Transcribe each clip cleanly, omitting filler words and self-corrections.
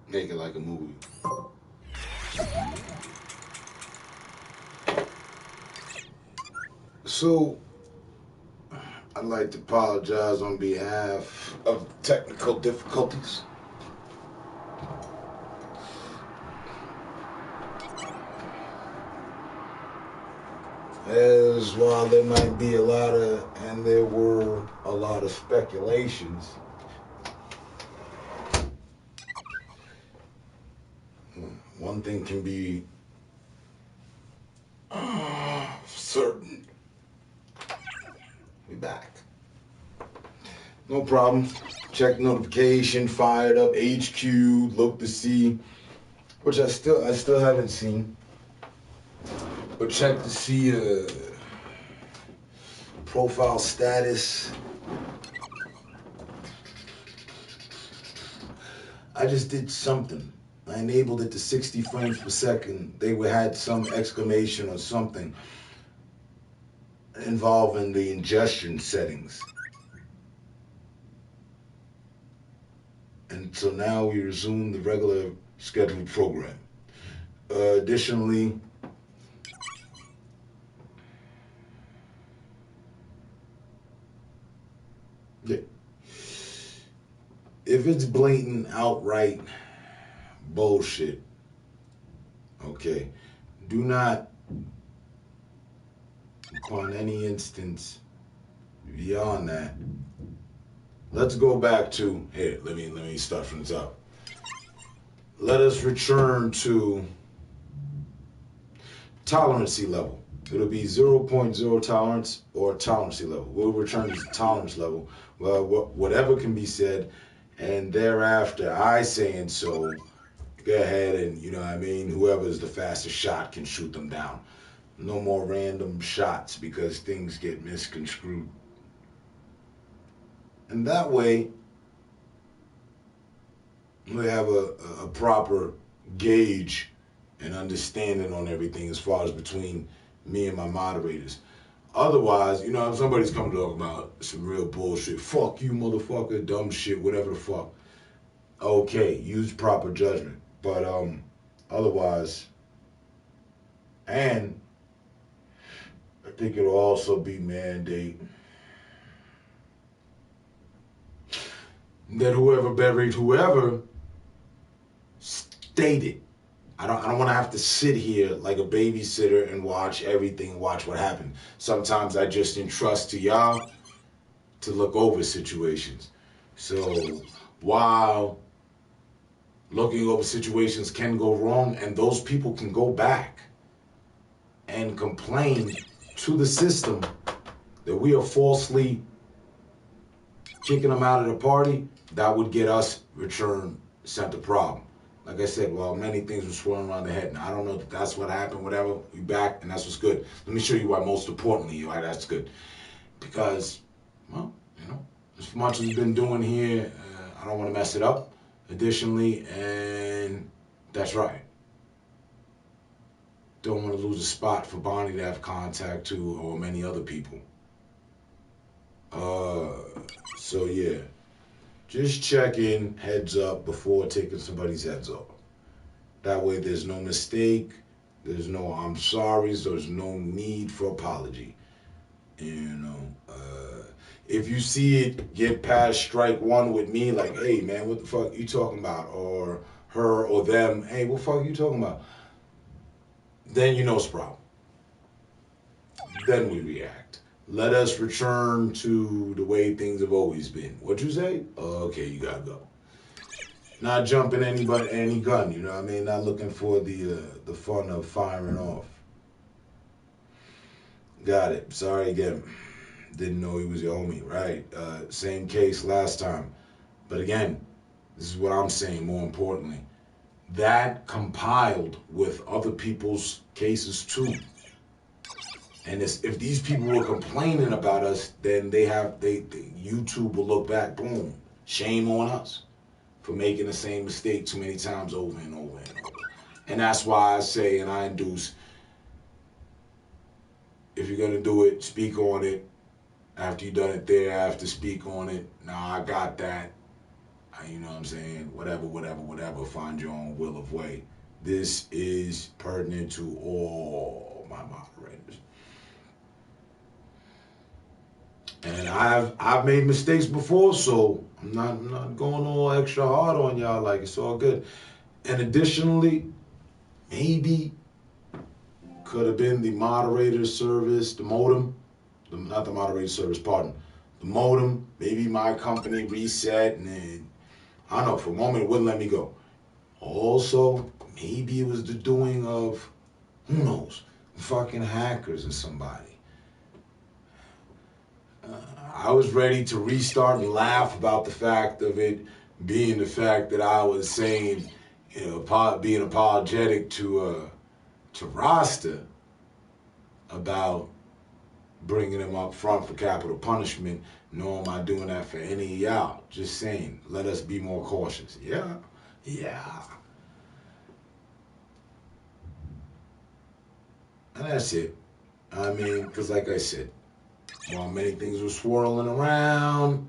Make it like a movie. So, I'd like to apologize on behalf of technical difficulties. As while there might be there were a lot of speculations, one thing can be certain. We back. No problem. Check notification, fired up, HQ, look to see, which I still haven't seen. But check to see profile status. I just did something. I enabled it to 60 frames per second. They had some exclamation or something involving the ingestion settings. And so now we resume the regular scheduled program. Additionally, yeah, if it's blatant, outright bullshit, okay, do not, upon any instance beyond that, let's go back to, here, let me start from the top. Let us return to tolerancy level. It'll be 0.0 tolerance or tolerancy level. We'll return to tolerance level. Well, whatever can be said, and thereafter, I saying so, go ahead and, you know what I mean, whoever's the fastest shot can shoot them down. No more random shots because things get misconstrued. And that way, we have a proper gauge and understanding on everything as far as between me and my moderators. Otherwise, you know, if somebody's coming to talk about some real bullshit, fuck you, motherfucker, dumb shit, whatever the fuck, okay, use proper judgment. But otherwise, and I think it'll also be mandate that whoever buried whoever stated. I don't want to have to sit here like a babysitter and watch everything, watch what happened. Sometimes I just entrust to y'all to look over situations. So while looking over situations can go wrong, and those people can go back and complain to the system that we are falsely kicking them out of the party, that would get us return center problem. Like I said, well, many things were swirling around the head. Now, I don't know if that's what happened, whatever. We back, and that's what's good. Let me show you why, most importantly, why that's good. Because, well, you know, as much as we've been doing here, I don't want to mess it up. Additionally, and that's right. Don't want to lose a spot for Bonnie to have contact to, or many other people. So yeah. Just check in, heads up, before taking somebody's heads off. That way there's no mistake, there's no I'm sorry's, there's no need for apology. You know, if you see it get past strike one with me, like, hey man, what the fuck you talking about? Or her or them, hey, what the fuck are you talking about? Then you know it's a problem. Then we react. Let us return to the way things have always been. What you say? Okay, you gotta go. Not jumping anybody, any gun. You know what I mean? Not looking for the fun of firing off. Got it. Sorry again. Didn't know he was your homie. Right. Same case last time. But again, this is what I'm saying. More importantly, that compiled with other people's cases too. And if these people were complaining about us, then YouTube will look back, boom, shame on us for making the same mistake too many times over and over and over. And that's why I say and I induce, if you're gonna do it, speak on it. After you done it there, I have to speak on it. Nah, I got that. You know what I'm saying? Whatever. Find your own will of way. This is pertinent to all my moderators. And I've made mistakes before, so I'm not going all extra hard on y'all. Like, it's all good. And additionally, maybe could have been the moderator service, the modem, not the moderator service, pardon, the modem. Maybe my company reset, and then, I don't know, for a moment it wouldn't let me go. Also, maybe it was the doing of, who knows, fucking hackers or somebody. I was ready to restart and laugh about the fact of it being the fact that I was saying, you know, being apologetic to Rasta about bringing him up front for capital punishment. Nor am I doing that for any of y'all. Just saying, let us be more cautious. Yeah. And that's it. I mean, because like I said, while many things were swirling around,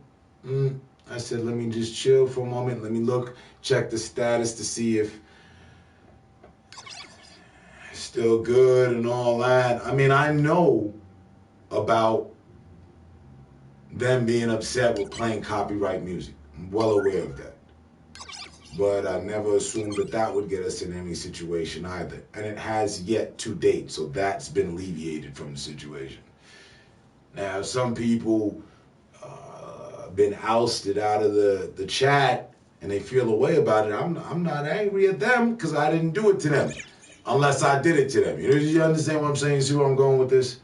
I said, let me just chill for a moment. Let me look, check the status to see if it's still good and all that. I mean, I know about them being upset with playing copyright music. I'm well aware of that. But I never assumed that would get us in any situation either. And it has yet to date, so that's been alleviated from the situation. Now, some people been ousted out of the chat and they feel a way about it. I'm not angry at them because I didn't do it to them, unless I did it to them. You understand what I'm saying? See where I'm going with this?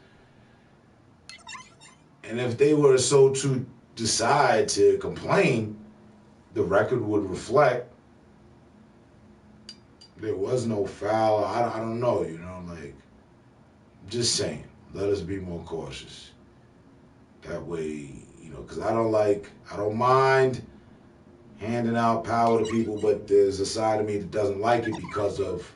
And if they were so to decide to complain, the record would reflect there was no foul. I don't know, you know, like, just saying, let us be more cautious. That way, you know, because I don't mind handing out power to people, but there's a side of me that doesn't like it because of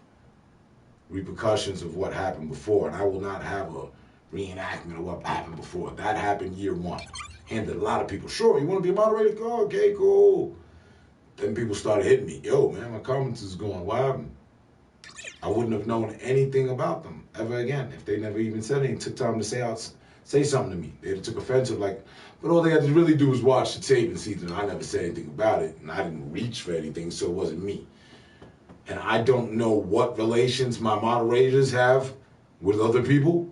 repercussions of what happened before. And I will not have a reenactment of what happened before. That happened year one. Handed a lot of people, sure, you want to be a moderator? Oh, okay, cool. Then people started hitting me. Yo, man, my comments is going wild. I wouldn't have known anything about them ever again if they never even said anything, took time to say something to me. They took offensive, like, but all they had to really do was watch the tape and see that I never said anything about it, and I didn't reach for anything, so it wasn't me. And I don't know what relations my moderators have with other people.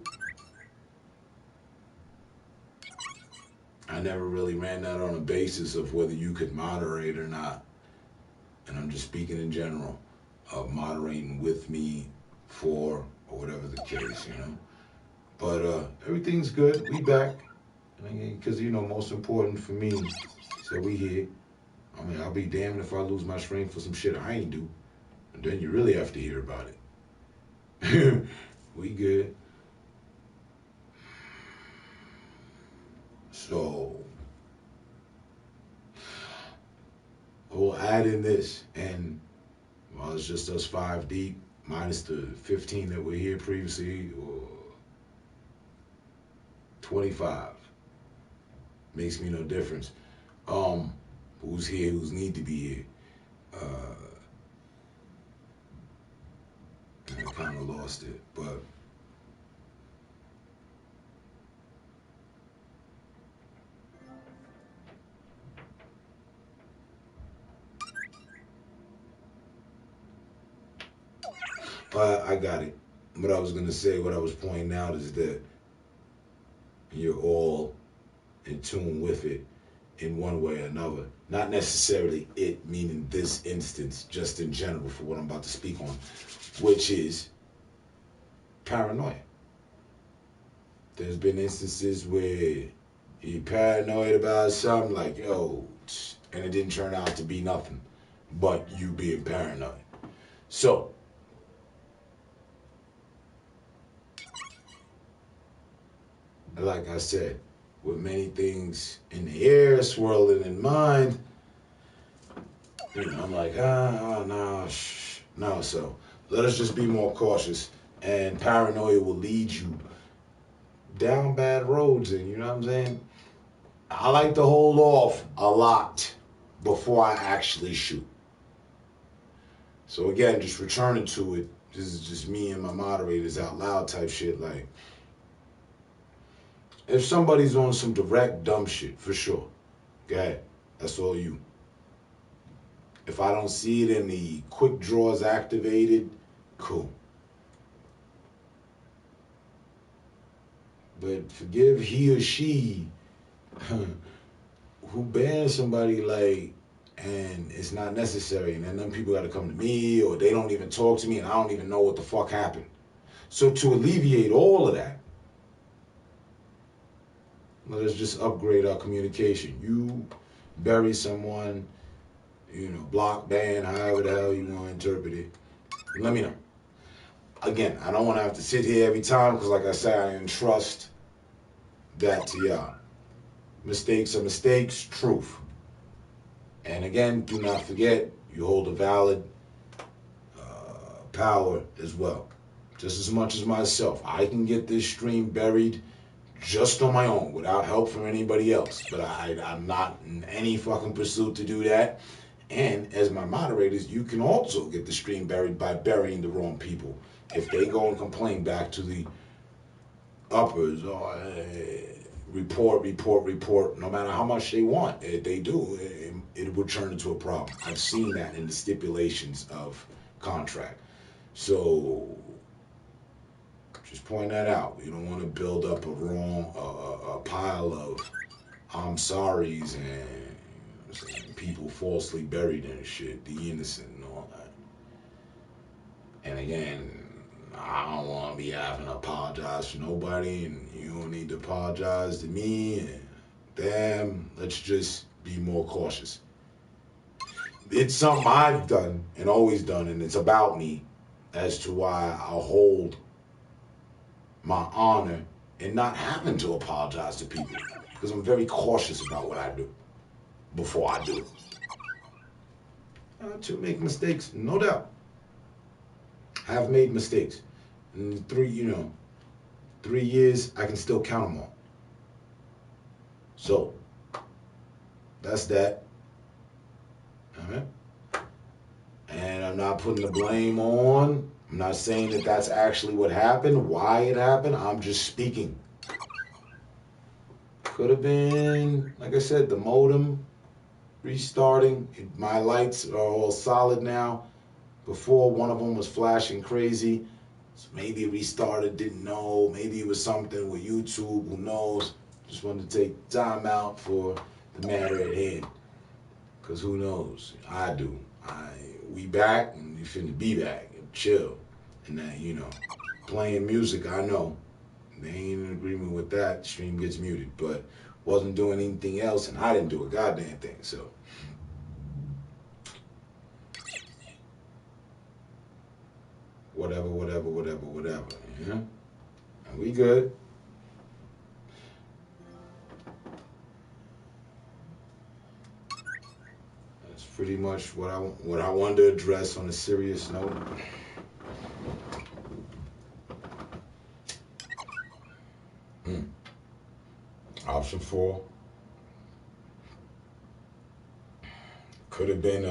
I never really ran that on a basis of whether you could moderate or not. And I'm just speaking in general of moderating with me for, or whatever the case, you know. But everything's good. We back. Because, you know, most important for me is that we here. I mean, I'll be damned if I lose my strength for some shit I ain't do. And then you really have to hear about it. We good. So, we'll add in this. And, well, it's just us 5 deep, minus the 15 that were here previously, or 25. Makes me no difference. Who's here, who's need to be here. And I kind of lost it, but I got it. What I was gonna say, what I was pointing out is that you're all in tune with it in one way or another. Not necessarily it, meaning this instance, just in general for what I'm about to speak on, which is paranoia. There's been instances where you're paranoid about something like, yo, and it didn't turn out to be nothing but you being paranoid. So, like I said, with many things in the air swirling in mind, I'm like, no, no. So let us just be more cautious, and paranoia will lead you down bad roads. And you know what I'm saying? I like to hold off a lot before I actually shoot. So again, just returning to it, this is just me and my moderators out loud type shit. Like, if somebody's on some direct dumb shit, for sure, go ahead. That's all you. If I don't see it and the quick draws activated, cool. But forgive he or she who bans somebody like, and it's not necessary, and then them people got to come to me, or they don't even talk to me, and I don't even know what the fuck happened. So to alleviate all of that, let us just upgrade our communication. You bury someone, block, ban, however the hell you want to interpret it. Let me know. Again, I don't want to have to sit here every time because, like I said, I entrust that to y'all. Mistakes are mistakes, truth. And again, do not forget, you hold a valid power as well. Just as much as myself. I can get this stream buried just on my own without help from anybody else. But I'm not in any fucking pursuit to do that. And as my moderators, you can also get the stream buried by burying the wrong people. If they go and complain back to the uppers or report, no matter how much they want, if they do, it will turn into a problem. I've seen that in the stipulations of contract. So just point that out. You don't want to build up a pile of I'm sorry's and people falsely buried and shit, the innocent and all that. And again, I don't want to be having to apologize for nobody, and you don't need to apologize to me. And damn, let's just be more cautious. It's something I've done and always done, and it's about me as to why I'll hold my honor in not having to apologize to people, because I'm very cautious about what I do before I do it. To make mistakes, no doubt. I have made mistakes. In 3 years, I can still count them all. So, that's that. All right? And I'm not putting the blame on. I'm not saying that that's actually what happened, why it happened. I'm just speaking. Could have been, like I said, the modem restarting. My lights are all solid now. Before, one of them was flashing crazy. So maybe it restarted, didn't know. Maybe it was something with YouTube, who knows. Just wanted to take time out for the matter at hand. Because who knows? I do. We back, and we finna be back. Chill. And that, playing music, I know. They ain't in agreement with that. The stream gets muted. But wasn't doing anything else, and I didn't do a goddamn thing. So whatever. Yeah? And we good. That's pretty much what I wanted to address on a serious note. Option 4 could have been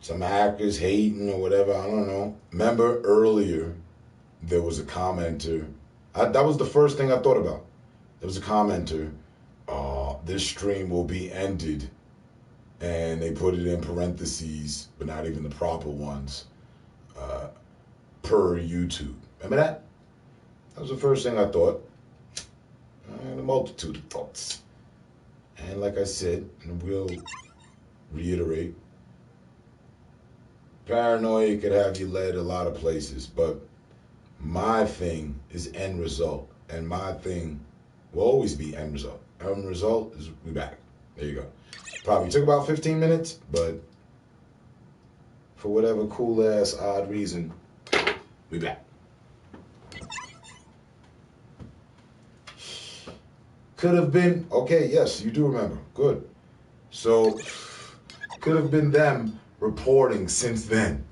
some hackers hating or whatever. I don't know. Remember earlier there was a commenter. That was the first thing I thought about. There was a commenter. This stream will be ended and they put it in parentheses, but not even the proper ones, per YouTube. Remember that? That was the first thing I thought. And a multitude of thoughts. And like I said, and we'll reiterate, paranoia could have you led a lot of places, but my thing is end result. And my thing will always be end result. End result is we back. There you go. Probably took about 15 minutes, but for whatever cool ass odd reason, we back. Could have been, okay, yes, you do remember. Good. So, could have been them reporting since then.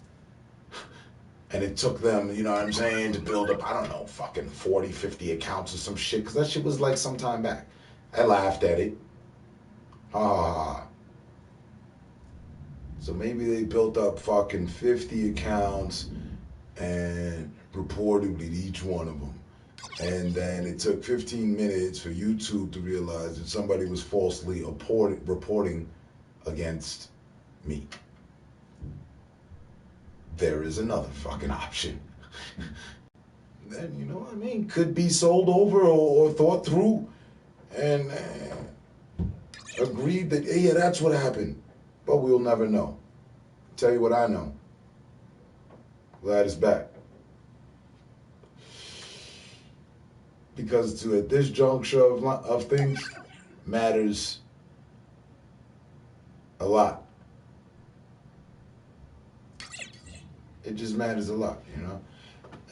And it took them, you know what I'm saying, to build up, I don't know, fucking 40, 50 accounts or some shit, because that shit was like some time back. I laughed at it. So maybe they built up fucking 50 accounts and reported with each one of them. And then it took 15 minutes for YouTube to realize that somebody was falsely reporting against me. There is another fucking option. Then, you know what I mean? Could be sold over or thought through and agreed that, hey, yeah, that's what happened. But we'll never know. Tell you what I know. Glad it's back. Because at this juncture of things matters a lot. It just matters a lot, you know?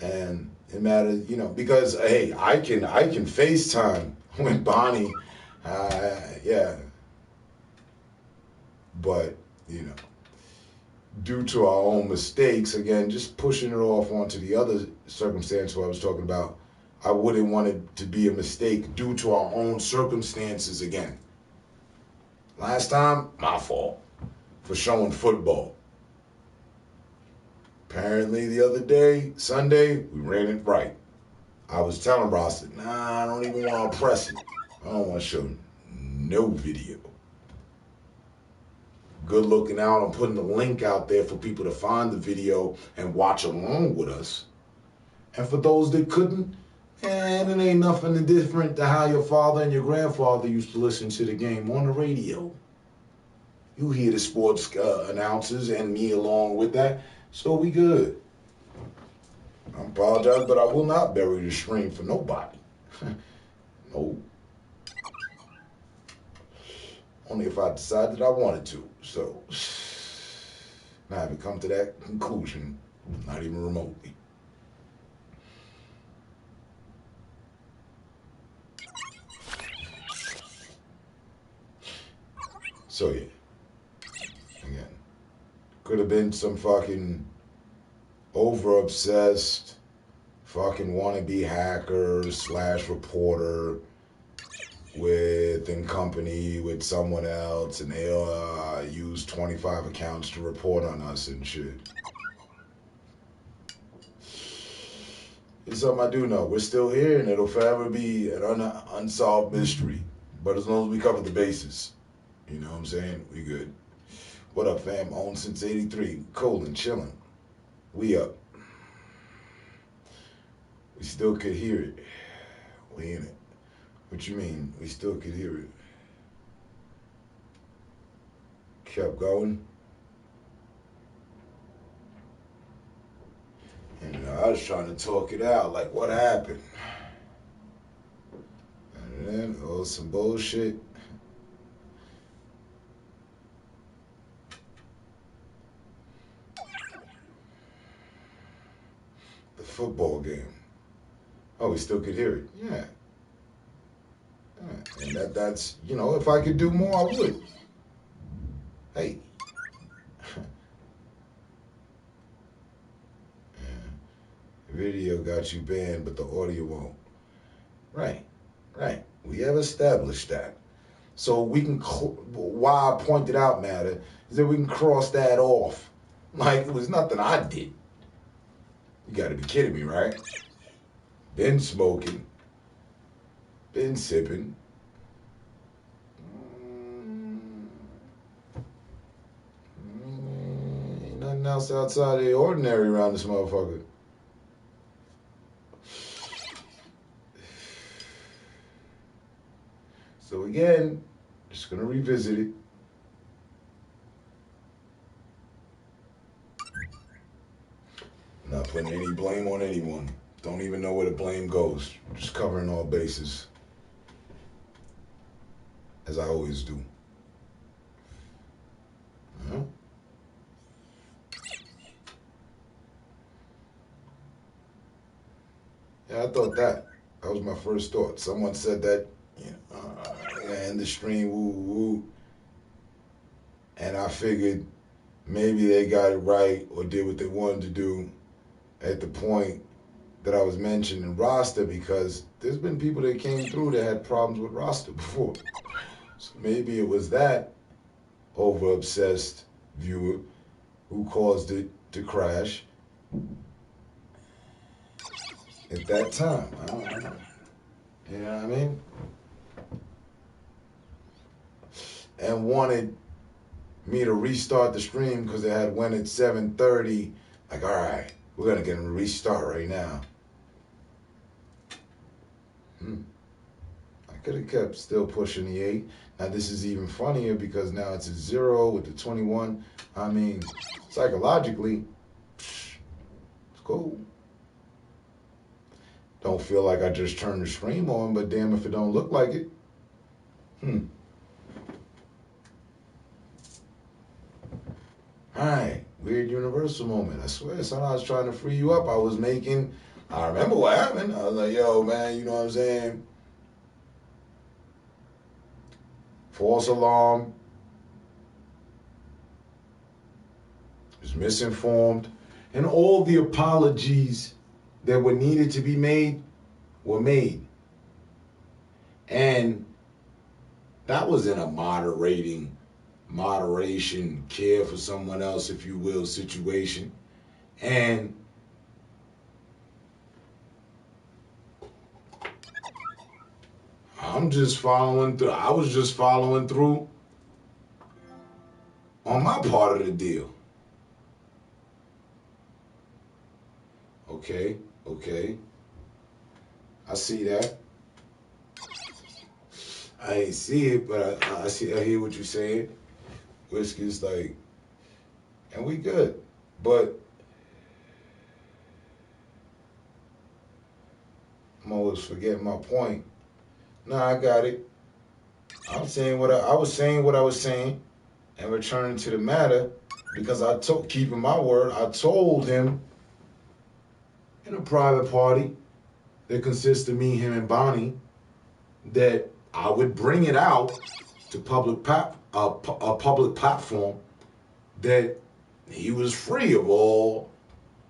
And it matters, you know, because, hey, I can FaceTime with Bonnie, yeah. But, you know, due to our own mistakes, again, just pushing it off onto the other circumstance where I was talking about, I wouldn't want it to be a mistake due to our own circumstances again. Last time, my fault for showing football. Apparently the other day, Sunday, we ran it right. I was telling Ross, nah, I don't even want to press it. I don't want to show no video. Good looking out. I'm putting the link out there for people to find the video and watch along with us. And for those that couldn't, and it ain't nothing different to how your father and your grandfather used to listen to the game on the radio. You hear the sports announcers and me along with that, so we good. I apologize, but I will not bury the stream for nobody. No. Only if I decided I wanted to. So, I haven't come to that conclusion, not even remotely. So yeah, again, could have been some fucking over-obsessed fucking wannabe hacker / reporter in company with someone else, and they'll use 25 accounts to report on us and shit. It's something I do know. We're still here, and it'll forever be an unsolved mystery. But as long as we cover the bases, you know what I'm saying? We good. What up, fam? Owned since 83. Cool and chilling. We up. We still could hear it. We in it. What you mean? We still could hear it. Kept going. And I was trying to talk it out. Like, what happened? And then, some bullshit. The football game. Oh, we still could hear it. Yeah. And that's, you know, if I could do more, I would. Hey. Video got you banned, but the audio won't. Right. We have established that. So we can, why I pointed out matter, is that we can cross that off. Like, it was nothing I did. You gotta be kidding me, right? Been smoking. Been sipping. else outside of the ordinary around this motherfucker. So again, just gonna revisit it. Not putting any blame on anyone. Don't even know where the blame goes. Just covering all bases. As I always do. Huh? Yeah, I thought that. That was my first thought. Someone said that, in the stream, woo, woo. And I figured maybe they got it right or did what they wanted to do at the point that I was mentioning roster, because there's been people that came through that had problems with roster before. So maybe it was that over-obsessed viewer who caused it to crash at that time. I don't know. You know what I mean? And wanted me to restart the stream because it had went at 7:30. Like, all right, we're going to get them to restart right now. I could have kept still pushing the 8. Now, this is even funnier because now it's a 0 with the 21. I mean, psychologically, it's cool. Don't feel like I just turned the stream on, but damn if it don't look like it. Alright, weird universal moment. I swear, son, I was trying to free you up. I remember what happened. I was like, yo, man, you know what I'm saying? False alarm. Was misinformed. And all the apologies that were needed to be made were made. And that was in a moderation, care for someone else, if you will, situation. And I'm just following through. I was just following through on my part of the deal. Okay. I see that. I ain't see it, but I hear what you're saying. Whiskey's like, and we good. But I'm always forgetting my point. Nah, I got it. I'm saying what I was saying, and returning to the matter, because keeping my word, I told him in a private party that consists of me, him, and Bonnie, that I would bring it out to a public platform that he was free of all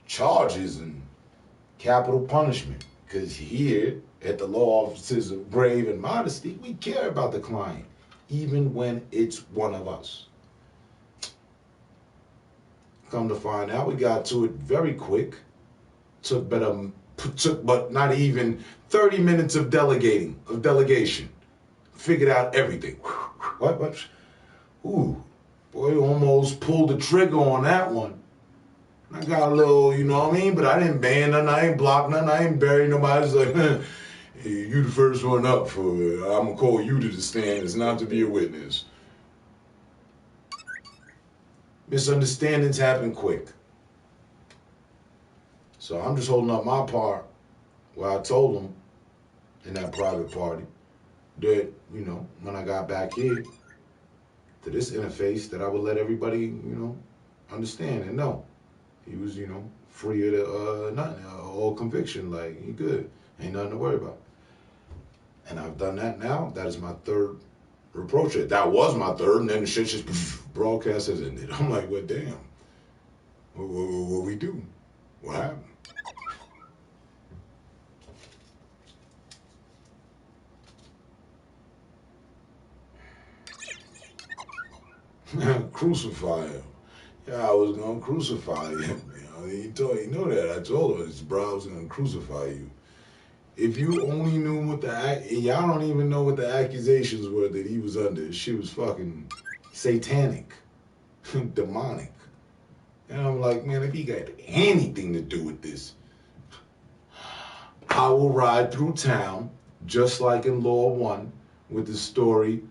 charges and capital punishment. Because here at the law offices of Brave and Modesty, we care about the client, even when it's one of us. Come to find out, we got to it very quick. Took but not even 30 minutes of delegation. Figured out everything. What? Ooh, boy, almost pulled the trigger on that one. I got a little, you know what I mean? But I didn't ban nothing, I ain't blocked nothing, I ain't buried nobody. It's like, hey, you the first one up for it. I'm gonna call you to the stand. It's not to be a witness. Misunderstandings happen quick. So I'm just holding up my part where I told them in that private party that, when I got back here to this interface, that I would let everybody, understand and know. He was, free of the, all conviction. Like, he good. Ain't nothing to worry about. And I've done that now. That is my third reproach. That was my third, and then the shit just broadcast has ended. I'm like, well, damn. What we do? What happened? Crucify him. Yeah, I was gonna crucify him. He know that. I told him, bro, I was gonna crucify you. If you only knew y'all don't even know what the accusations were that he was under. She was fucking satanic, demonic. And I'm like, man, if he got anything to do with this, I will ride through town, just like in Law 1, with the story,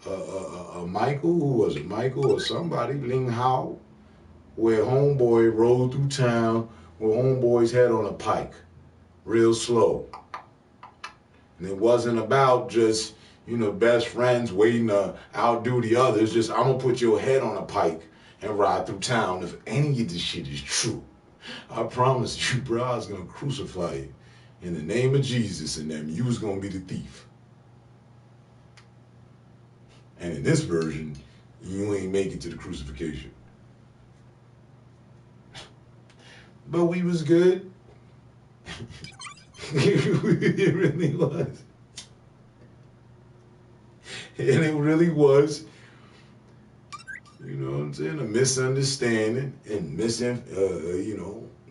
Michael, who was it, Michael or somebody, Ling Hao, where homeboy rode through town with homeboy's head on a pike, real slow. And it wasn't about just, best friends waiting to outdo the others. Just, I'm going to put your head on a pike and ride through town. If any of this shit is true, I promise you, bro, I was going to crucify you in the name of Jesus, and then you was going to be the thief. And in this version, you ain't make it to the crucifixion. But we was good. It really was. And it really was, you know what I'm saying, a misunderstanding and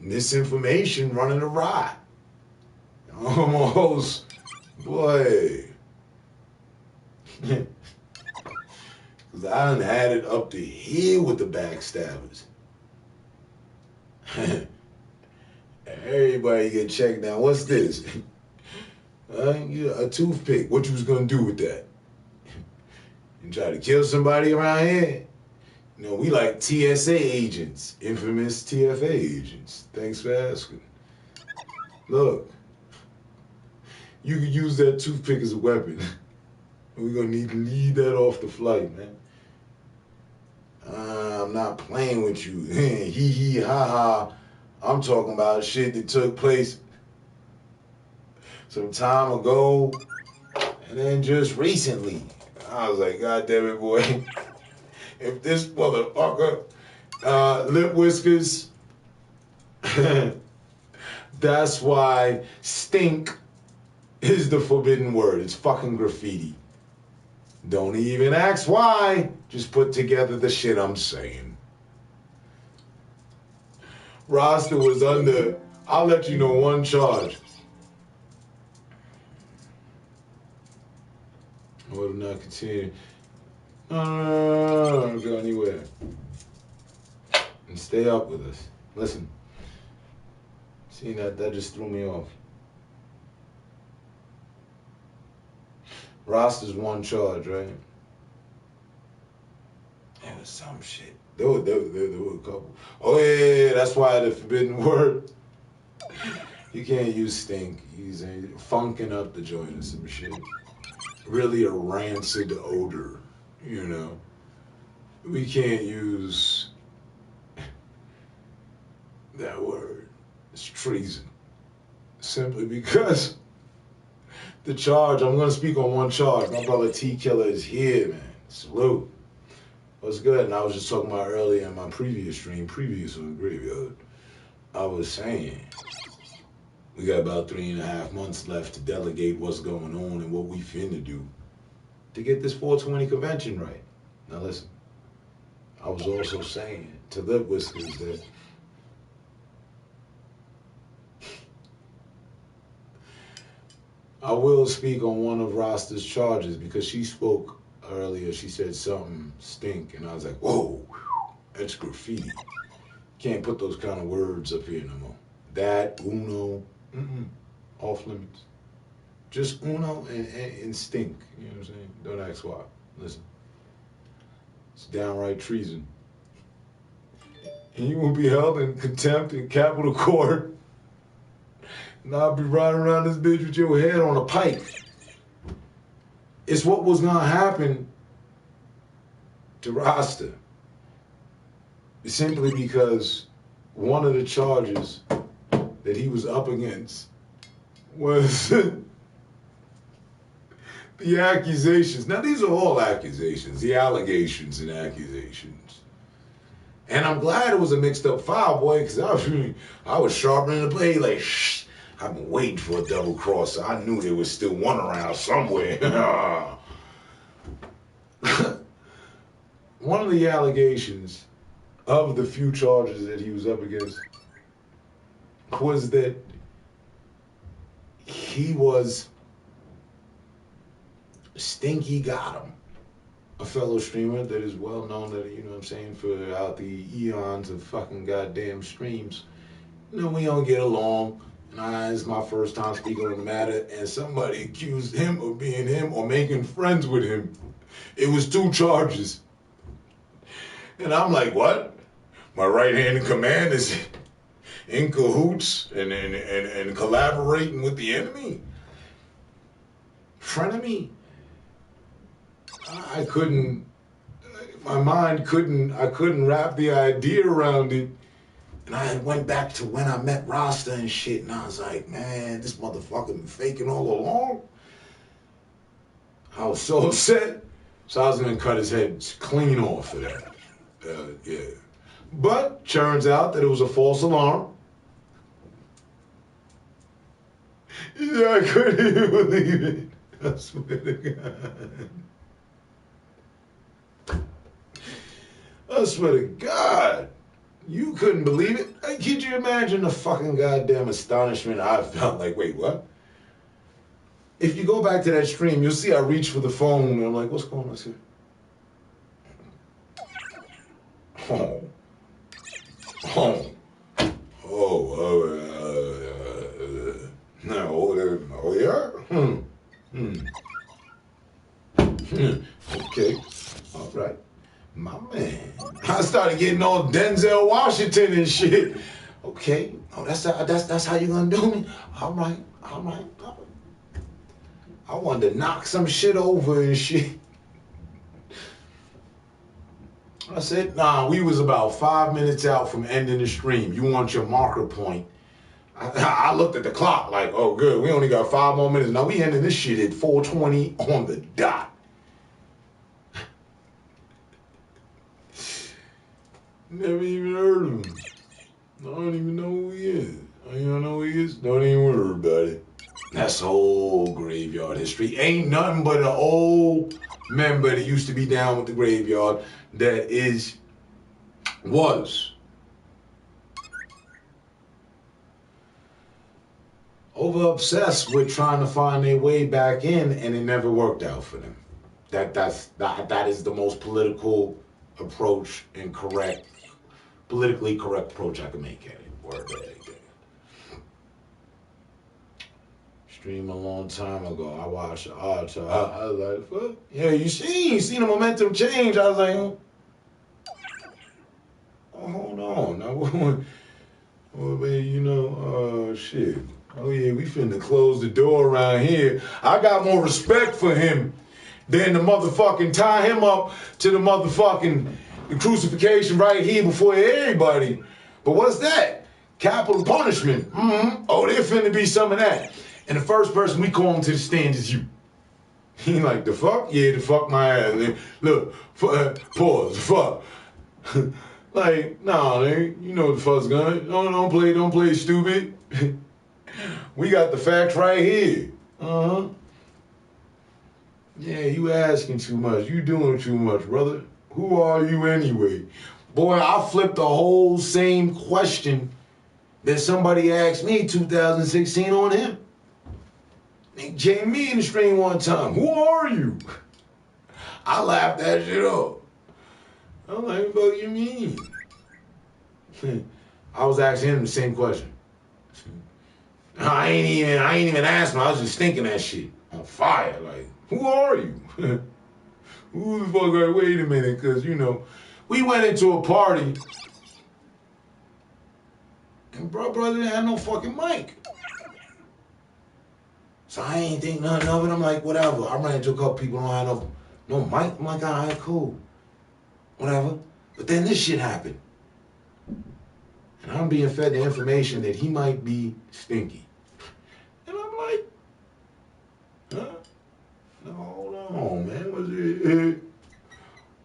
misinformation running awry. Almost, boy. Because I done had it up to here with the backstabbers. Everybody get checked down. What's this? A toothpick. What you was gonna do with that? And try to kill somebody around here? We like TSA agents, infamous TFA agents. Thanks for asking. Look, you could use that toothpick as a weapon. We're gonna need to leave that off the flight, man. I'm not playing with you. Hee hee ha ha. I'm talking about shit that took place some time ago and then just recently. I was like, God damn it, boy. If this motherfucker, lip whiskers, that's why stink is the forbidden word. It's fucking graffiti. Don't even ask why. Just put together the shit I'm saying. Rasta was under, I'll let you know, one charge. I would have not continued. No, don't go anywhere. And stay up with us. Listen. See, that just threw me off. Rasta's one charge, right? It was some shit. There were a couple. Oh yeah, that's why the forbidden word. You can't use stink. He's funking up the joint or some shit. Really a rancid odor, We can't use that word. It's treason. Simply because the charge, I'm going to speak on one charge. My brother T Killer is here, man. Salute. What's good? And I was just talking about earlier in my previous stream, previous on the Graveyard. I was saying, we got about 3.5 months left to delegate what's going on and what we finna do to get this 420 convention right. Now listen, I was also saying to Lip Whiskers that I will speak on one of Rasta's charges because she spoke earlier. She said something stink, and I was like, whoa, that's graffiti. Can't put those kind of words up here no more. That, uno, off limits. Just uno and stink. You know what I'm saying? Don't ask why. Listen. It's downright treason. And you will be held in contempt in capital court. And I'll be riding around this bitch with your head on a pike. It's what was gonna happen to Rasta. Simply because one of the charges that he was up against was the accusations. Now, these are all accusations, the allegations and accusations. And I'm glad it was a mixed up file, boy, because I was sharpening the blade like, shh, I've been waiting for a double cross. I knew there was still one around somewhere. One of the allegations of the few charges that he was up against was that he was Stinky got him. a fellow streamer that is well known, that, you know what I'm saying, throughout the eons of fucking goddamn streams. You know, we don't get along. And it's my first time speaking on the matter, and somebody accused him of being him or making friends with him. It was 2 charges. And I'm like, what? My right hand in command is in cahoots and collaborating with the enemy? Frenemy? I couldn't, my mind couldn't wrap the idea around it. And I went back to when I met Rasta and shit, and I was like, man, this motherfucker been faking all along. I was so upset. So I was gonna cut his head clean off for that. Yeah. But turns out that it was a false alarm. Yeah, I couldn't even believe it. I swear to God. I swear to God. You couldn't believe it. Could you imagine the fucking goddamn astonishment I felt? Like, wait, what? If you go back to that stream, you'll see I reached for the phone and I'm like, what's going on here? Oh. No, yeah? Okay, all right. My man. I started getting all Denzel Washington and shit. Okay, oh, that's how you gonna do me? All right. I wanted to knock some shit over and shit. I said, nah, we was about 5 minutes out from ending the stream. You want your marker point. I looked at the clock like, oh, good, we only got 5 more minutes. Now we ending this shit at 4:20 on the dot. Never even heard of him. I don't even know who he is. You don't know who he is? Don't even worry about it. That's old graveyard history. Ain't nothing but an old member that used to be down with the graveyard that was over obsessed with trying to find their way back in, and it never worked out for them. That is the most political approach and politically correct approach I can make at it. Word right there. Stream a long time ago. I watched Archer. I was like, fuck. Yeah, you seen the momentum change. I was like, oh, hold on. Now, shit. Oh yeah, we finna close the door around here. I got more respect for him than the motherfucking tie him up to the motherfucking crucifixion right here before everybody. But what's that? Capital punishment. Mm-hmm. Oh, there finna be some of that. And the first person we call him to the stand is you. He like, the fuck? Yeah, the fuck my ass. Look, pause, the fuck. Like, nah, man, you know what the fuck's going. Don't play stupid. We got the facts right here. Uh-huh. Yeah, you asking too much. You doing too much, brother. Who are you anyway? Boy, I flipped the whole same question that somebody asked me 2016 on him. They jammed me in the stream one time. Who are you? I laughed that shit off. I'm like, what do you mean? I was asking him the same question. I ain't even asking him. I was just thinking that shit. On fire. Like, who are you? Who the fuck are you? Wait a minute, because, we went into a party and brother didn't have no fucking mic. So I ain't think nothing of it. I'm like, whatever. I ran into a couple people who don't have no mic. I'm like, all right, cool. Whatever. But then this shit happened. And I'm being fed the information that he might be stinky. And I'm like, huh? No, hold on, man. What's it?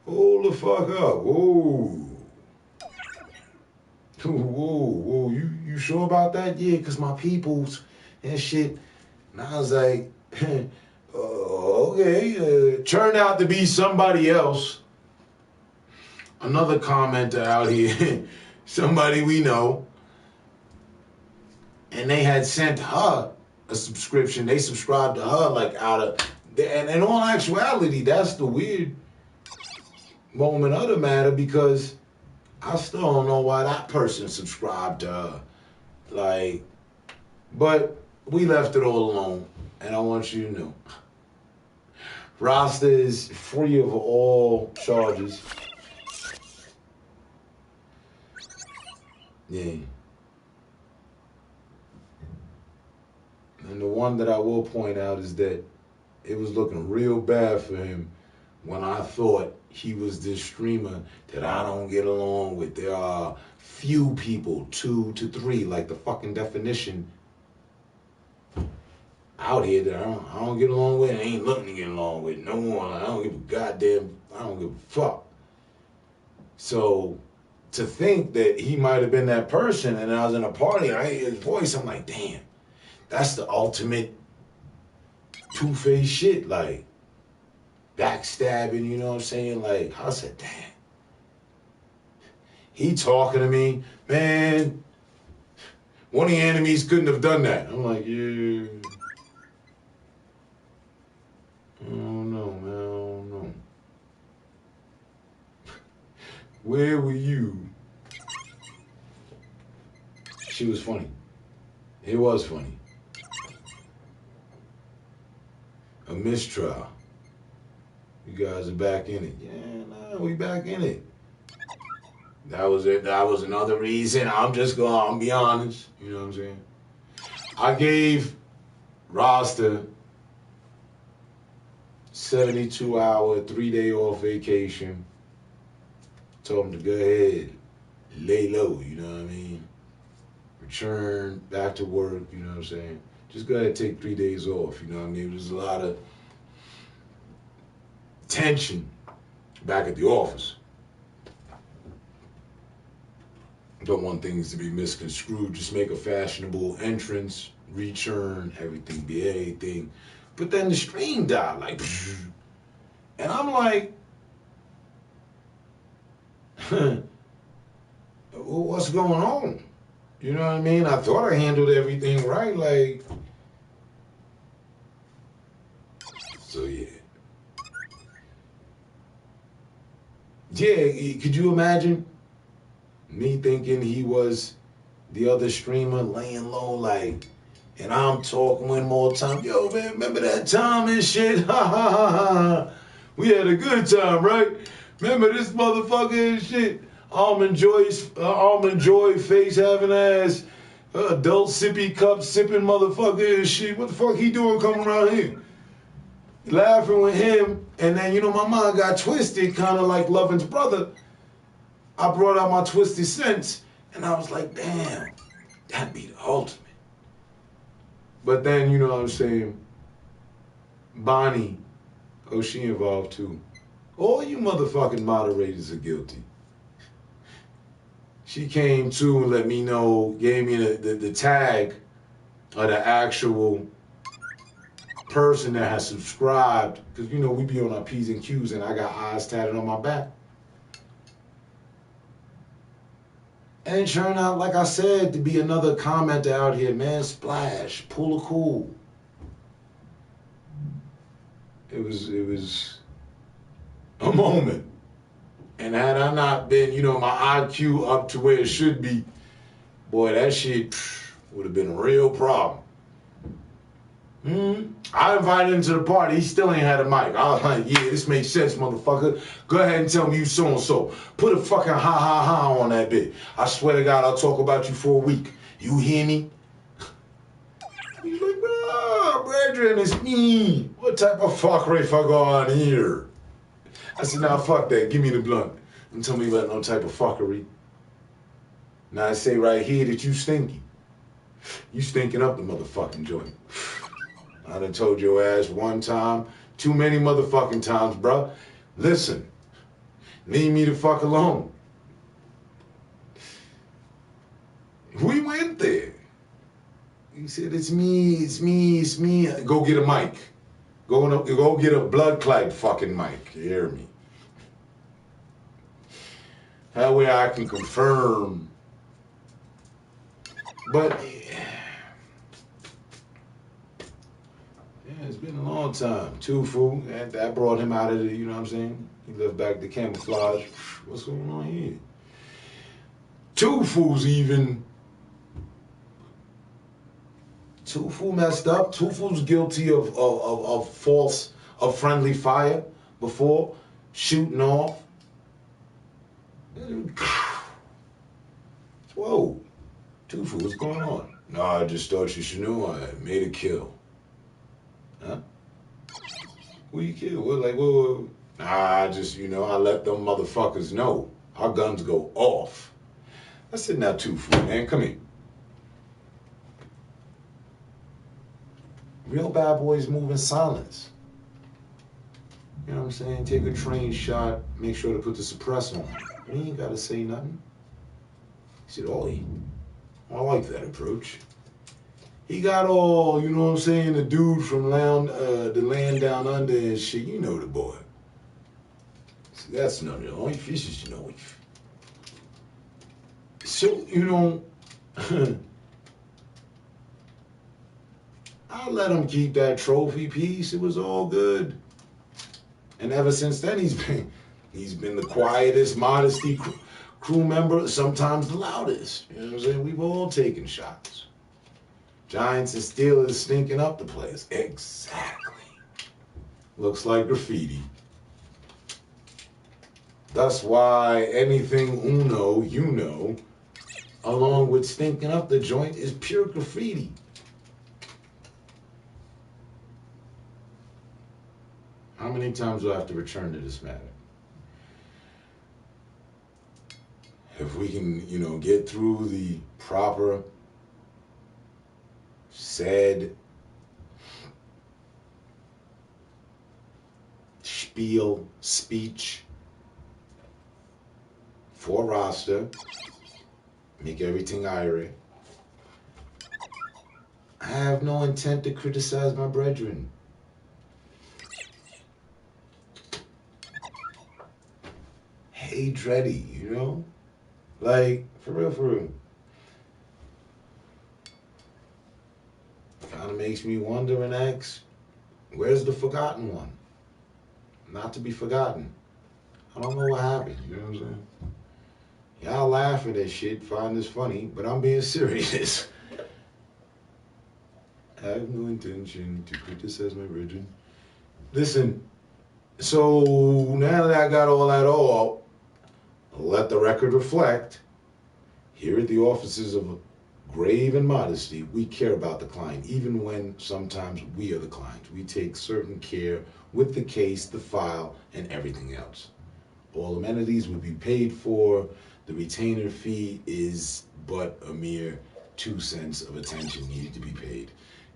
Hold the fuck up. Whoa. Whoa. You sure about that? Yeah, because my peoples and shit. And I was like, okay. Turned out to be somebody else. Another commenter out here. Somebody we know. And they had sent her a subscription. They subscribed to her like out of... And in all actuality, that's the weird moment of the matter because I still don't know why that person subscribed to her. Like, but we left it all alone. And I want you to know, Rasta is free of all charges. Yeah. And the one that I will point out is that it was looking real bad for him when I thought he was this streamer that I don't get along with. There are few people, 2 to 3, like the fucking definition out here that I don't get along with. Ain't nothing to get along with. No one. I don't give a fuck. So to think that he might have been that person and I was in a party and I hear his voice, I'm like, damn, that's the ultimate two-faced shit. Like, backstabbing, you know what I'm saying? Like, I said, damn. He talking to me, man, one of the enemies couldn't have done that. I'm like, yeah. I don't know, man, I don't know. Where were you? She was funny. It was funny. A mistrial. You guys are back in it. Yeah, nah, we back in it. That was it. That was another reason. I'm be honest. You know what I'm saying? I gave Rasta 72-hour, 3-day off vacation. Told him to go ahead, lay low, you know what I mean? Return back to work, you know what I'm saying? Just go ahead and take 3 days off, you know what I mean? There's a lot of tension back at the office. Don't want things to be misconstrued. Just make a fashionable entrance, return, everything be anything. But then the stream died, like, and I'm like, what's going on? You know what I mean? I thought I handled everything right, like, so yeah. Yeah, could you imagine me thinking he was the other streamer laying low, like, and I'm talking one more time. Yo, man, remember that time and shit? Ha ha ha ha. We had a good time, right? Remember this motherfucker and shit? Almond Joy face having ass, adult sippy cup sipping motherfucker and shit. What the fuck he doing coming around here? Laughing with him, and then, you know, my mind got twisted, kind of like Lovin's brother. I brought out my twisted sense, and I was like, damn, that'd be the ultimate. But then, you know what I'm saying, Bonnie, oh, she involved too. All you motherfucking moderators are guilty. She came to and let me know, gave me the tag of the actual person that has subscribed, because, you know, we be on our P's and Q's, and I got eyes tatted on my back. And it turned out, like I said, to be another commenter out here, man, splash, pull a cool. It was a moment. And had I not been, you know, my IQ up to where it should be, boy, that shit would have been a real problem. I invited him to the party. He still ain't had a mic. I was like, yeah, this makes sense, motherfucker. Go ahead and tell me you so-and-so. Put a fucking ha-ha-ha on that bit. I swear to God, I'll talk about you for a week. You hear me? He's like, bro, brethren, it's me. What type of fuckery fuck on here? I said, nah, fuck that. Give me the blunt. Don't tell me about no type of fuckery. Now I say right here that you stinky. You stinking up the motherfucking joint. I done told your ass one time, too many motherfucking times, bro. Listen, leave me the fuck alone. We went there. He said, it's me, it's me, it's me. Go get a mic. Go get a blood clot fucking mic. You hear me? That way I can confirm. But Yeah, it's been a long time. Tufu, that brought him out of the, you know what I'm saying? He left back the camouflage. What's going on here? Tufu's even. Tufu messed up. Tufu's guilty of false, of friendly fire before, shooting off. Whoa. Tufu, what's going on? No, I just thought you should know I made a kill. Huh? Who you kill? What, like, what? Nah, I just, I let them motherfuckers know. Our guns go off. I said, now, Tufu, man, come here. Real bad boys move in silence. You know what I'm saying? Take a train shot, make sure to put the suppressor on. You ain't gotta say nothing. He said, oh, I like that approach. He got all, you know what I'm saying, the dude from the land down under and shit. You know the boy. See, that's none of the only fishes, So, I let him keep that trophy piece. It was all good. And ever since then, he's been the quietest, modesty crew member, sometimes the loudest. You know what I'm saying? We've all taken shots. Giants and Steelers stinking up the place. Exactly. Looks like graffiti. That's why anything uno, along with stinking up the joint, is pure graffiti. How many times do I have to return to this matter? If we can, get through the proper, said speech for roster, make everything irate. I have no intent to criticize my brethren. Hey, Dreddy, Like, for real. Kind of makes me wonder and ask, where's the forgotten one? Not to be forgotten. I don't know what happened, you know what I'm saying? Y'all laugh at this shit, find this funny, but I'm being serious. I have no intention to criticize my religion. Listen, so now that I got all that off, let the record reflect. Here at the offices of grave and modesty, we care about the client, even when sometimes we are the client. We take certain care with the case, the file, and everything else. All amenities will be paid for. The retainer fee is but a mere 2 cents of attention needed to be paid.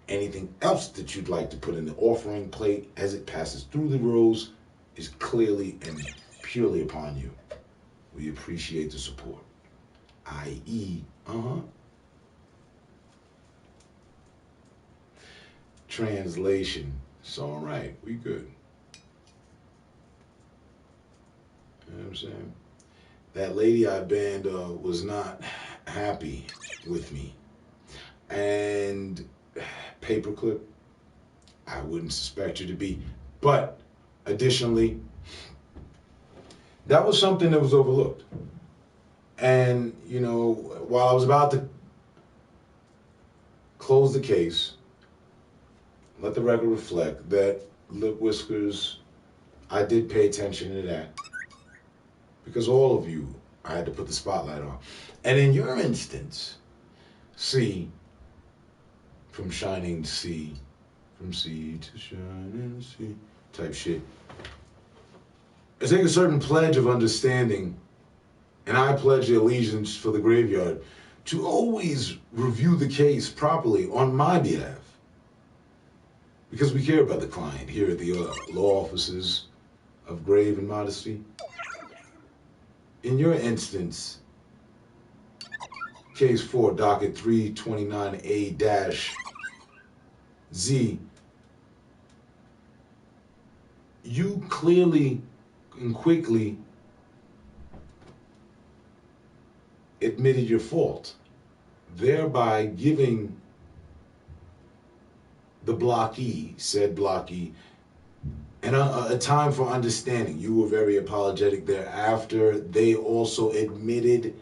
Anything else that you'd like to put in the offering plate as it passes through the rows is clearly and purely upon you. We appreciate the support. I.e., translation. It's all right. We good. You know what I'm saying? That lady I banned was not happy with me. And paperclip, I wouldn't suspect you to be. But additionally, that was something that was overlooked. And, while I was about to close the case, let the record reflect that Lip Whiskers, I did pay attention to that. Because all of you, I had to put the spotlight on. And in your instance, see, from shining sea, from sea to shining sea, type shit. I take a certain pledge of understanding, and I pledge allegiance for the graveyard to always review the case properly on my behalf. Because we care about the client here at the law offices of grave and modesty. In your instance, case 4, docket 329A-Z, you clearly and quickly admitted your fault, thereby giving the blockee, said blockee, and a time for understanding. You were very apologetic thereafter. They also admitted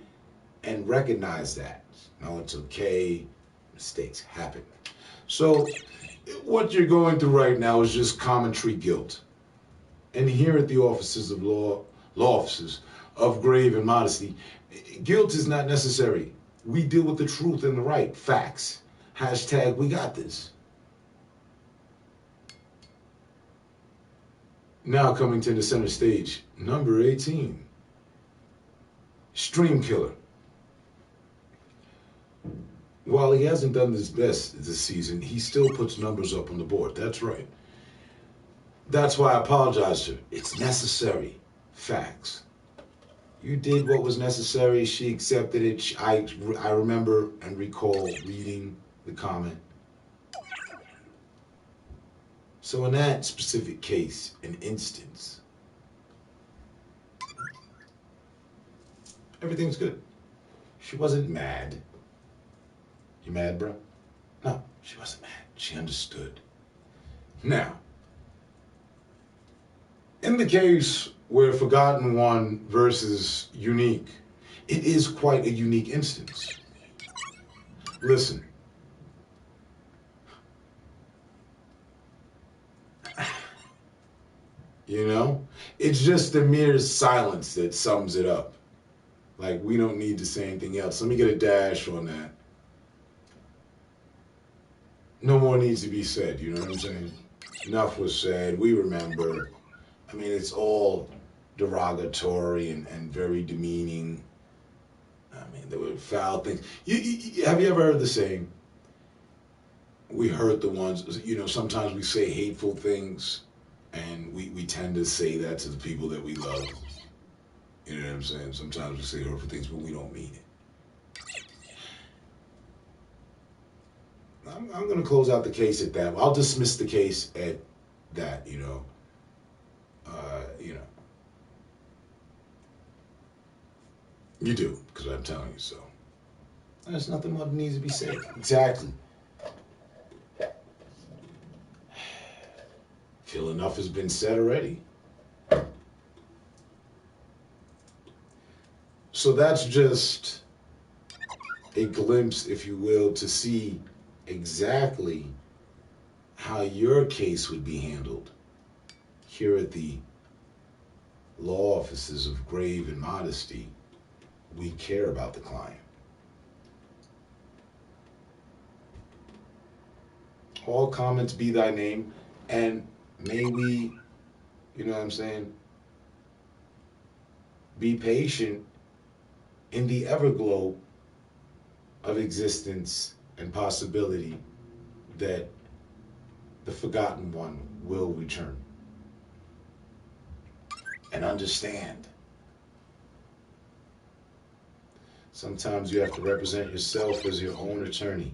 and recognized that. No, it's okay. Mistakes happen. So what you're going through right now is just commentary guilt. And here at the offices of law offices of grave and modesty, guilt is not necessary. We deal with the truth and the right, facts. Hashtag we got this. Now coming to the center stage, number 18, Stream Killer. While he hasn't done his best this season, he still puts numbers up on the board. That's right. That's why I apologize to her. It's necessary. Facts. You did what was necessary. She accepted it. I remember and recall reading the comment. So in that specific case, an instance, everything's good. She wasn't mad. You mad, bro? No, she wasn't mad. She understood. Now, in the case where Forgotten One versus Unique, it is quite a unique instance. Listen. You know? It's just the mere silence that sums it up. Like, we don't need to say anything else. Let me get a dash on that. No more needs to be said, you know what I'm saying? Enough was said. We remember. I mean, it's all derogatory and very demeaning. I mean, there were foul things. Have you ever heard the saying, we hurt the ones, you know, sometimes we say hateful things, and we tend to say that to the people that we love. You know what I'm saying? Sometimes we say hurtful things, but we don't mean it. I'm going to close out the case at that. I'll dismiss the case at that, you know. You do, because I'm telling you so. There's nothing more that needs to be said. Exactly. Feel enough has been said already. So that's just a glimpse, if you will, to see exactly how your case would be handled here at the law offices of grave and modesty. We care about the client. All comments be thy name, and may we, you know what I'm saying, be patient in the everglow of existence and possibility that the Forgotten One will return. And understand, sometimes you have to represent yourself as your own attorney.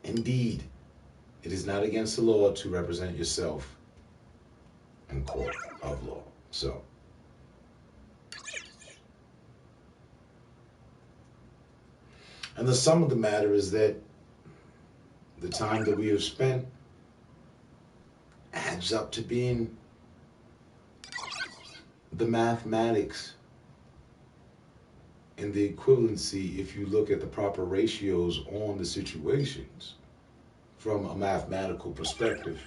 Indeed, it is not against the law to represent yourself in court of law. So, and the sum of the matter is that the time that we have spent adds up to being the mathematics and the equivalency, if you look at the proper ratios on the situations from a mathematical perspective.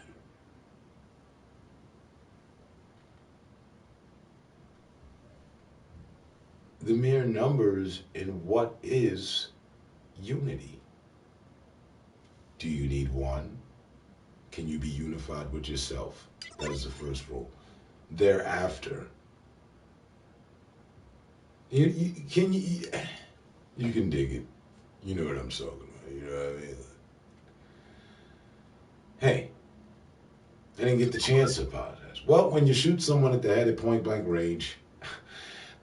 The mere numbers in what is unity. Do you need one? Can you be unified with yourself? That is the first rule. Thereafter, you can dig it. You know what I'm talking about. You know what I mean? Hey, I didn't get the chance to apologize. Well, when you shoot someone at the head at point blank range,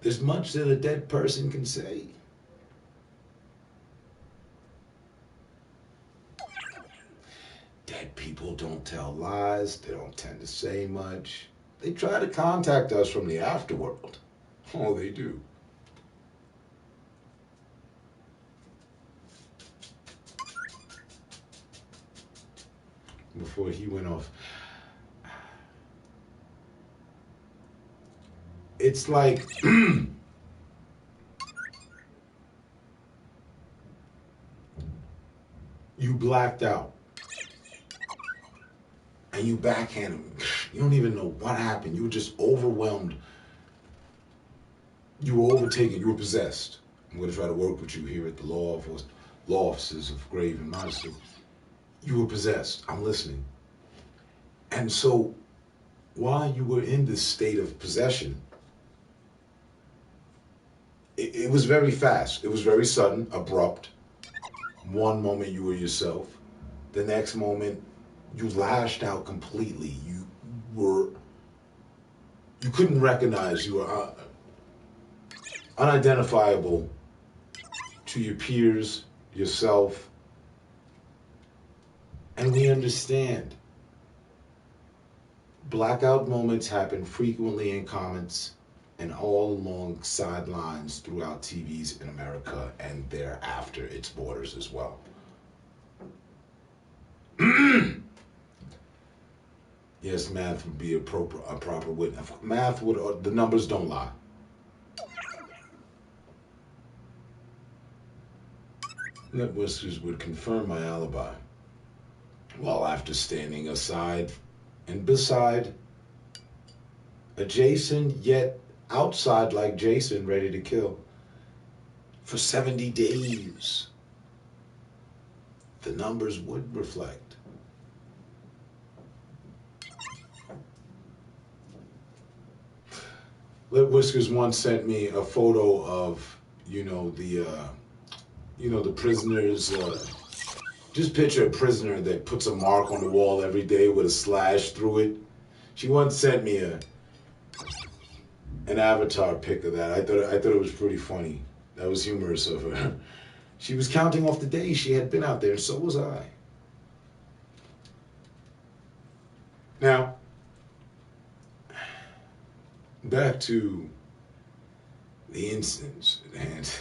there's much that a dead person can say. Dead people don't tell lies. They don't tend to say much. They try to contact us from the afterworld. Oh, they do. before he went off. It's like you blacked out and you backhand him. You don't even know what happened. You were just overwhelmed. You were overtaken. You were possessed. I'm going to try to work with you here at the law offices of Grave and Modesty. You were possessed. I'm listening. And so while you were in this state of possession, it was very fast. It was very sudden, abrupt. One moment you were yourself. The next moment you lashed out completely. You couldn't recognize. You were unidentifiable to your peers, yourself. And we understand. Blackout moments happen frequently in comments and all along sidelines throughout TVs in America and thereafter its borders as well. Yes, math would be a proper witness. Math would, the numbers don't lie. Nip Whiskers would confirm my alibi. While after standing aside and beside, adjacent yet outside like Jason, ready to kill, for 70 days, the numbers would reflect. Lip Whiskers once sent me a photo of, the prisoners. Just picture a prisoner that puts a mark on the wall every day with a slash through it. She once sent me an avatar pic of that. I thought it was pretty funny. That was humorous of her. She was counting off the days she had been out there, and so was I. Now, back to the instance at hand.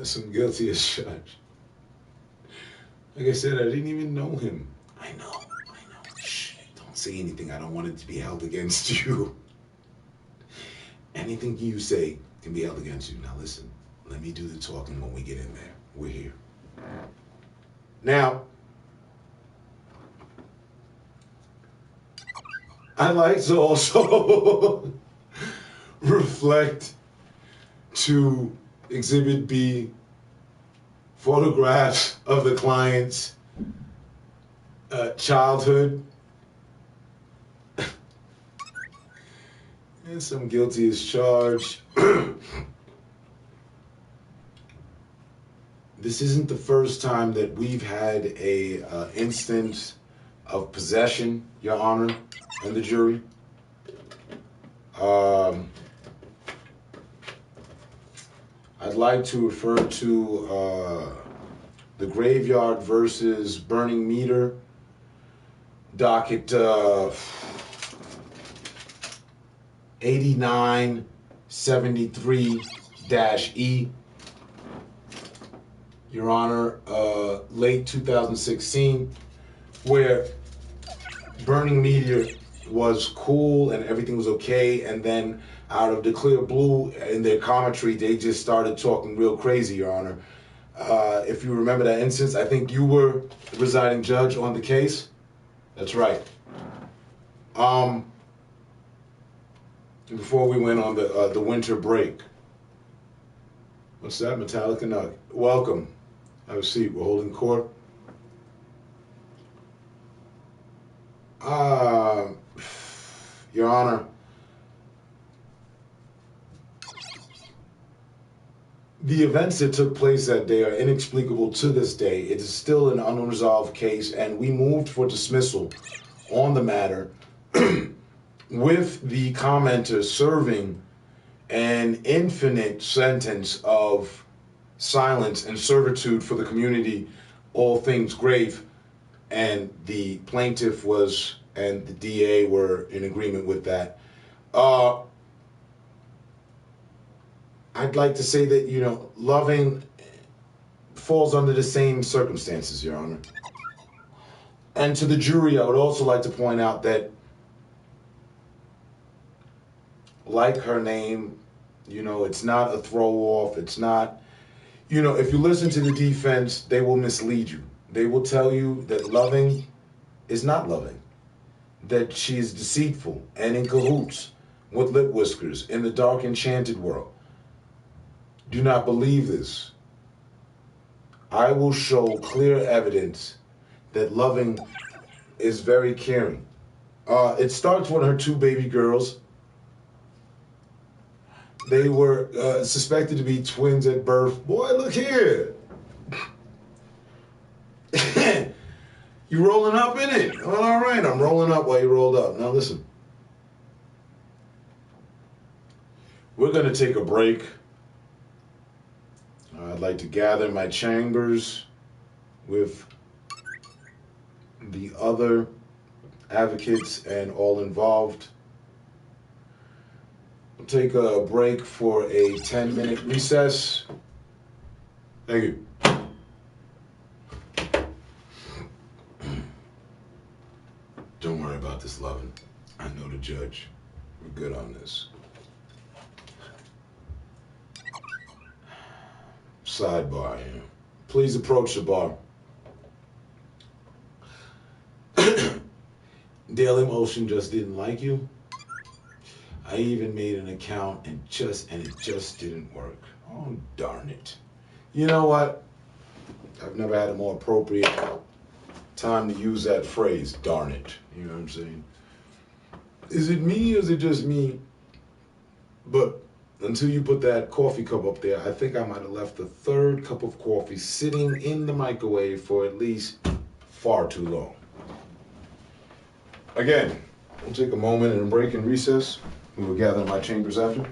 Some guilty as charged. Like I said, I didn't even know him. I know. Shh, don't say anything. I don't want it to be held against you. Anything you say can be held against you. Now listen, let me do the talking when we get in there. We're here. Now, I'd like to also reflect to Exhibit B photographs of the client's childhood. And some guilty as charged. This isn't the first time that we've had a instance of possession, Your Honor, and the jury. I'd like to refer to the Graveyard versus Burning Meter, docket 8973-E. Your Honor, late 2016, where Burning Meter was cool and everything was okay, and then out of the clear blue in their commentary, they just started talking real crazy, Your Honor. If you remember that instance, I think you were the presiding judge on the case. That's right. Before we went on the winter break. What's that? Metallica Nugget. Welcome. Have a seat. We're holding court. Your Honor, the events that took place that day are inexplicable to this day. It is still an unresolved case, and we moved for dismissal on the matter with the commenter serving an infinite sentence of silence and servitude for the community, all things grave, and the plaintiff was and the DA were in agreement with that. I'd like to say that, loving falls under the same circumstances, Your Honor. And to the jury, I would also like to point out that, like her name, it's not a throw off. It's not, if you listen to the defense, they will mislead you. They will tell you that loving is not loving, that she is deceitful and in cahoots with lip whiskers in the dark enchanted world. Do not believe this. I will show clear evidence that loving is very caring. It starts with her two baby girls. They were suspected to be twins at birth. Boy, look here. You rolling up in it? Well, all right, I'm rolling up while you rolled up. Now listen. We're going to take a break. I'd like to gather my chambers with the other advocates and all involved. We'll take a break for a 10-minute recess. Thank you. Don't worry about this, loving. I know the judge. We're good on this. Sidebar here. Please approach the bar. Daily Motion just didn't like you. I even made an account and it just didn't work. Oh, darn it. You know what? I've never had a more appropriate time to use that phrase, darn it. You know what I'm saying? Is it me or is it just me? But until you put that coffee cup up there, I think I might have left the third cup of coffee sitting in the microwave for at least far too long. Again, we'll take a moment and a break and recess. We will gather in my chambers after.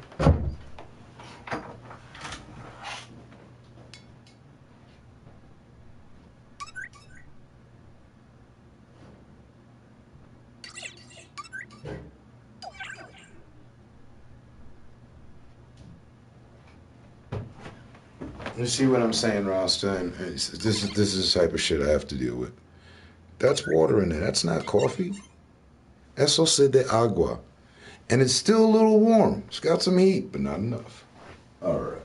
You see what I'm saying, Rothstein? This is the type of shit I have to deal with. That's water in there. That's not coffee. Eso se de agua. And it's still a little warm. It's got some heat, but not enough. All right.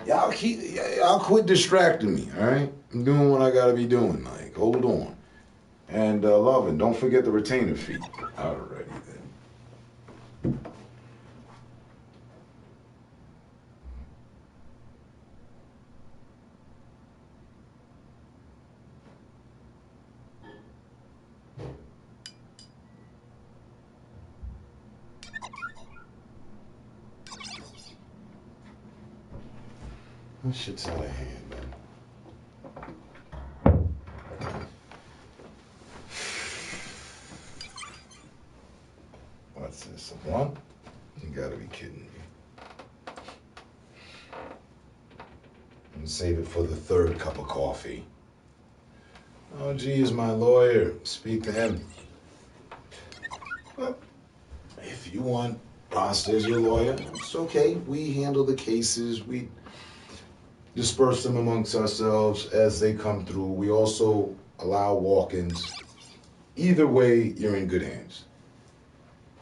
Y'all quit distracting me, all right? I'm doing what I gotta be doing. Like, hold on. And loving, don't forget the retainer fee. Alrighty then. That shit's out of hand, man. What's this, a blunt? You gotta be kidding me. And save it for the third cup of coffee. Oh, geez, my lawyer. Speak to him. Well, if you want Rasta as your lawyer, it's okay. We handle the cases. We disperse them amongst ourselves as they come through. We also allow walk-ins. Either way, you're in good hands.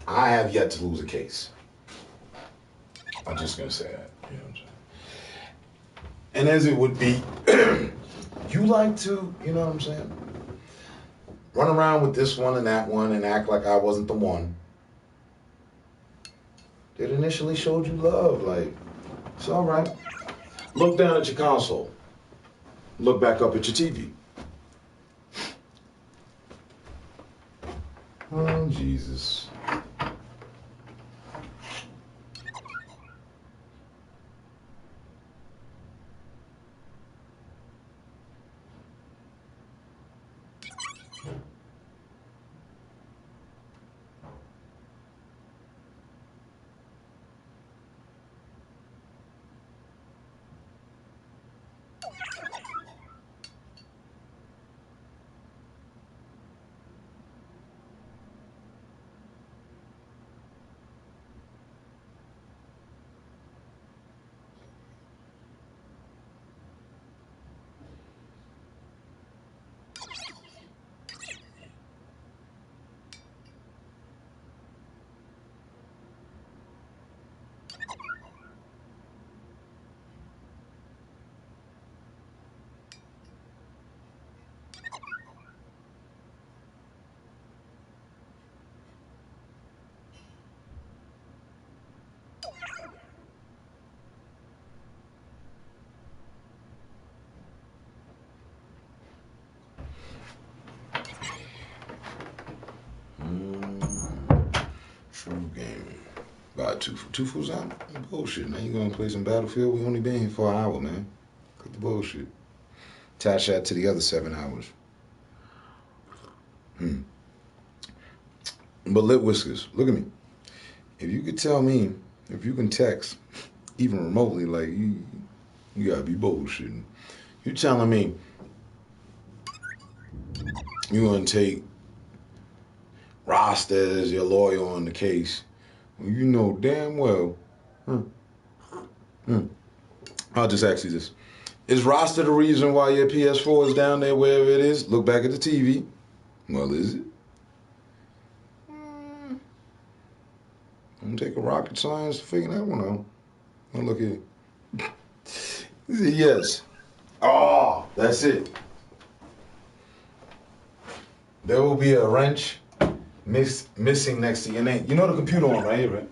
I have yet to lose a case. I'm just gonna say that. You know what I'm saying? And as it would be, you like to, you know what I'm saying, run around with this one and that one and act like I wasn't the one that initially showed you love. Like, it's all right. Look down at your console. Look back up at your TV. Oh, Jesus. got two fools out? Bullshit, man. You gonna play some Battlefield? We only been here for an hour, man. Cut the bullshit. Attach that to the other 7 hours. But Lit Whiskers, look at me. If you could tell me, if you can text, even remotely, like, you gotta be bullshitting. You telling me you gonna take Rasta as your lawyer on the case. You know damn well. I'll just ask you this. Is Rasta the reason why your PS4 is down there wherever it is? Look back at the TV. Well, is it? I'm gonna take a rocket science to figure that one out. Now look at it. Yes. Oh, that's it. There will be a wrench missing next to your name. You know the computer on right here, right?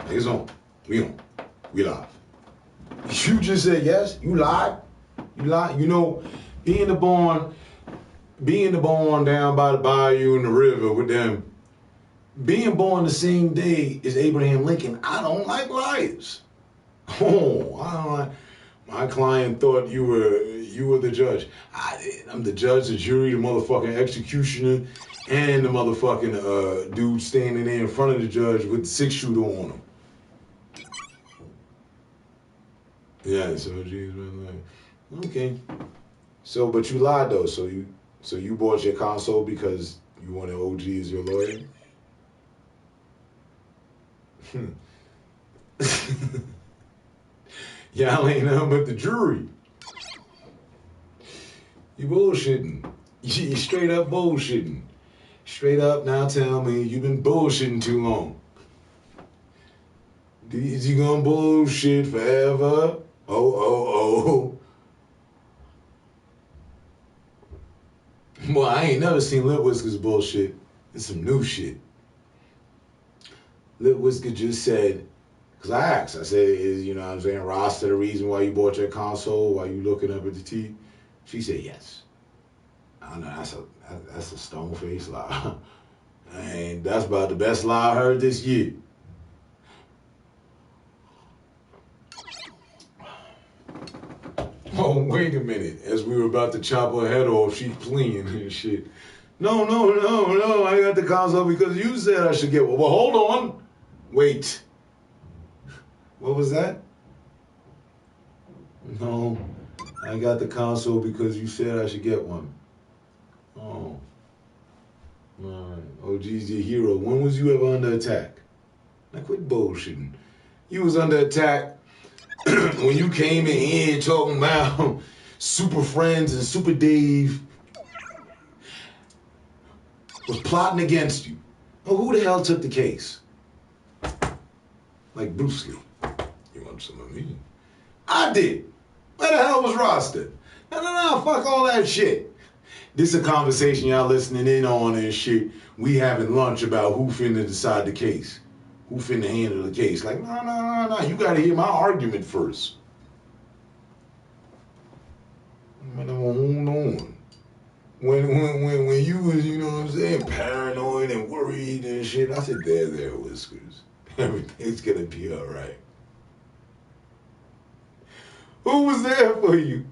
It's on. We on. We live. You just said yes. You lied. You lied. You know, being the born down by the bayou and the river with them, being born the same day as Abraham Lincoln, I don't like liars. Oh, I don't like. My client thought you were the judge. I'm the judge, the jury, the motherfucking executioner, and the motherfucking dude standing there in front of the judge with the 6-shooter on him. Yeah, so geez, man, like, okay. So, but you lied though. So you bought your console because you wanted OG as your lawyer. Y'all ain't nothing but the jury. You bullshitting. You straight up bullshitting. Straight up now tell me you've been bullshitting too long. Is you gonna bullshit forever? Oh. Well, I ain't never seen Lit Whiskers bullshit. It's some new shit. Lit Whisker just said, because I asked, I said, is, you know what I'm saying, Rasta the reason why you bought your console, why you looking up at the TV? She said yes. I know that's a stone-faced lie. And that's about the best lie I heard this year. Oh, wait a minute. As we were about to chop her head off, she's pleading and shit. No, I got the console because you said I should get one. Well, hold on. Wait. What was that? No, I got the console because you said I should get one. Oh. All right. OG's your hero. When was you ever under attack? Now quit bullshitting. You was under attack when you came in here talking about Super Friends and Super Dave was plotting against you. Oh, who the hell took the case? Like Bruce Lee. You want some of me? I did. Where the hell was Rasta? No, fuck all that shit. This is a conversation y'all listening in on and shit. We having lunch about who finna decide the case. Who finna handle the case. Like, no. You gotta hear my argument first. Man, hold on. When you was, you know what I'm saying, paranoid and worried and shit, I said, there, Whiskers. Everything's gonna be all right. Who was there for you?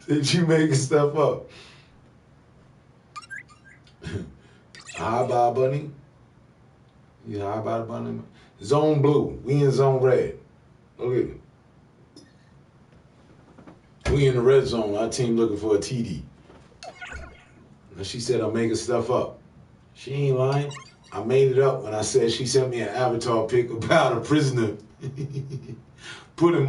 Did you making stuff up? High by bunny? You high by the bunny? Zone blue. We in zone red. Look at it. We in the red zone. Our team looking for a TD. And she said I'm making stuff up. She ain't lying. I made it up when I said she sent me an avatar pic about a prisoner putting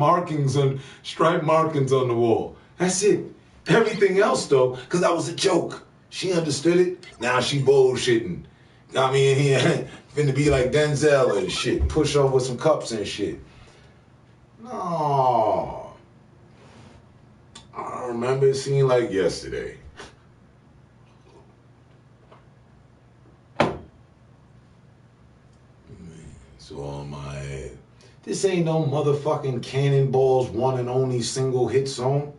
striped markings on the wall. That's it. Everything else though, because that was a joke. She understood it. Now she bullshitting. Got me in here finna be like Denzel and shit. Push off with some cups and shit. No. I remember it seemed like yesterday. It's all in my head. This ain't no motherfucking Cannonball's one and only single hit song.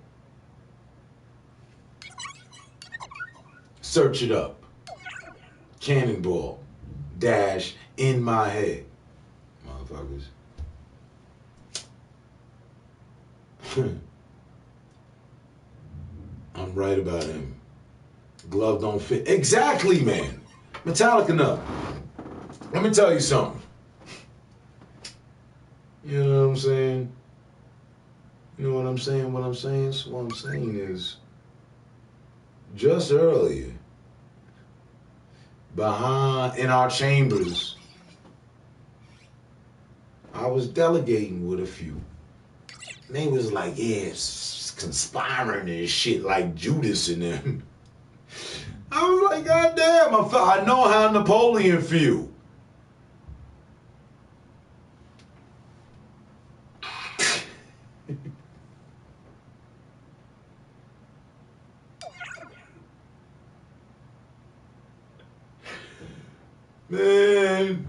Search it up. Cannonball dash in my head. motherfuckers. I'm right about him. Glove don't fit. Exactly, man. Metallica, no. Let me tell you something. You know what I'm saying? You know what I'm saying? What I'm saying? So what I'm saying is, just earlier, in our chambers, I was delegating with a few. And they was like, yeah, it's conspiring and shit like Judas and them. I was like, God damn, I know how Napoleon feel. Man.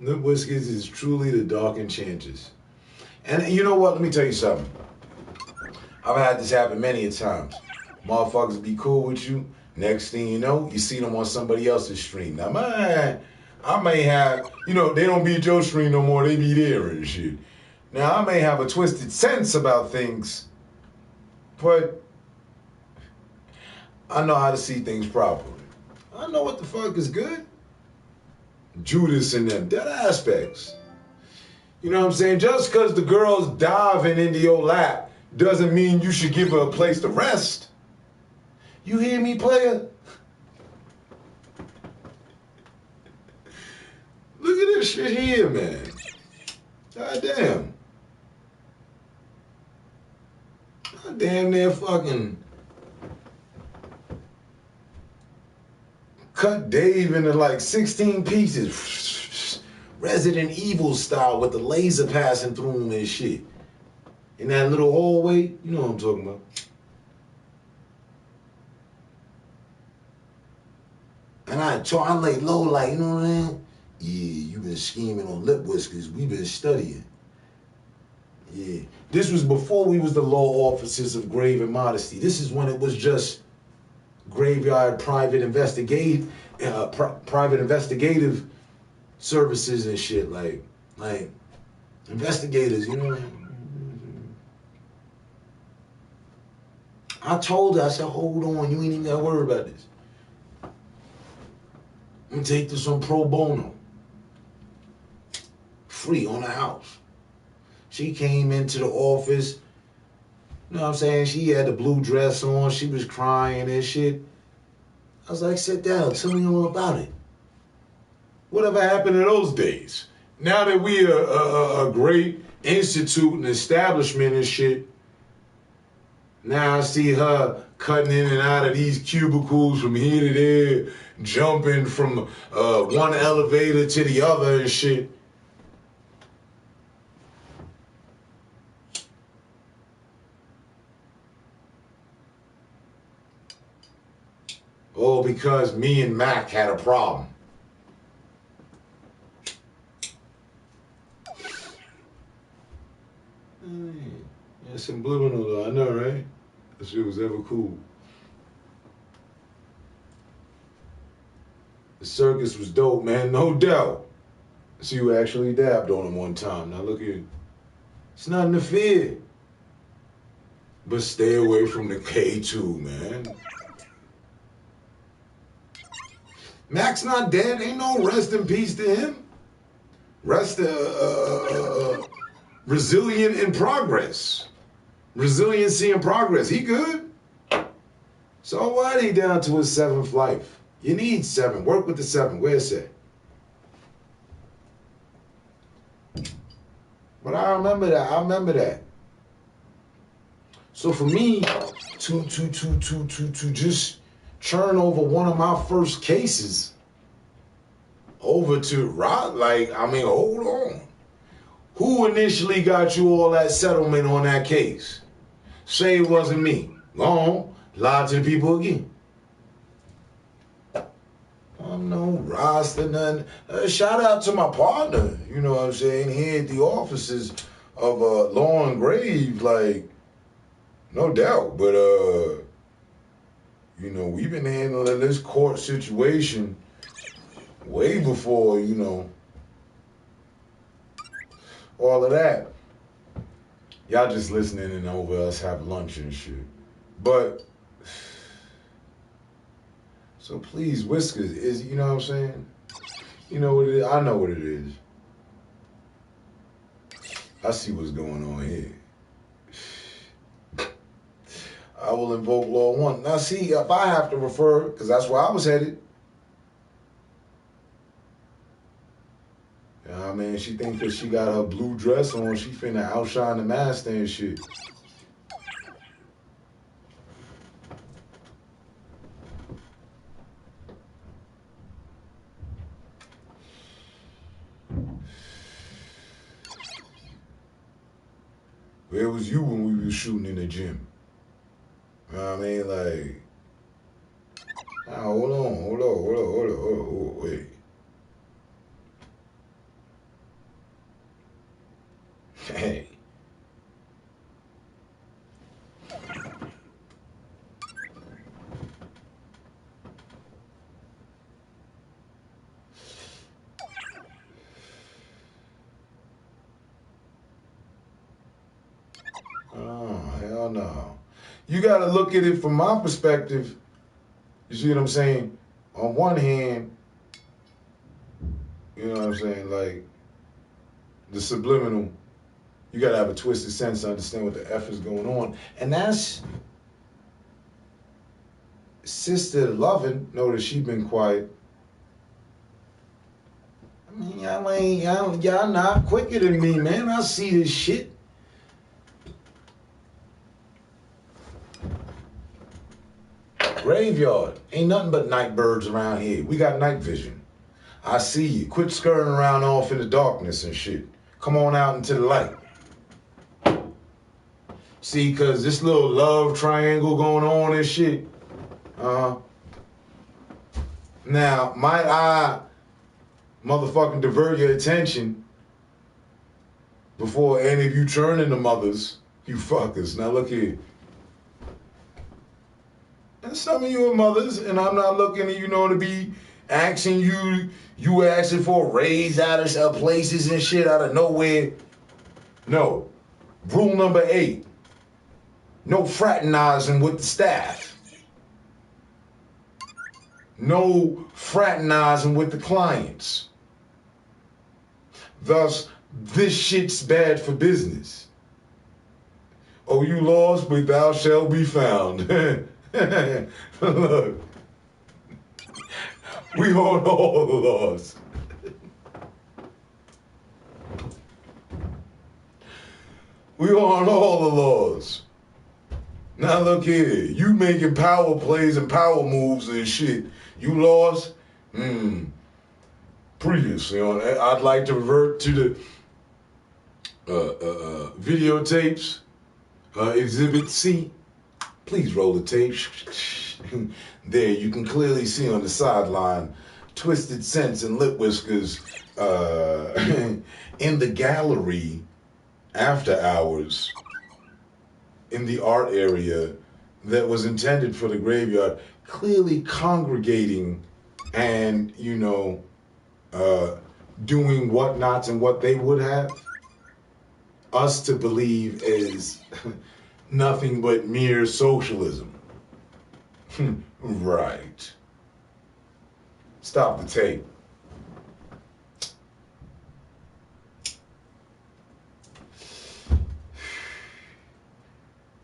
Lip Whiskers is truly the dark enchantress. And you know what? Let me tell you something. I've had this happen many a times. Motherfuckers be cool with you. Next thing you know, you see them on somebody else's stream. Now, man, I may have, you know, they don't be at your stream no more. They be there and shit. Now, I may have a twisted sense about things, but I know how to see things properly. I know what the fuck is good. Judas and them, dead aspects. You know what I'm saying? Just because the girl's diving into your lap doesn't mean you should give her a place to rest. You hear me, player? Look at this shit here, man. God damn. God damn near fucking cut Dave into like 16 pieces. Resident Evil style with the laser passing through him and shit. In that little hallway, you know what I'm talking about. And I lay low like, you know what I'm saying? Yeah, you been scheming on Lip Whiskers. We been studying. Yeah. This was before we was the law officers of Grave and Modesty. This is when it was just graveyard private investigative services and shit. Like investigators, you know. I told her, I said, hold on, you ain't even gotta worry about this. I'm gonna take this on pro bono. Free on the house. She came into the office, you know what I'm saying? She had the blue dress on, she was crying and shit. I was like, sit down, tell me all about it. Whatever happened in those days? Now that we are a great institute and establishment and shit, now I see her cutting in and out of these cubicles from here to there, jumping from one elevator to the other and shit. All because me and Mac had a problem. Yeah, subliminal though, I know, right? That shit was ever cool. The circus was dope, man, no doubt. See, you actually dabbed on him one time. Now look at you. It's nothing to fear. But stay away from the K2, man. Mac's not dead. Ain't no rest in peace to him. Rest, resilient in progress. Resiliency in progress. He good. So what? He down to his 7th life. You need 7. Work with the 7. Where's it? But I remember that. So for me to just churn over one of my first cases over to Rod, like, I mean, hold on. Who initially got you all that settlement on that case? Say it wasn't me. Go on, lie to the people again. I'm no Rasta, nothing. Shout out to my partner, you know what I'm saying, here at the offices of Law and Grave, like, no doubt. But, you know, we've been handling this court situation way before, you know, all of that. Y'all just listening and over us have lunch and shit. But, so please, Whiskers, is, you know what I'm saying? You know what it is? I know what it is. I see what's going on here. I will invoke Law 1. Now, see, if I have to refer, because that's where I was headed. You know what I mean? She think that she got her blue dress on, she finna outshine the master and shit. Where was you when we was shooting in the gym? You know what I mean? Like, nah, hold on, wait. Hey. Oh, hell no. You got to look at it from my perspective. You see what I'm saying? On one hand, you know what I'm saying? Like, the subliminal, you got to have a twisted sense to understand what the F is going on. And that's Sister Lovin'. Notice she been quiet. I mean, y'all not quicker than me, man. I see this shit. Graveyard. Ain't nothing but night birds around here. We got night vision. I see you. Quit scurrying around off in the darkness and shit. Come on out into the light. See, because this little love triangle going on and shit. Now, might I motherfucking divert your attention before any of you turn into mothers, you fuckers. Now, look here. And some of you are mothers, and I'm not looking at, you know, to be asking you asking for a raise out of places and shit out of nowhere. No. Rule number 8. No fraternizing with the staff. No fraternizing with the clients. Thus, this shit's bad for business. Oh, you lost, but thou shalt be found. Look, we on all the laws. We on all the laws. Now look here, you making power plays and power moves and shit. You lost? Previously on, I'd like to revert to the videotapes, Exhibit C. Please roll the tape. There, you can clearly see on the sideline, Twisted Sense and Lip Whiskers in the gallery after hours in the art area that was intended for the graveyard, clearly congregating and, you know, doing whatnots and what they would have us to believe is nothing but mere socialism. Right. Stop the tape.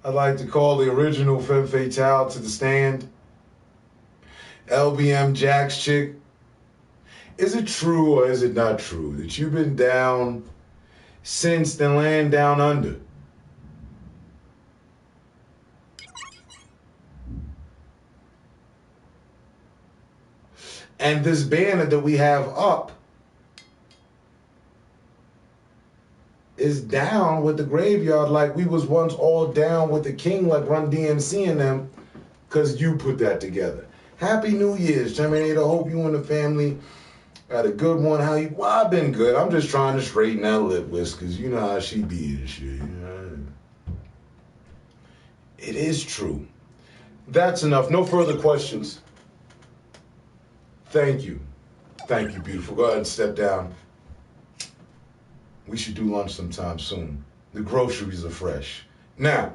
I'd like to call the original Femme Fatale to the stand. LBM Jack's chick. Is it true or is it not true that you've been down since the land down under? And this banner that we have up is down with the graveyard like we was once all down with the king like Run DMC and them, because you put that together. Happy New Year's, Terminator. Hope you and the family had a good one. How you? Well, I've been good. I'm just trying to straighten that lip whiskers. You know how she be and shit. You know? It is true. That's enough. No further questions. Thank you. Thank you, beautiful. Go ahead and step down. We should do lunch sometime soon. The groceries are fresh. Now,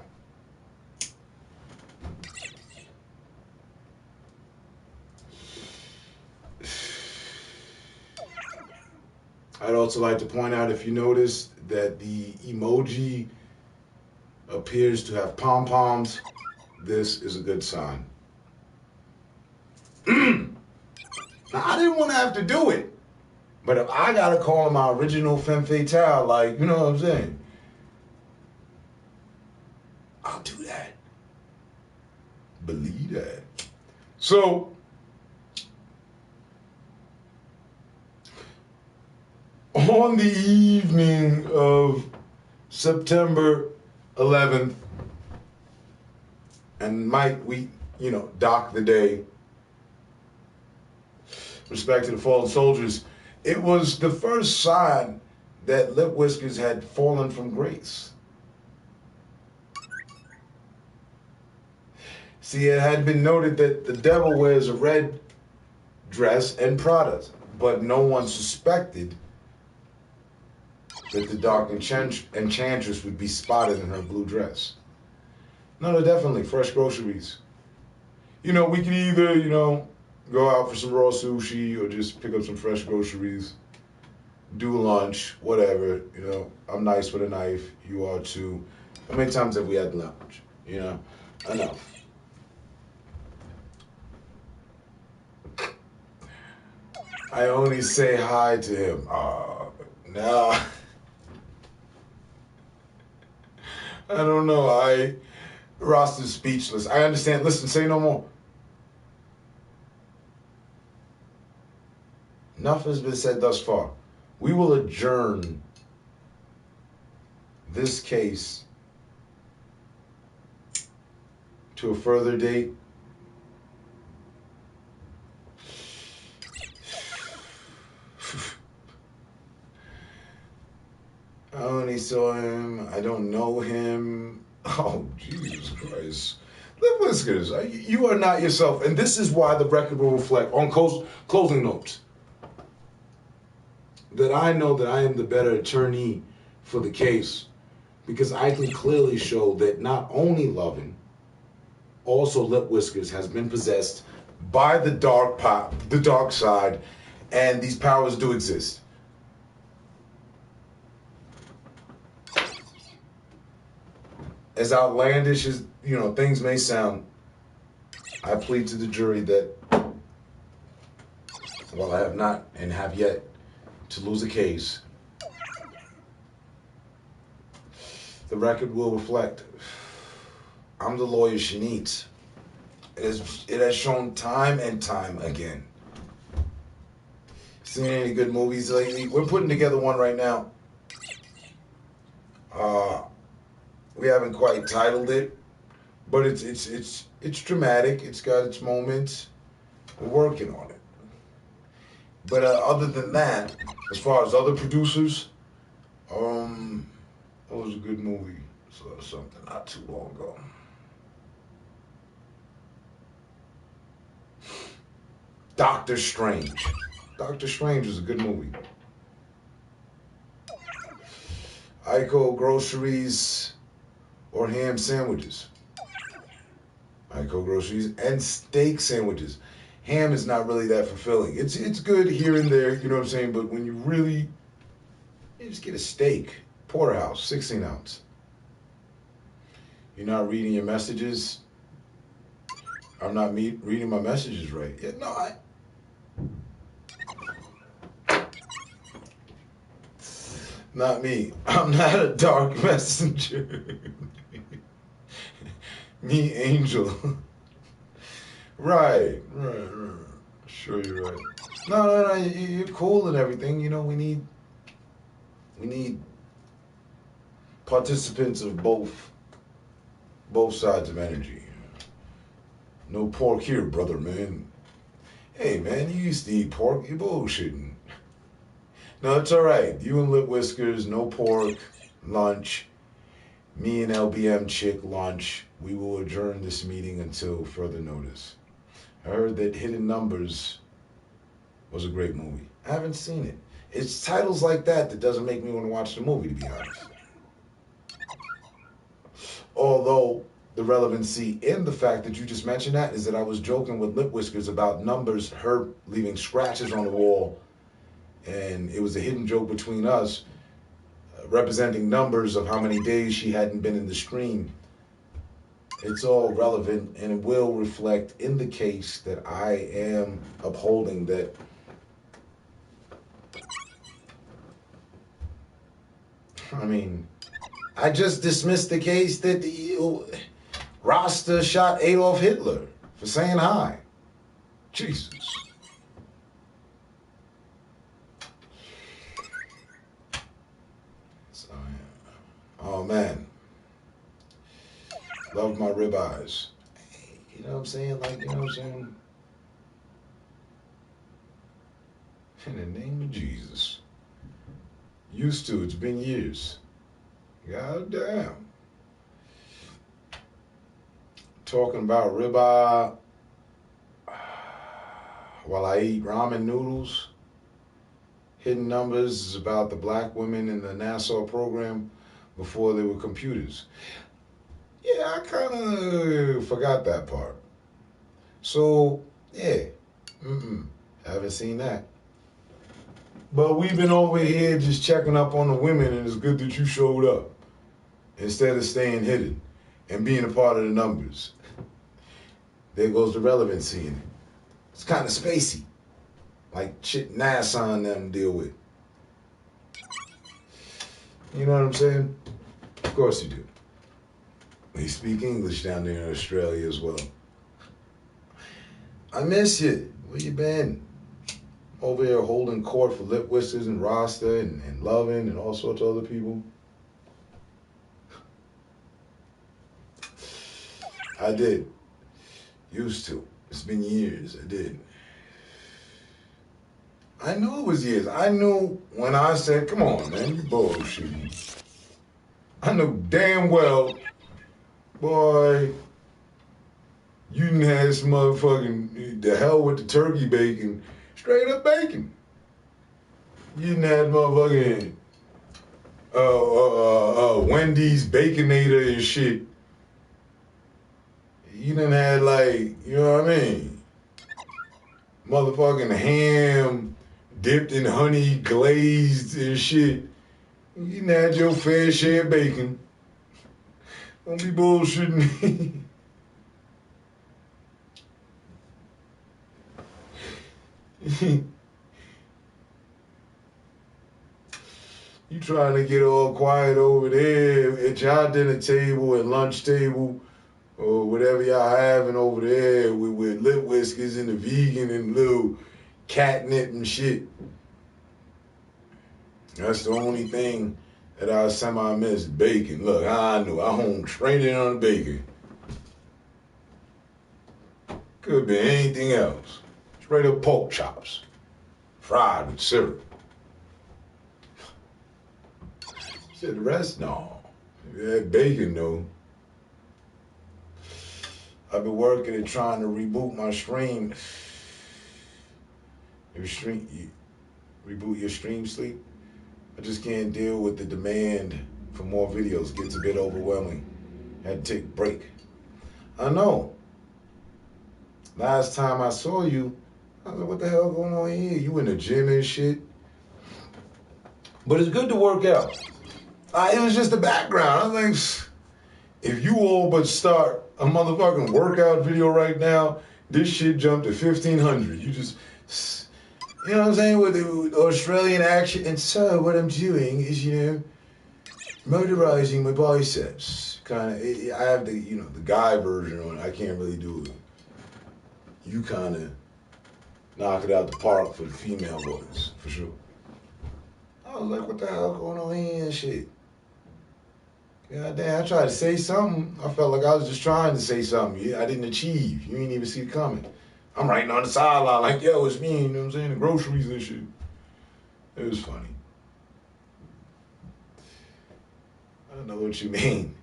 I'd also like to point out, if you notice, that the emoji appears to have pom-poms. This is a good sign. Now, I didn't want to have to do it, but if I gotta call him my original femme fatale, like, you know what I'm saying, I'll do that. Believe that. So, on the evening of September 11th, and might we, dock the day, respect to the fallen soldiers, it was the first sign that Lip Whiskers had fallen from grace. See, it had been noted that the devil wears a red dress and Prada, but no one suspected that the dark enchantress would be spotted in her blue dress. No, definitely fresh groceries. We could either, go out for some raw sushi or just pick up some fresh groceries, do lunch, whatever. I'm nice with a knife. You are too. How many times have we had lunch? Enough. I only say hi to him. No. I don't know. Ross is speechless. I understand. Listen, say no more. Enough has been said thus far. We will adjourn this case to a further date. I only saw him. I don't know him. Oh, Jesus Christ. Lip Whiskers, you are not yourself. And this is why the record will reflect on closing notes that I know that I am the better attorney for the case, because I can clearly show that not only Lovin, also Lip Whiskers has been possessed by the dark side, and these powers do exist. As outlandish as things may sound, I plead to the jury that while I have not and have yet to lose a case, the record will reflect I'm the lawyer she needs. It has shown time and time again. Seen any good movies lately? We're putting together one right now. We haven't quite titled it, but it's dramatic. It's got its moments. We're working on it. But other than that, as far as other producers, that was a good movie. So something not too long ago. Doctor Strange. Doctor Strange was a good movie. Ico groceries or ham sandwiches. Ico groceries and steak sandwiches. Ham is not really that fulfilling. It's good here and there, you know what I'm saying? But when you just get a steak, porterhouse, 16 ounce. You're not reading your messages. I'm not reading my messages right. Yeah, no, not me. I'm not a dark messenger. Me, Angel. Right. Sure, you're right. No, you're cool and everything. We need participants of both sides of energy. No pork here, brother, man. Hey, man, you used to eat pork. You're bullshitting. No, it's all right. You and Lip Whiskers, no pork, lunch. Me and LBM chick, lunch. We will adjourn this meeting until further notice. I heard that hidden numbers was a great movie. I haven't seen it. It's titles like that that doesn't make me want to watch the movie, to be honest. Although the relevancy in the fact that you just mentioned that is that I was joking with Lip Whiskers about numbers, her leaving scratches on the wall, and it was a hidden joke between us, representing numbers of how many days she hadn't been in the stream. It's all relevant, and it will reflect in the case that I am upholding that I mean, I just dismissed the case that Rasta shot Adolf Hitler for saying hi. Jesus. So, yeah. Oh, man. Love my ribeyes. You know what I'm saying? Like, you know what I'm saying? In the name of Jesus. Used to, it's been years. God damn. Talking about ribeye while I eat ramen noodles. Hidden Numbers is about the black women in the Nassau program before they were computers. Yeah, I kind of forgot that part. So, yeah. Haven't seen that. But we've been over here just checking up on the women, and it's good that you showed up instead of staying hidden and being a part of the numbers. There goes the relevancy in it. It's kind of spacey. Like shit NASA and them deal with. You know what I'm saying? Of course you do. They speak English down there in Australia as well. I miss you. Where you been? Over here holding court for Lip Whiskers and Rasta and Lovin' and all sorts of other people. I did. Used to. It's been years. I did. I knew it was years. I knew when I said, come on, man, you bullshitting. I knew damn well, boy, you done had some motherfucking, the hell with the turkey bacon, straight up bacon. You done had motherfucking Wendy's Baconator and shit. You done had like, you know what I mean? Motherfucking ham dipped in honey, glazed and shit. You done had your fair share of bacon. Don't be bullshitting me. You trying to get all quiet over there at y'all dinner table, at lunch table, or whatever y'all having over there with Lip Whiskers and the vegan and little catnip and shit. That's the only thing that I semi-miss, bacon. Look, I knew. I home straight in on the bacon. Could be anything else. Straight up pork chops. Fried with syrup. Said the rest, no. That bacon, though. I've been working at trying to reboot my stream. Reboot your stream sleep. I just can't deal with the demand for more videos. Gets a bit overwhelming. Had to take a break. I know. Last time I saw you, I was like, what the hell going on here? You in the gym and shit? But it's good to work out. It was just the background. I was like, if you all but start a motherfucking workout video right now, this shit jumped to 1,500. You just, you know what I'm saying, with the Australian accent. And so what I'm doing is, motorizing my biceps. Kind of, I have the, the guy version on it. I can't really do it. You kind of knock it out the park for the female boys, for sure. I was like, what the hell going on here and shit? God damn, I tried to say something. I felt like I was just trying to say something. I didn't achieve. You didn't even see it coming. I'm writing on the sideline like, yo, it's me, you know what I'm saying? The groceries and shit. It was funny. I don't know what you mean.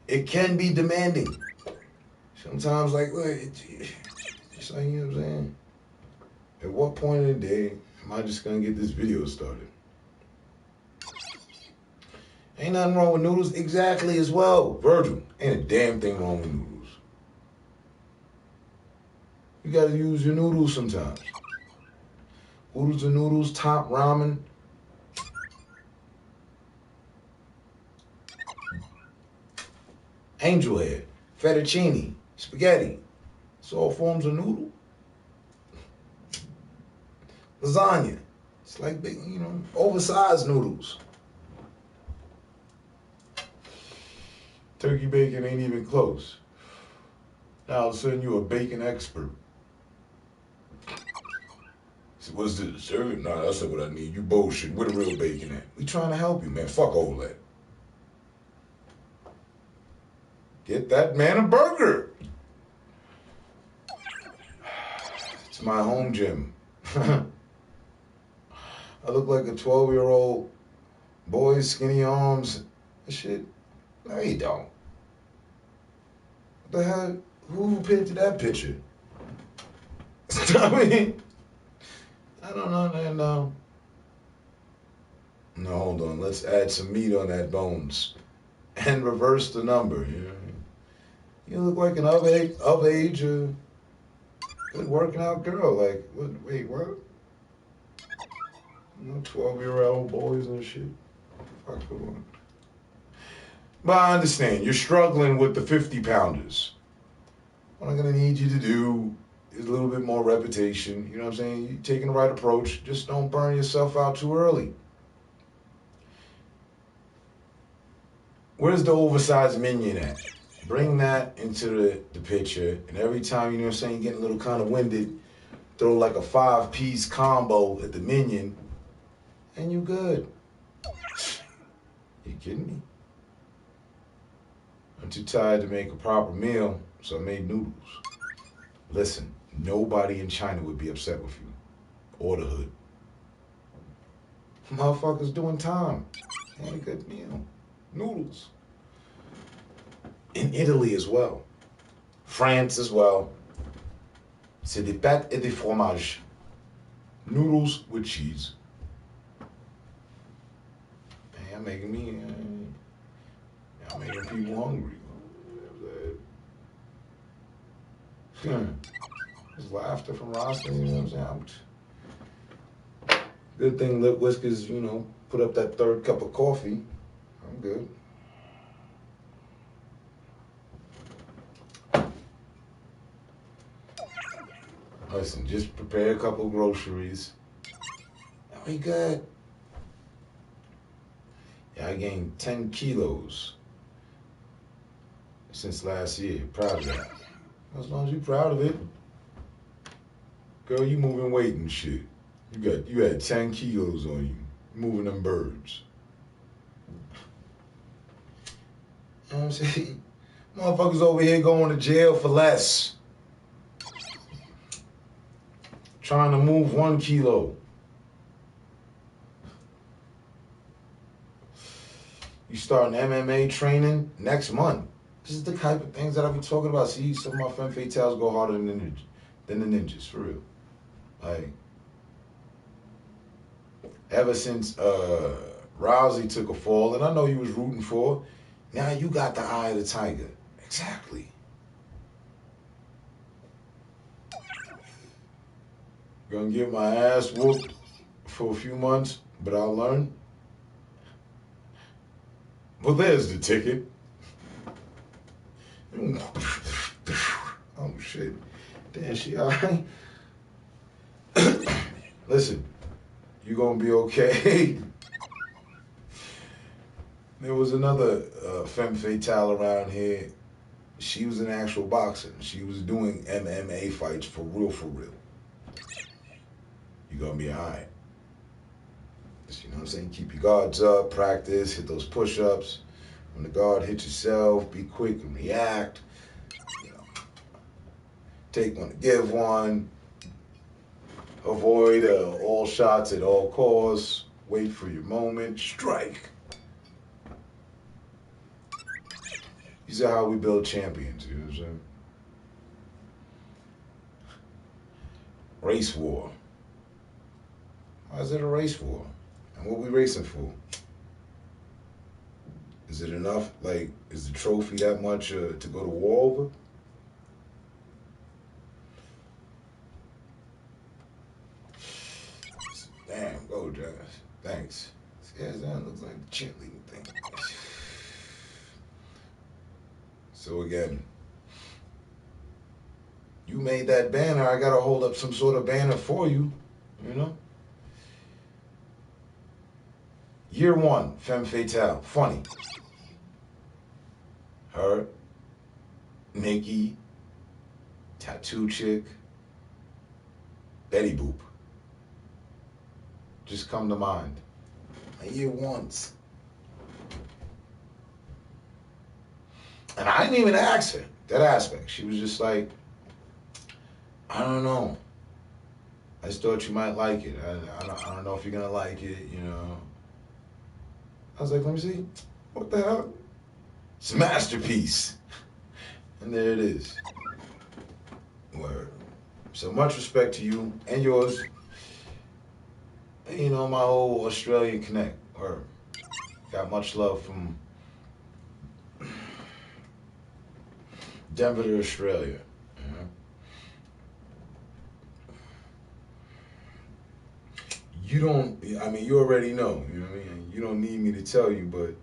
It can be demanding. Sometimes, like, look, it's like, you know what I'm saying? At what point in the day am I just gonna get this video started? Ain't nothing wrong with noodles. Exactly as well. Virgil, ain't a damn thing wrong with noodles. You gotta use your noodles sometimes. Oodles and noodles, top ramen. Angel hair, fettuccine, spaghetti. It's all forms of noodle. Lasagna. It's like big, oversized noodles. Turkey bacon ain't even close. Now all of a sudden you a bacon expert. So what's the dessert? Nah, that's not what I need. You bullshit. Where the real bacon at? We trying to help you, man. Fuck all that. Get that man a burger. It's my home gym. I look like a 12-year-old boy, skinny arms. Shit. No, you don't. What the hell? Who painted that picture? I mean, I don't know, man. No, hold on. Let's add some meat on that bones and reverse the number. You look like an of age, good working out girl. Like, what? Wait, what? 12-year-old boys and shit. Fuck on. But I understand you're struggling with the 50-pounders. What I'm gonna need you to do is a little bit more repetition. You know what I'm saying? You're taking the right approach. Just don't burn yourself out too early. Where's the oversized minion at? Bring that into the picture, and every time, you know what I'm saying, you're getting a little kind of winded, throw like a 5-piece combo at the minion, and you good. You kidding me? I'm too tired to make a proper meal, so I made noodles. Listen, nobody in China would be upset with you, or the hood. Motherfuckers doing time. Ain't a good meal. Noodles. In Italy as well. France as well. C'est des pâtes et des fromages. Noodles with cheese. Man, y'all making me, y'all making people hungry. There's laughter from Rasta, you know what I'm saying? Good thing Lip Whiskers, put up that third cup of coffee. I'm good. Listen, just prepare a couple of groceries. And we good. Yeah, I gained 10 kilos since last year. Proud of that. As long as you're proud of it. Girl, you moving weight and shit. You had 10 kilos on you. Moving them birds. You know what I'm saying? Motherfuckers over here going to jail for less. Trying to move 1 kilo. You starting MMA training next month. This is the type of things that I be talking about. See, some of my femme fatales go harder than the ninjas, for real. Like, ever since Rousey took a fall, and I know you was rooting for, now you got the eye of the tiger. Exactly. Gonna get my ass whooped for a few months, but I'll learn. Well, there's the ticket. Oh, shit. Damn, she all right? Listen, you gonna be okay. There was another femme fatale around here. She was an actual boxer. She was doing MMA fights for real, for real. You're gonna be all right. You know what I'm saying? Keep your guards up, practice, hit those push-ups. When the guard hits yourself, be quick and react. Take one to give one. Avoid all shots at all costs. Wait for your moment. Strike. These are how we build champions, you know what I'm saying? Race war. Why is it a race for? And what we racing for? Is it enough? Like, is the trophy that much to go to war over? Damn, go, Josh. Thanks. See, that looks like the cheerleading thing. So again, you made that banner. I gotta hold up some sort of banner for you. You know. Year 1, femme fatale. Funny. Her, Nikki, tattoo chick, Betty Boop. Just come to mind. Year 1s. And I didn't even ask her that aspect. She was just like, I don't know. I just thought you might like it. I don't know if you're gonna like it, you know. I was like, let me see. What the hell? It's a masterpiece. And there it is. Word. So much respect to you and yours. And, you know, my whole Australian connect. Word. Got much love from Denver to Australia. You know? You don't, I mean, you already know. You know what I mean? You don't need me to tell you, but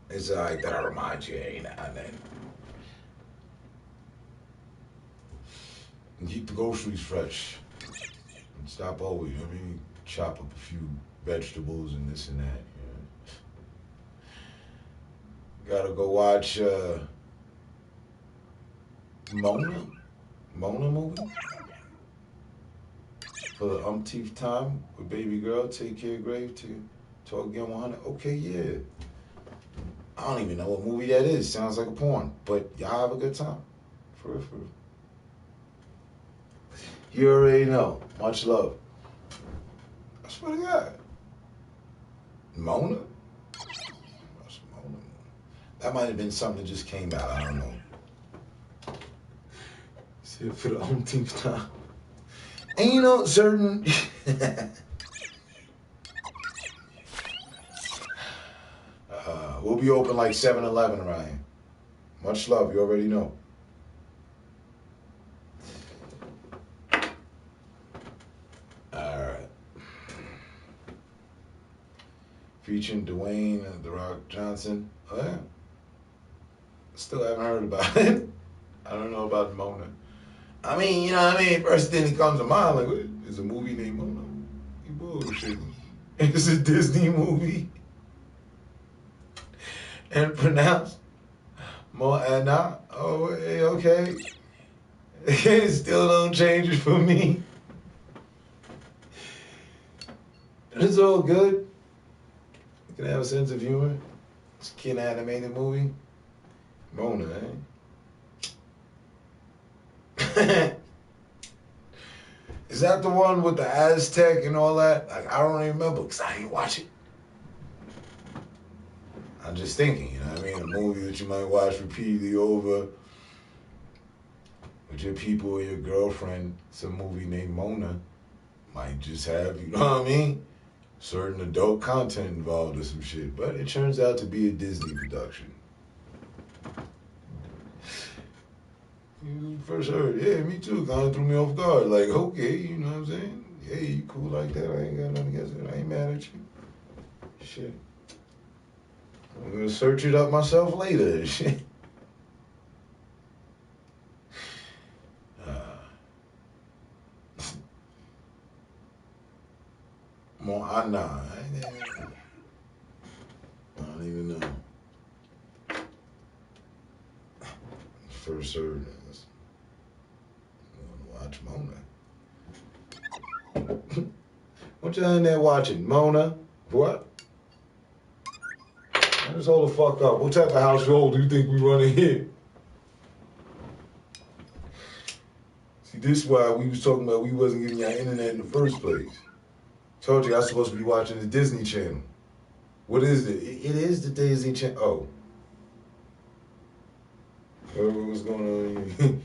it's alright that I remind you every now and then. And keep the groceries fresh. And stop over, you know what I mean? Chop up a few vegetables and this and that. You know? Gotta go watch Mona movie for the umpteenth time with baby girl. Take care, Grave. To talk again 100. Okay, yeah. I don't even know what movie that is. Sounds like a porn, but y'all have a good time. For real, for real. You already know. Much love. I swear to God. Mona? What's Mona? That might have been something that just came out. I don't know. See it for the umpteenth time. And you know, certain. We'll be open like 7-Eleven around here. Much love. You already know. Alright. Featuring Dwayne and The Rock Johnson. Oh, yeah. Still haven't heard about it. I don't know about Mona. I mean, you know what I mean? First thing that comes to mind, like, what? There's a movie named Mona. You bullshitting. It's a Disney movie. And pronounced Moana. Oh, hey, okay. It still don't change it for me. It's all good. You can have a sense of humor. It's a kid animated movie. Mona, eh? Is that the one with the Aztec and all that? Like, I don't even remember because I didn't watch it. I'm just thinking, you know what I mean? A movie that you might watch repeatedly over with your people or your girlfriend. It's a movie named Mona. Might just have, you know what I mean? Certain adult content involved or some shit. But it turns out to be a Disney production. You first heard, yeah, me too. Kind of threw me off guard. Like, okay, you know what I'm saying? Hey, you cool like that? I ain't got nothing against it. I ain't mad at you. Shit. I'm gonna search it up myself later. Shit. Moana. I don't even know. First heard this. I'm gonna watch Mona. What y'all in there watching? Mona? What? Just hold the fuck up. What type of household do you think we running here? See, this is why we was talking about we wasn't getting our internet in the first place. Told you I was supposed to be watching the Disney Channel. What is it? It is the Disney Channel. Oh. What's going on here?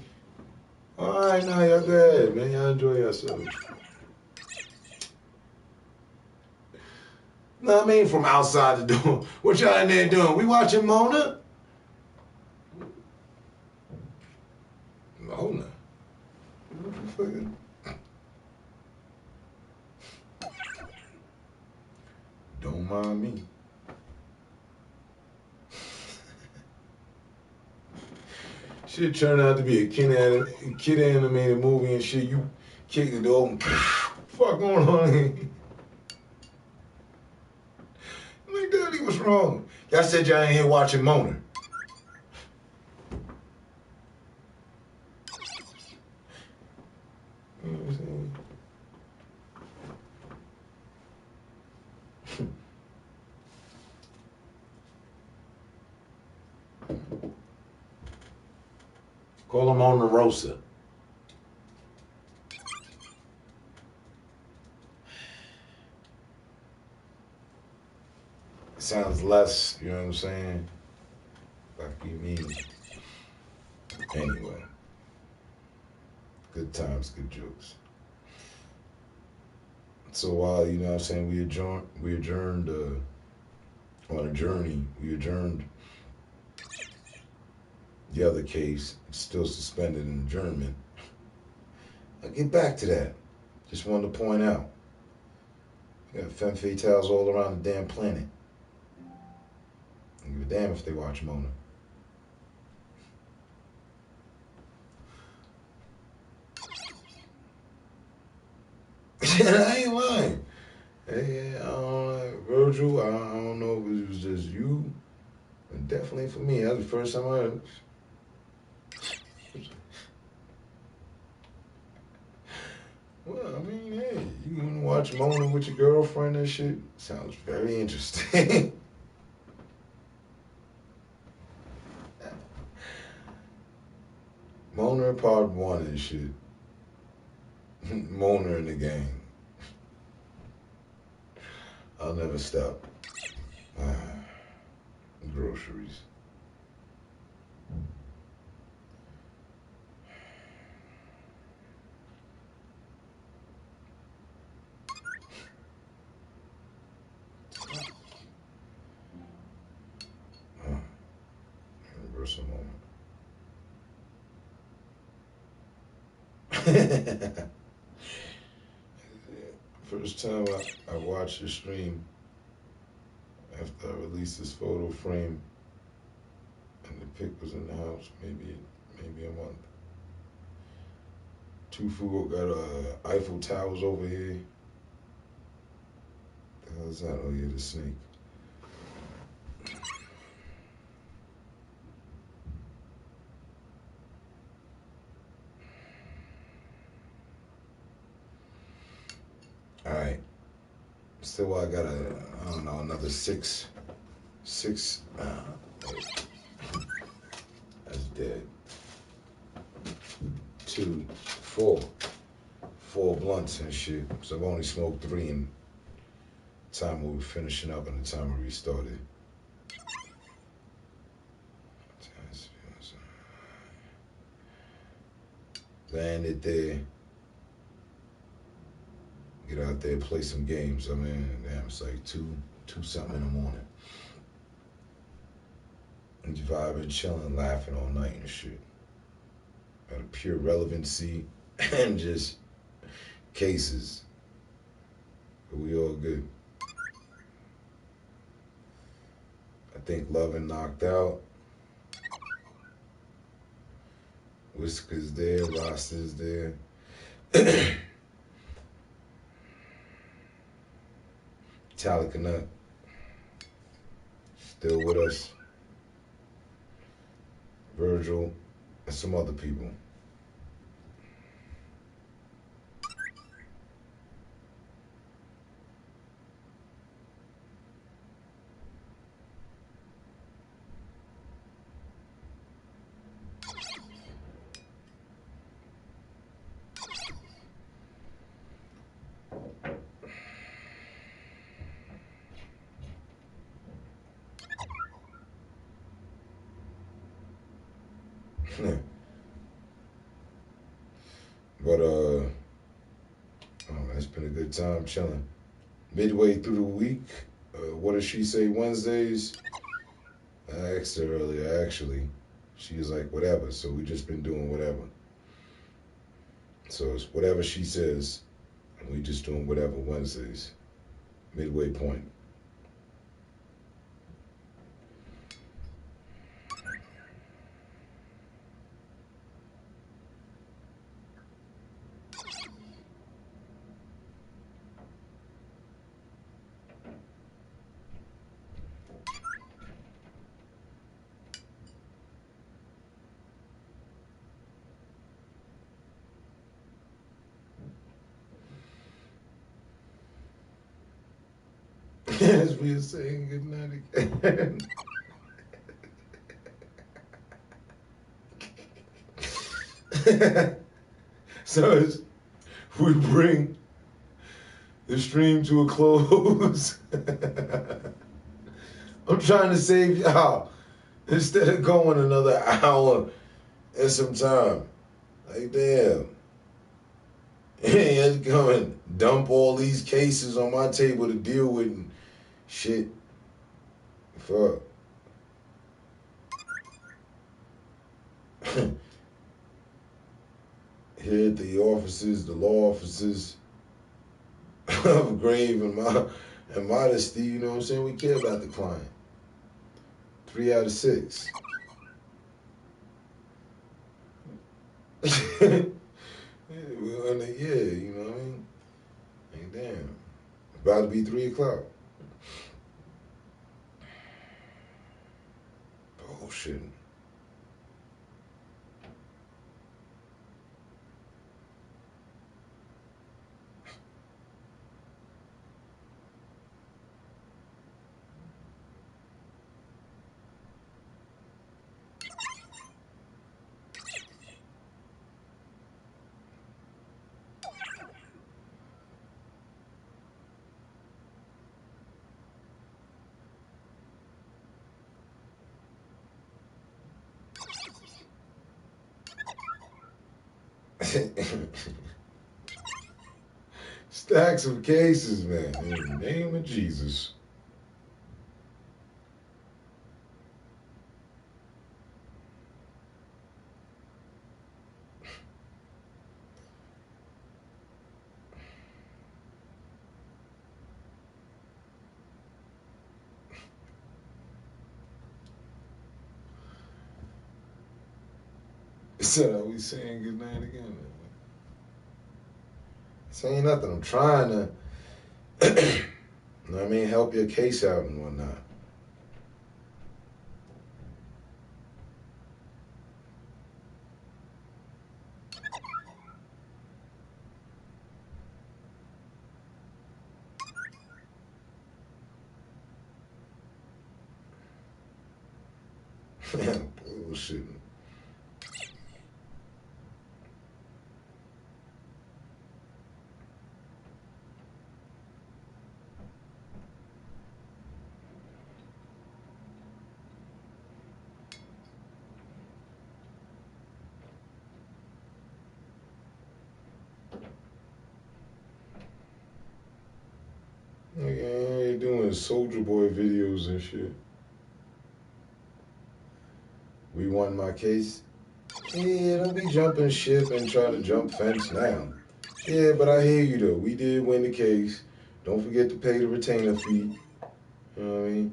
All right, now y'all go ahead, man. Y'all enjoy yourselves. No, I mean from outside the door. What y'all in there doing? We watching Mona? Mona? Don't mind me. Shit turned out to be a kid animated movie and shit. You kick the door and fuck going on here? I'm like, Daddy, what's wrong? Y'all said y'all ain't here watching Mona. You know what I'm saying? Call her Mona Rosa. Sounds less, you know what I'm saying? Like you mean. Anyway. Good times, good jokes. So while, you know what I'm saying, we adjourned on a journey. We adjourned the other case, it's still suspended in adjournment. I'll get back to that. Just wanted to point out. You got femme fatales all around the damn planet. I don't give a damn if they watch Mona. I ain't lying. Hey, I don't know, Virgil, I don't know if it was just you, but definitely for me. That was the first time I heard. Well, I mean, hey, you can watch Mona with your girlfriend and shit. Sounds very interesting. Mona part one and shit. Mona in the gang. I'll never stop. Groceries. Universal moment. First time I watched the stream after I released this photo frame and the pic was in the house, maybe a month. Tufu got Eiffel Towers over here. The hell's that? Oh yeah, the snake. All right. Still, I got I don't know, another six. That's dead. 2, 4. 4 blunts and shit. So I've only smoked 3 in the time we were finishing up and the time we restarted. Landed there. Get out there, play some games. I mean, damn, it's like 2 something in the morning. And you vibing, chilling, laughing all night and shit. Out of pure relevancy and just cases. But we all good. I think Lovin' knocked out. Whisker's there, Rasta's there. Metallica Nut still with us. Virgil and some other people. But oh, it's been a good time chilling. Midway through the week, What does she say Wednesdays? I asked her earlier, actually. She was like, whatever. So we just been doing whatever. So it's whatever she says. And we just doing whatever Wednesdays. Midway point. As we are saying goodnight again. So as we bring the stream to a close. I'm trying to save y'all instead of going another hour and some time. Like, damn. Hey, let's come and dump all these cases on my table to deal with and shit. Fuck. Here at the offices, the law offices of grave and modesty, you know what I'm saying? We care about the client. 3 out of 6. We're under, you know what I mean? Like, damn. About to be 3 o'clock. Bullshit. Stacks of cases, man. In the name of Jesus. So are we saying goodnight again? Man? Saying nothing. I'm trying to, you know what I mean, help your case out and whatnot. Bullshit. Like, I doing Soldier Boy videos and shit. We won my case. Yeah, don't be jumping ship and trying to jump fence now. Yeah, but I hear you though. We did win the case. Don't forget to pay the retainer fee. You know what I mean?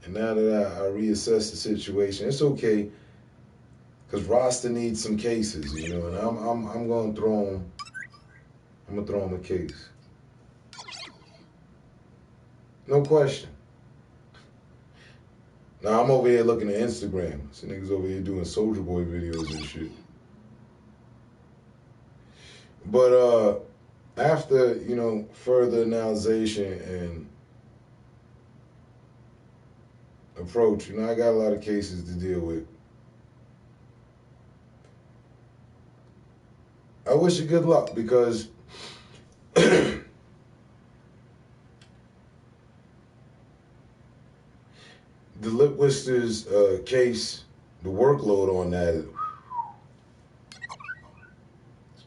And now that I reassess the situation, it's okay. Cause Rasta needs some cases, you know, and I'm gonna throw him. I'm gonna throw him a case. No question. Now I'm over here looking at Instagram. Some niggas over here doing Soldier Boy videos and shit. But after, you know, further analyzation and approach, you know, I got a lot of cases to deal with. I wish you good luck because the Lip Whisters case, the workload on that is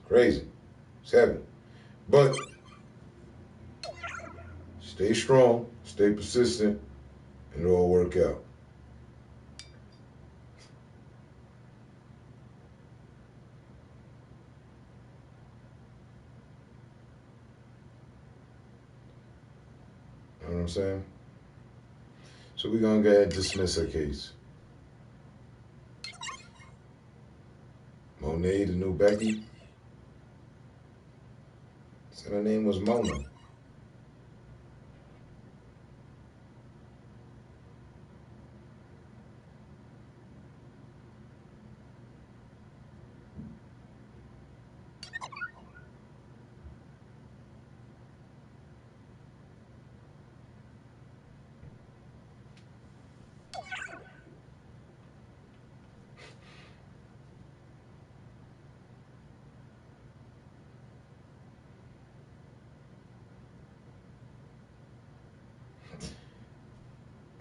crazy. It's heavy. But Stay strong, stay persistent, and it'll all work out. You know what I'm saying? So we're going to go ahead and dismiss her case. Monet, the new Becky. So her name was Mona.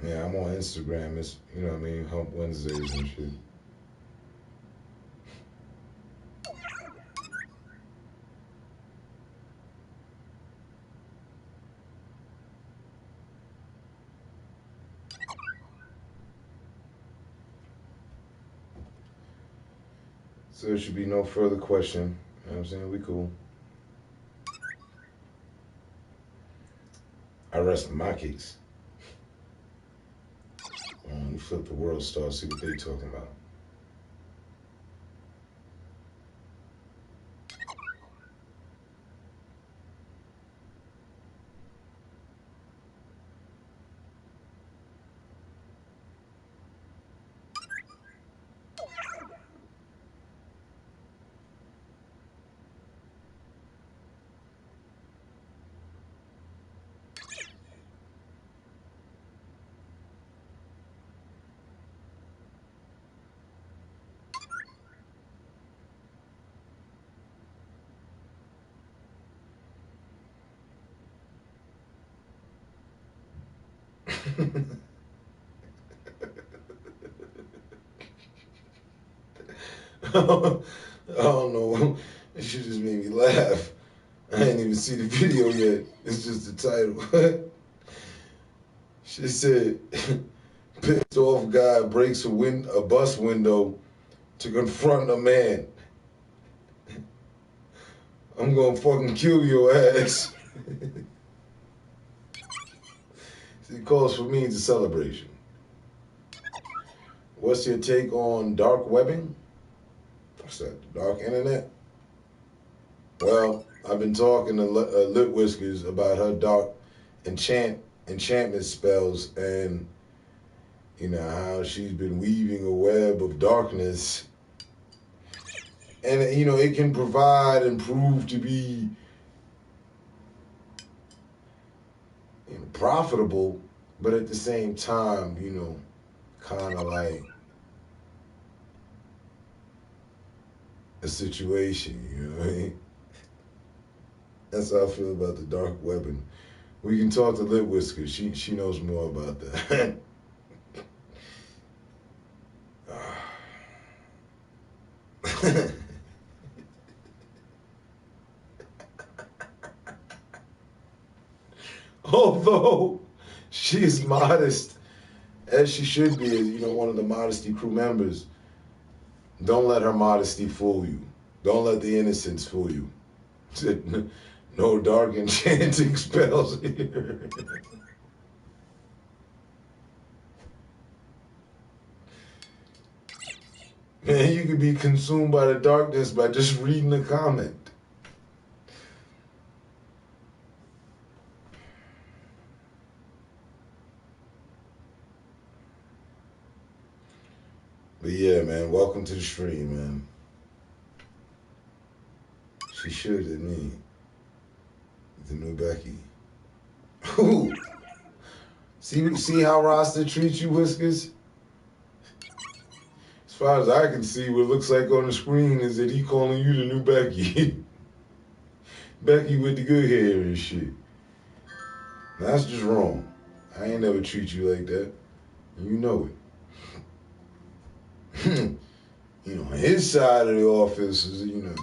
Yeah, I'm on Instagram. It's, you know what I mean, Hump Wednesdays and shit. So there should be no further question. You know what I'm saying? We cool. I rest my case. You flip the world star, see what they talking about. I don't know. It should just made me laugh. I didn't even see the video yet. It's just the title. She said, pissed off guy breaks a bus window to confront a man. I'm gonna fucking kill your ass. See, calls for me, it's a celebration. What's your take on dark webbing? What's that, the dark internet? Well, I've been talking to Lit Whiskers about her dark enchantment spells and, you know, how she's been weaving a web of darkness. And, you know, it can provide and prove to be, you know, profitable, but at the same time, you know, kind of like a situation, you know what I mean? That's how I feel about the dark webbing. We can talk to Lit Whiskers. She knows more about that. Although she is modest, as she should be, you know, one of the Modesty crew members, don't let her modesty fool you. Don't let the innocence fool you. No dark enchanting spells here. Man, you could be consumed by the darkness by just reading the comment. But yeah, man, welcome to the stream, man. She should at me. The new Becky. Ooh. See how Rasta treats you, Whiskers? As far as I can see, what it looks like on the screen is that he calling you the new Becky. Becky with the good hair and shit. Now, that's just wrong. I ain't never treat you like that. You know it. You know, his side of the office is, you know,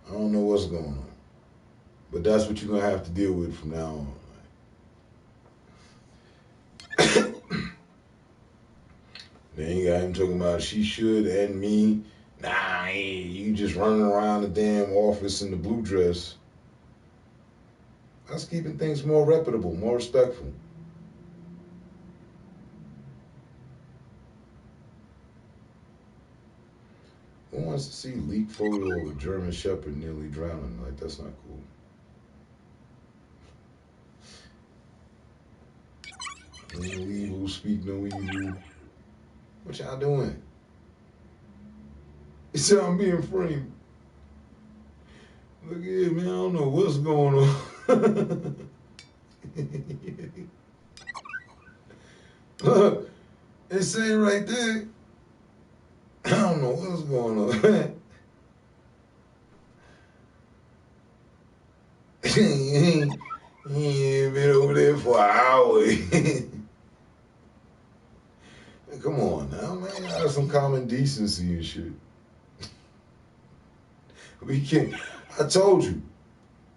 I don't know what's going on. But that's what you're going to have to deal with from now on. Then you got him talking about she should and me. Nah, hey, you just running around the damn office in the blue dress. That's keeping things more reputable, more respectful. Who wants to see leaked photo of a German Shepherd nearly drowning? Like, that's not cool. No evil, speak no evil. What y'all doing? He said I'm being framed. Look here, man, I don't know what's going on. Look, it's saying right there, I don't know what's going on. He ain't been over there for an hour. Come on now, man. Have some common decency and shit. We can't. I told you.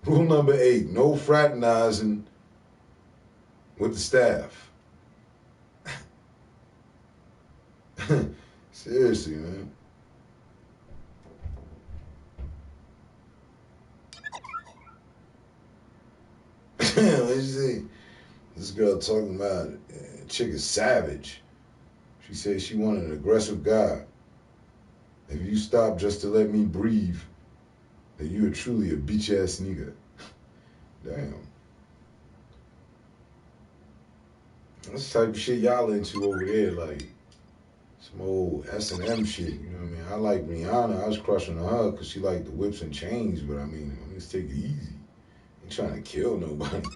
Rule number 8, no fraternizing with the staff. Seriously, man. What you say? This girl talking about chick is savage. She said she wanted an aggressive guy. If you stop just to let me breathe, then you are truly a bitch ass nigga. Damn. That's the type of shit y'all into over there, like some old S&M shit, you know what I mean? I like Rihanna. I was crushing on her because she liked the whips and chains, but I mean, let's take it easy. Ain't trying to kill nobody.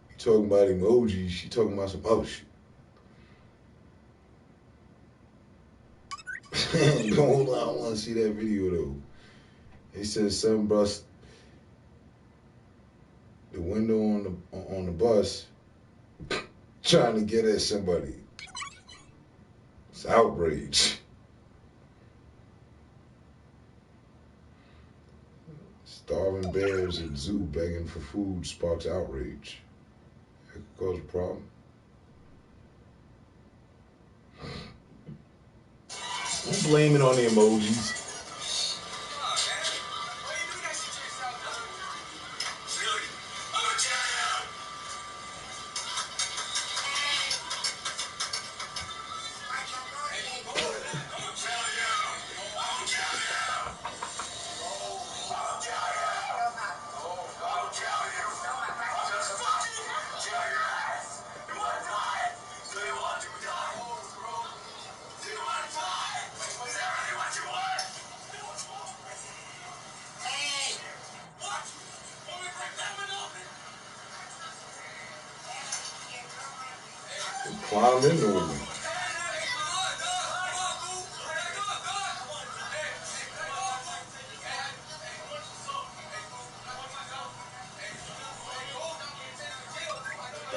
You talking about emojis, she talking about some other shit. Hold on, I want to see that video though. They said son bust the window on the bus trying to get at somebody. It's outrage. Starving bears at zoo begging for food sparks outrage. That could cause a problem. Don't blame it on the emojis. Climb into him.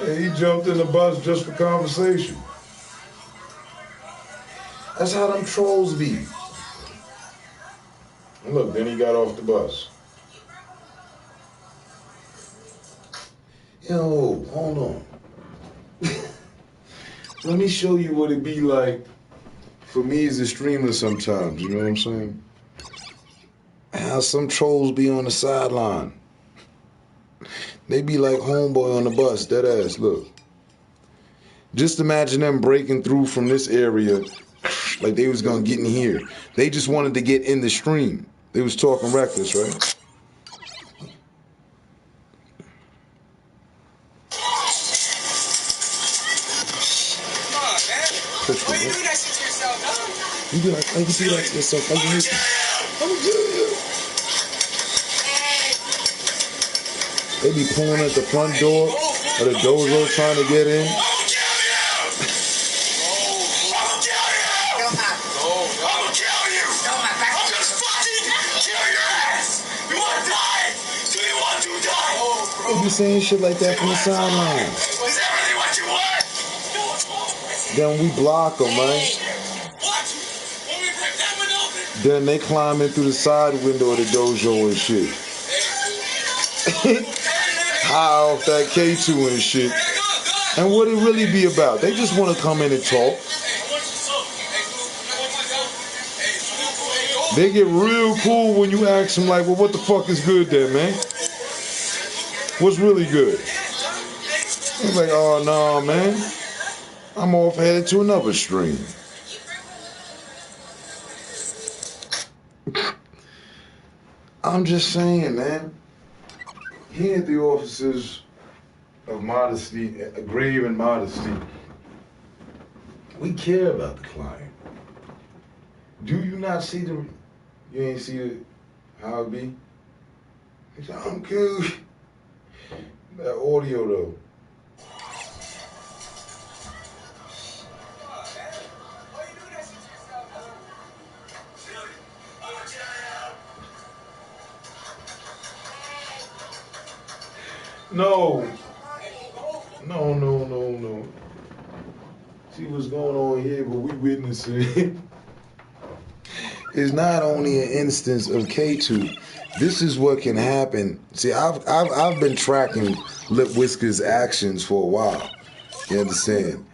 Hey, he jumped in the bus just for conversation. That's how them trolls be. And look, then he got off the bus. Yo, hold on. Let me show you what it be like for me as a streamer sometimes, you know what I'm saying? How some trolls be on the sideline. They be like homeboy on the bus, dead ass, look. Just imagine them breaking through from this area like they was gonna get in here. They just wanted to get in the stream. They was talking reckless, right? Why you do that shit to yourself, huh? You be like, why you do that to yourself? I'm gonna kill you. They be pulling at the front door of the dojo trying to get in. They be saying shit like that from the sideline. Then we block them, man. Then they climb in through the side window of the dojo and shit. High off that K2 and shit. And what it really be about? They just want to come in and talk. They get real cool when you ask them, like, well, what the fuck is good there, man? What's really good? He's like, oh, no, man. I'm off headed to another stream. I'm just saying, man. Here at the offices of modesty, grave and modesty, we care about the client. Do you not see the? You ain't see how it be? He said, I'm cool. That audio though. No. No. See what's going on here, but we witnessing. It's not only an instance of K2. This is what can happen. See, I've been tracking Lip Whisker's actions for a while. You understand?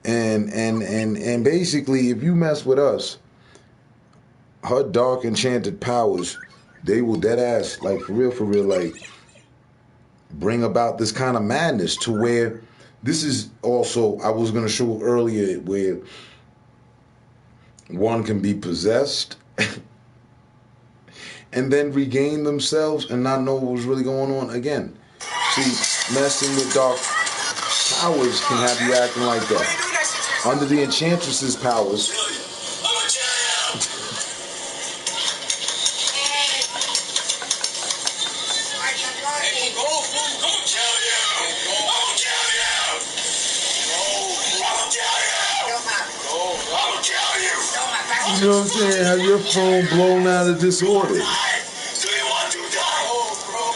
And basically, if you mess with us, her dark enchanted powers, they will dead ass, like for real, like bring about this kind of madness to where this is also, I was gonna show earlier, where one can be possessed and then regain themselves and not know what was really going on again. See, messing with dark powers can have you acting like that. Under the Enchantress's powers, you know what I'm saying, have your phone blown out of disorder. Do you want to die? Oh, bro.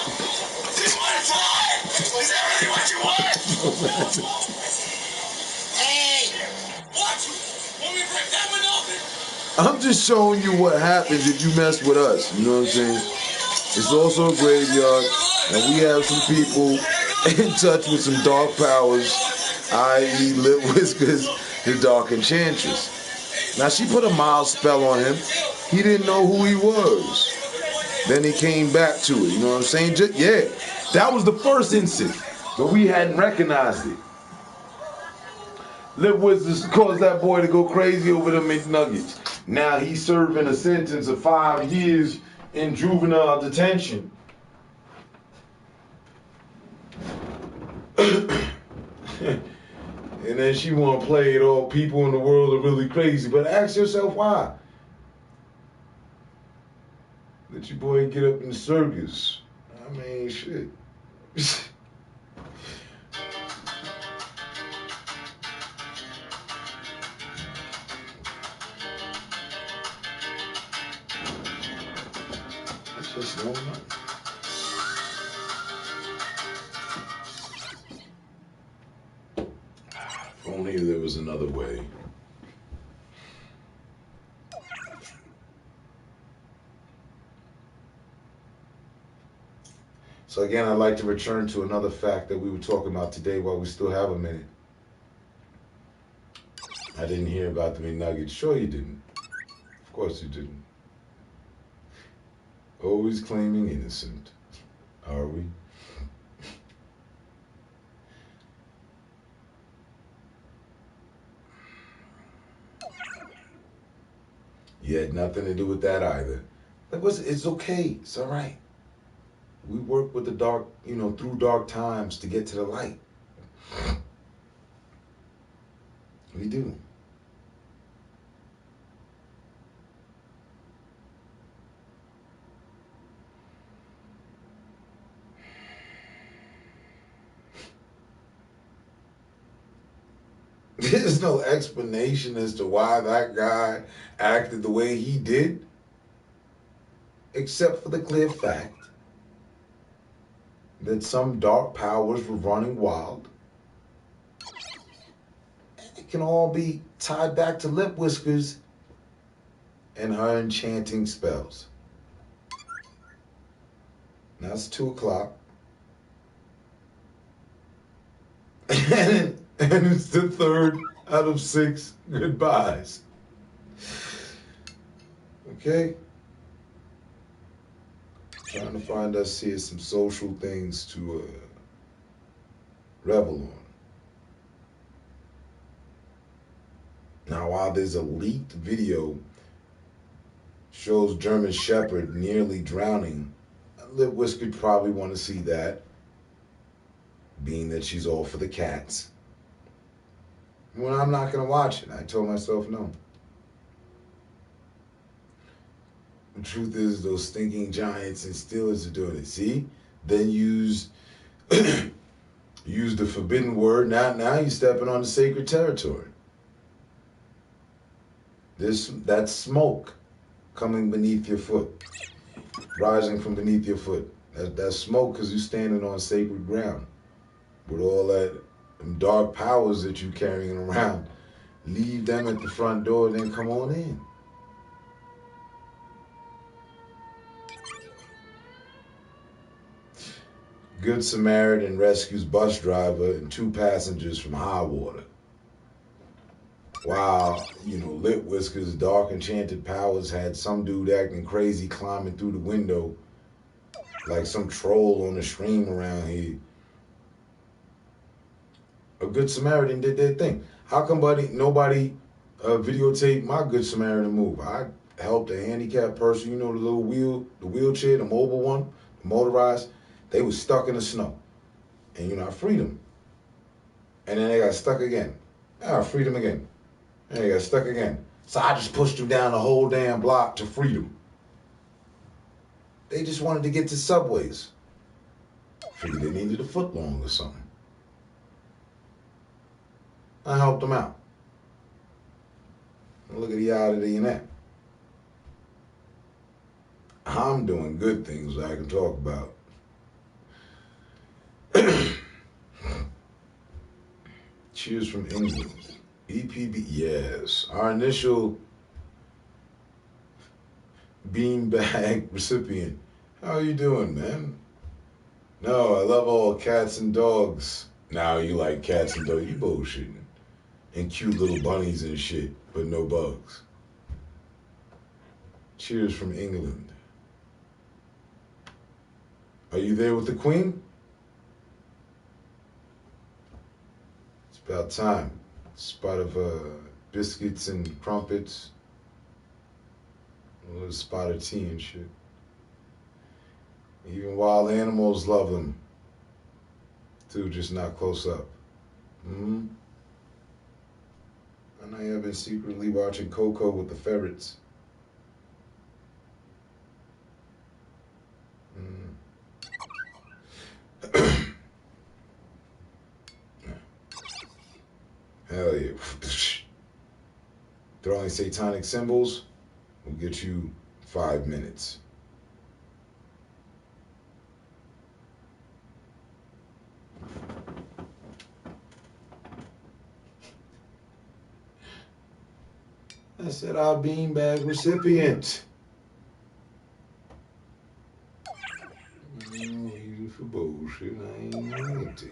Just want to die? Is that really what you want? Hey! What? Want me to break that one open? I'm just showing you what happens if you mess with us. You know what I'm saying? It's also a graveyard, and we have some people in touch with some dark powers, i.e. Lip Whiskers, the Dark Enchantress. Now, she put a mild spell on him. He didn't know who he was. Then he came back to it. You know what I'm saying? Yeah, that was the first incident, but we hadn't recognized it. Lip Whiskers caused that boy to go crazy over them McNuggets. Now he's serving a sentence of 5 years in juvenile detention. And then she want to play it all. People in the world are really crazy. But ask yourself why. Let your boy get up in the circus. I mean, shit. That's just normal. If only there was another way. So again, I'd like to return to another fact that we were talking about today while we still have a minute. I didn't hear about the McNuggets. Sure you didn't. Of course you didn't. Always claiming innocent. Are we? You had nothing to do with that either. It's okay. It's all right. We work with the dark, through dark times to get to the light. We do. There's no explanation as to why that guy acted the way he did, except for the clear fact that some dark powers were running wild. It can all be tied back to Lip Whiskers and her enchanting spells. Now it's 2 o'clock. And And it's the third out of 6 goodbyes. Okay? Trying to find us here some social things to revel on. Now, while there's a leaked video shows German Shepherd nearly drowning, Lip Whisker'd probably want to see that, being that she's all for the cats. Well, I'm not going to watch it. I told myself no. The truth is, those stinking Giants and Steelers are doing it. See? Then use the forbidden word. Now you're stepping on the sacred territory. That's smoke coming beneath your foot, rising from beneath your foot. That's smoke because you're standing on sacred ground with all that dark powers that you're carrying around. Leave them at the front door, then come on in. Good Samaritan rescues bus driver and 2 passengers from high water. While, Lip Whisker's dark enchanted powers had some dude acting crazy climbing through the window like some troll on a stream around here. A Good Samaritan did their thing. How come nobody videotaped my Good Samaritan move? I helped a handicapped person, the little wheelchair, the mobile one, the motorized. They was stuck in the snow. And, I freed them. And then they got stuck again. I freed them again. And they got stuck again. So I just pushed them down the whole damn block to freedom. They just wanted to get to Subways. Figured they needed a foot long or something. I helped them out. And look at the oddity in that. I'm doing good things that I can talk about. Cheers from England. EPB, yes. Our initial beanbag recipient. How are you doing, man? No, I love all cats and dogs. Now you like cats and dogs. You bullshitting. And cute little bunnies and shit, but no bugs. Cheers from England. Are you there with the Queen? It's about time. Spot of biscuits and crumpets. A little spot of tea and shit. Even wild animals love them. Too, just not close up. I know you've been secretly watching Coco with the ferrets. Hell yeah. Throwing satanic symbols will get you 5 minutes. I said our beanbag recipient. You for bullshit. I ain't lying to you.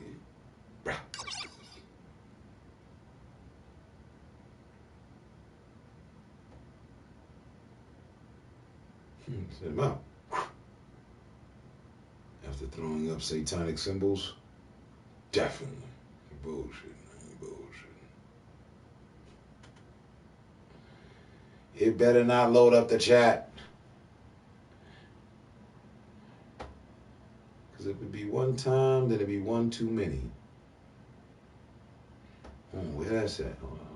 Set him out. After throwing up satanic symbols, definitely. Bullshit. It better not load up the chat. Because if it be one time, then it'd be one too many. Oh, where that's at? Hold on.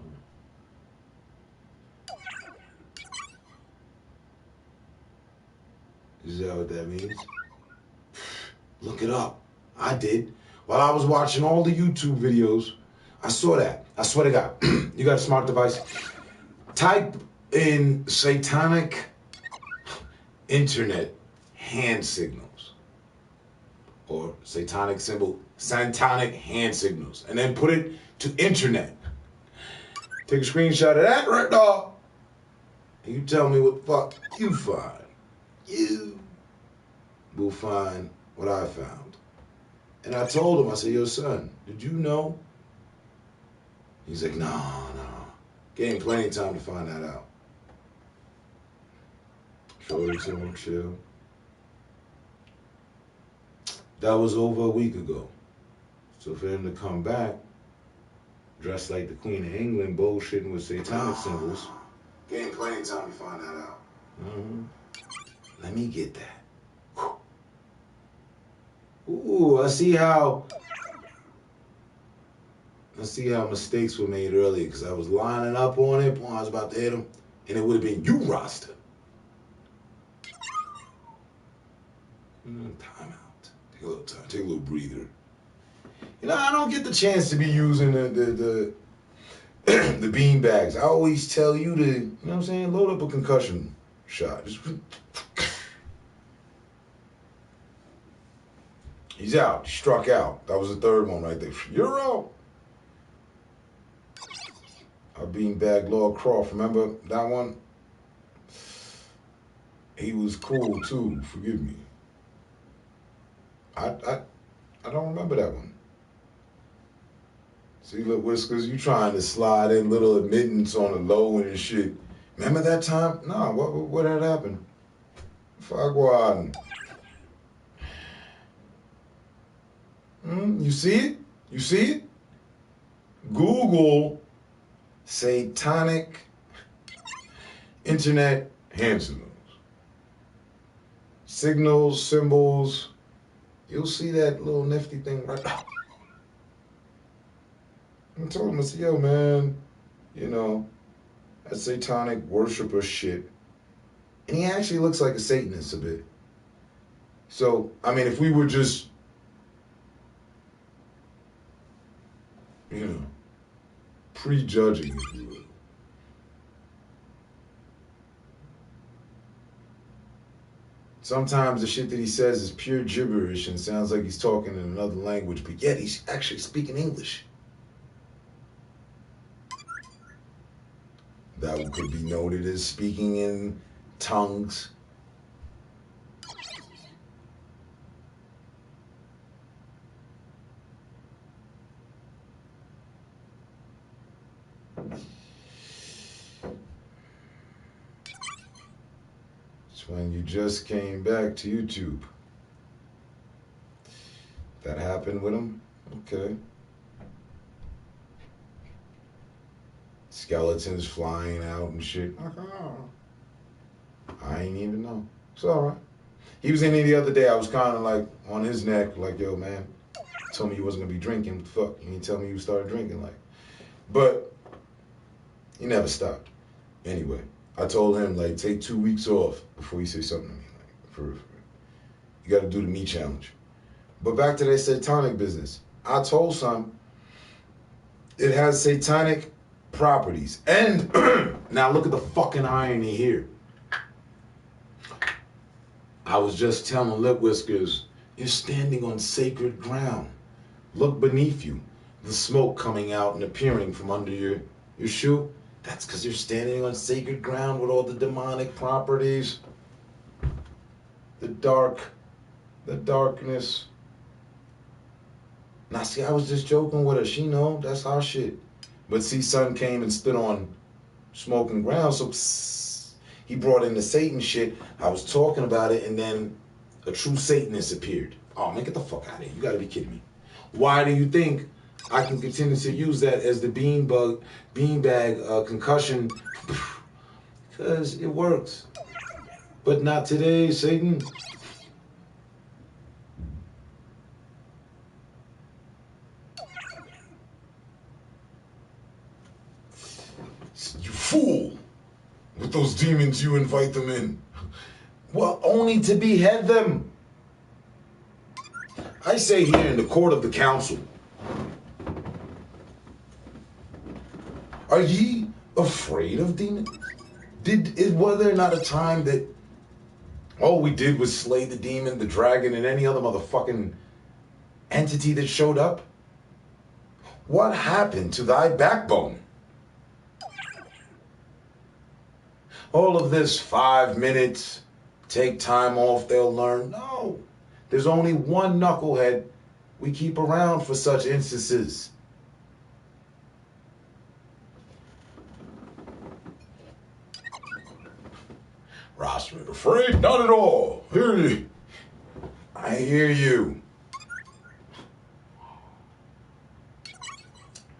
Is that what that means? Look it up. I did. While I was watching all the YouTube videos, I saw that. I swear to God. You got a smart device? Type in satanic internet hand signals. Or satanic hand signals. And then put it to internet. Take a screenshot of that right now. And you tell me what the fuck you find. You will find what I found. And I told him, I said, yo, son, did you know He's like, no. Gave him plenty of time to find that out. Shorty told him chill. That was over a week ago. So for him to come back, dressed like the Queen of England, bullshitting with satanic symbols. Gave him plenty of time to find that out. Let me get that. Ooh, I see how mistakes were made earlier because I was lining up on it when I was about to hit him, and it would have been you, Rasta. Time out. Take a little time. Take a little breather. You know, I don't get the chance to be using the the bean bags. I always tell you to, you know what I'm saying, load up a concussion shot. Just... He's out. Struck out. That was the third one right there. You're out. Our beanbag Lord Croft. Remember that one? He was cool too. Forgive me. I don't remember that one. See, look, Whiskers, you trying to slide in little admittance on the low and shit. Remember that time? Nah, what had happened? Fagwan. You see it? You see it? Google satanic internet hand signals. Signals, symbols. You'll see that little nifty thing right now. I told him, I said, yo, man, you know, that satanic worshiper shit. And he actually looks like a Satanist a bit. So, I mean, if we were just, you know, prejudging, if you will. Sometimes the shit that he says is pure gibberish and sounds like he's talking in another language, but yet he's actually speaking English. That could be noted as speaking in tongues. It's when you just came back to YouTube. That happened with him? Okay. Skeletons flying out and shit. I ain't even know. It's all right. He was in there the other day. I was kind of like on his neck, like, yo, man, told me you wasn't gonna be drinking. What the fuck? You didn't tell me you started drinking, like. But he never stopped. Anyway, I told him, like, take 2 weeks off before you say something to me. Like, for you got to do the me challenge. But back to that satanic business. I told some it has satanic properties. And now look at the fucking irony here. I was just telling Lip Whiskers, you're standing on sacred ground. Look beneath you. The smoke coming out and appearing from under your shoe. That's because you're standing on sacred ground with all the demonic properties. The darkness. Now see, I was just joking with her. She know that's our shit. But see, son came and stood on smoking ground, so he brought in the Satan shit. I was talking about it, and then a true Satanist appeared. Oh man, get the fuck out of here. You gotta be kidding me. Why do you think I can continue to use that as the beanbag concussion? Because it works. But not today, Satan. You fool! With those demons, you invite them in. Well, only to behead them. I say here in the court of the council, are ye afraid of demons? Was there not a time that all we did was slay the demon, the dragon, and any other motherfucking entity that showed up? What happened to thy backbone? All of this 5 minutes, take time off, they'll learn. No, there's only one knucklehead we keep around for such instances. Afraid? Not at all. Hear you. I hear you.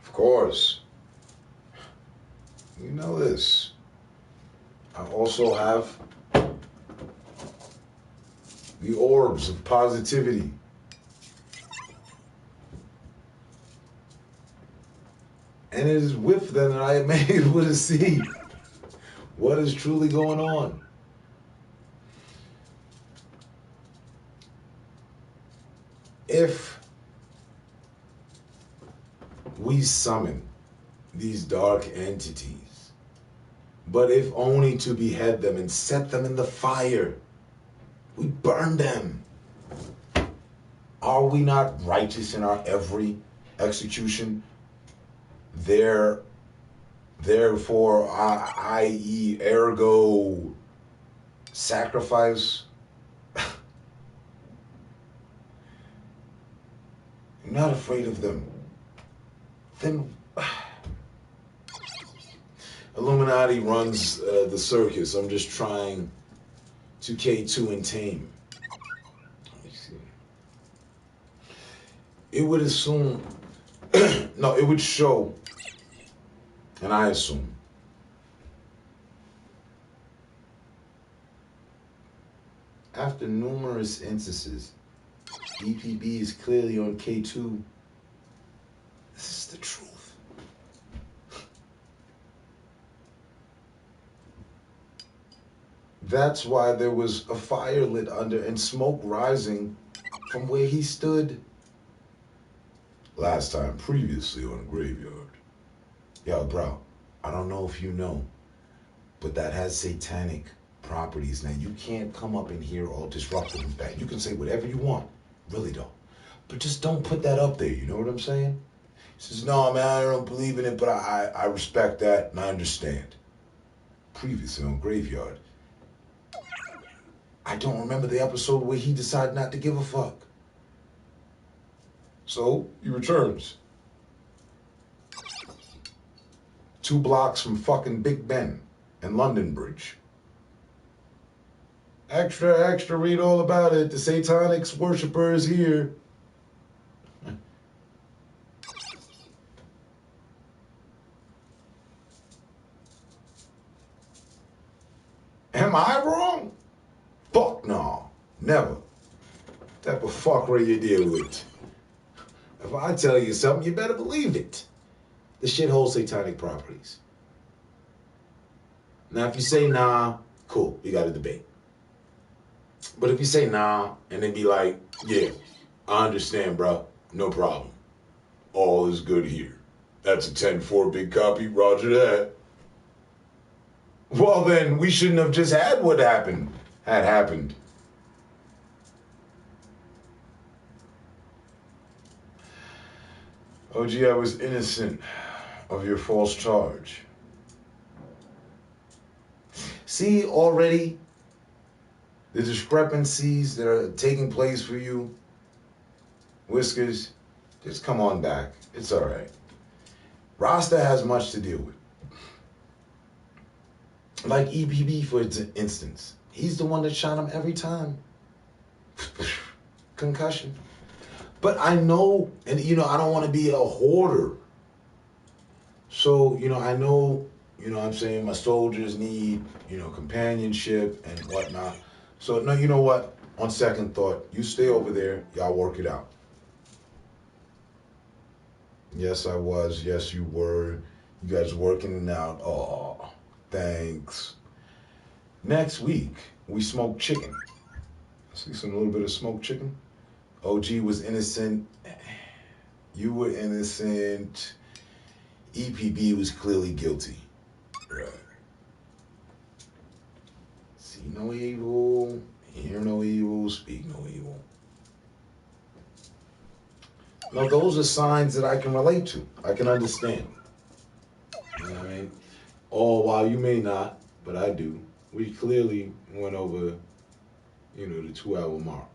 Of course. You know this. I also have the orbs of positivity. And it is with them that I am able to see what is truly going on. If we summon these dark entities, but if only to behead them and set them in the fire, we burn them. Are we not righteous in our every execution? Therefore, i.e., ergo, sacrifice. I'm not afraid of them. Then Illuminati runs the circus. I'm just trying to K2 and tame. Let me see. It would assume, no, it would show, and I assume, after numerous instances, EPB is clearly on K2. This is the truth. That's why there was a fire lit under and smoke rising from where he stood last time, previously on Graveyard. Yo, bro, I don't know if you know, but that has satanic properties. Now, you can't come up in here all disruptive and bad. You can say whatever you want. Really don't. But just don't put that up there. You know what I'm saying? He says, no, man, I don't believe in it, but I respect that and I understand. Previously on Graveyard, I don't remember the episode where he decided not to give a fuck. So, he returns. 2 blocks from fucking Big Ben and London Bridge. Extra, extra, read all about it. The Satanics worshiper is here. Am I wrong? Fuck no. Never. Type of fuckery you deal with. If I tell you something, you better believe it. The shit holds satanic properties. Now, if you say nah, cool, you got a debate. But if you say nah, and then be like, yeah, I understand, bro, no problem. All is good here. That's a 10-4 big copy, roger that. Well, then, we shouldn't have just had what happened. Had happened. OG, I was innocent of your false charge. See already the discrepancies that are taking place for you? Whiskers, just come on back. It's all right. Rasta has much to deal with. Like EPB, for instance. He's the one that shot him every time. Concussion. But I know, and I don't want to be a hoarder. So, I know, what I'm saying, my soldiers need, companionship and whatnot. So, no, you know what? On second thought, you stay over there. Y'all work it out. Yes, I was. Yes, you were. You guys working it out. Oh, thanks. Next week, we smoked chicken. See some little bit of smoked chicken. OG was innocent. You were innocent. EPB was clearly guilty. Right. See no evil, hear no evil, speak no evil. Now, those are signs that I can relate to. I can understand. You know what I mean? All while you may not, but I do. We clearly went over, the 2-hour mark.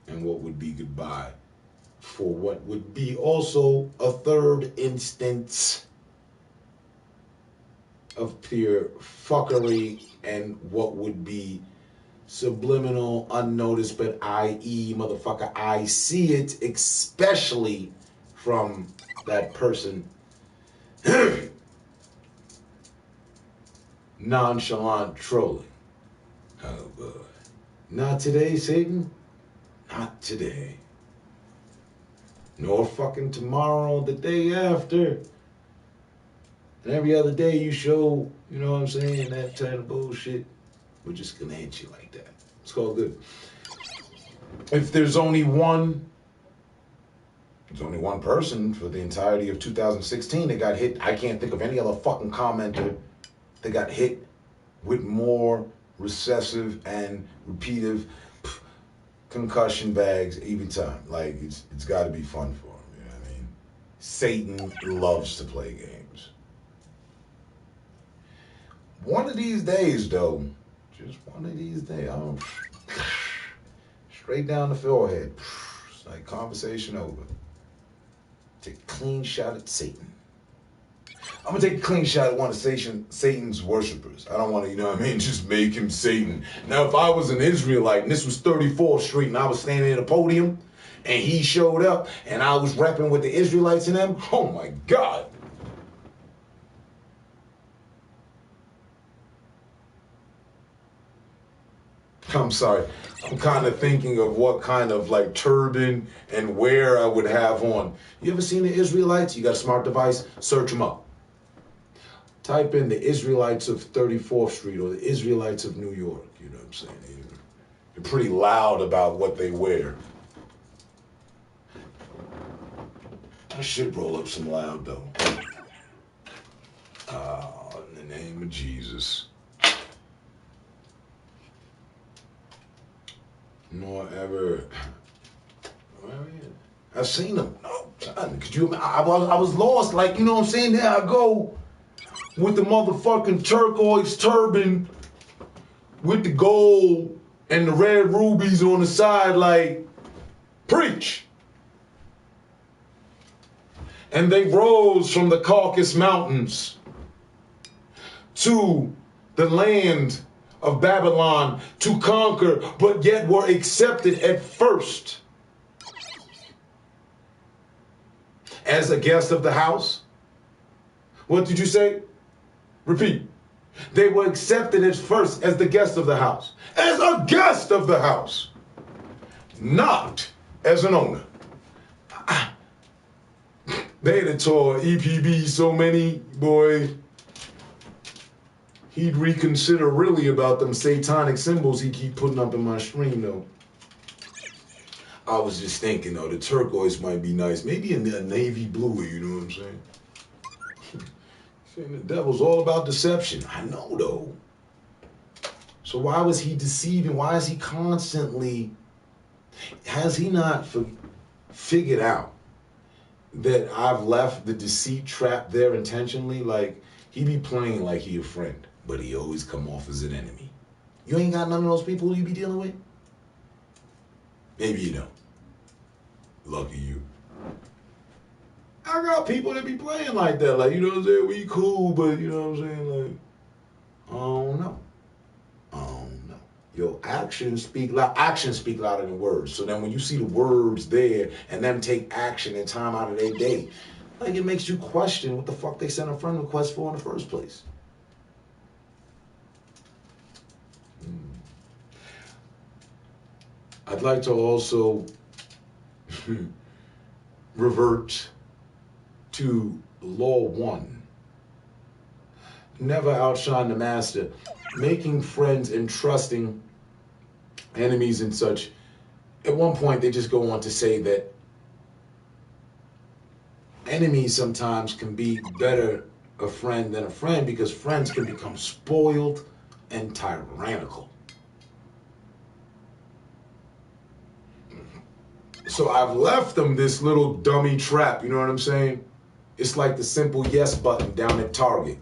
And what would be goodbye for what would be also a third instance of pure fuckery and what would be subliminal, unnoticed, but i.e., motherfucker, I see it, especially from that person. Nonchalant trolling. Oh boy. Not today, Satan. Not today. Nor fucking tomorrow, the day after. And every other day you show, you know what I'm saying, that kind of bullshit. We're just gonna hit you like that. It's called good. If there's only one person for the entirety of 2016 that got hit. I can't think of any other fucking commenter that got hit with more recessive and repeative concussion bags every time. Like, it's got to be fun for him. You know what I mean? Satan loves to play games. One of these days, though, just one of these days, straight down the forehead. It's like conversation over. Take a clean shot at Satan. I'm gonna take a clean shot at one of Satan's worshipers. I don't want to, you know what I mean, just make him Satan. Now, if I was an Israelite and this was 34th Street and I was standing at a podium and he showed up and I was repping with the Israelites and them, oh my God. I'm sorry. I'm kind of thinking of what kind of like turban and wear I would have on. You ever seen the Israelites? You got a smart device? Search them up. Type in the Israelites of 34th Street or the Israelites of New York. You know what I'm saying? They're pretty loud about what they wear. I should roll up some loud though. In the name of Jesus. Nor ever. I've seen them. No, son, could you? I was lost. Like, you know what I'm saying? There I go with the motherfucking turquoise turban, with the gold and the red rubies on the side. Like, preach. And they rose from the Caucasus Mountains to the land of Babylon to conquer, but yet were accepted at first as a guest of the house. What did you say? Repeat. They were accepted at first as the guest of the house. As a guest of the house. Not as an owner. They'd have tore EPB so many, boy. He'd reconsider really about them satanic symbols he keep putting up in my stream, though. I was just thinking, though, the turquoise might be nice. Maybe a navy blue, you know what I'm saying? The devil's all about deception. I know, though. So why was he deceiving? Why is he constantly... Has he not figured out that I've left the deceit trap there intentionally? Like, he be playing like he a friend, but he always come off as an enemy. You ain't got none of those people you be dealing with? Maybe you don't. Lucky you. I got people that be playing like that. Like, you know what I'm saying? We cool, but you know what I'm saying? Like, I don't know. Your actions speak loud. Actions speak louder than words. So then when you see the words there and them take action and time out of their day, like, it makes you question what the fuck they sent a friend request for in the first place. I'd like to also revert to law 1. Never outshine the master. Making friends and trusting enemies and such. At one point, they just go on to say that enemies sometimes can be better a friend than a friend because friends can become spoiled and tyrannical. So I've left them this little dummy trap, you know what I'm saying? It's like the simple yes button down at Target.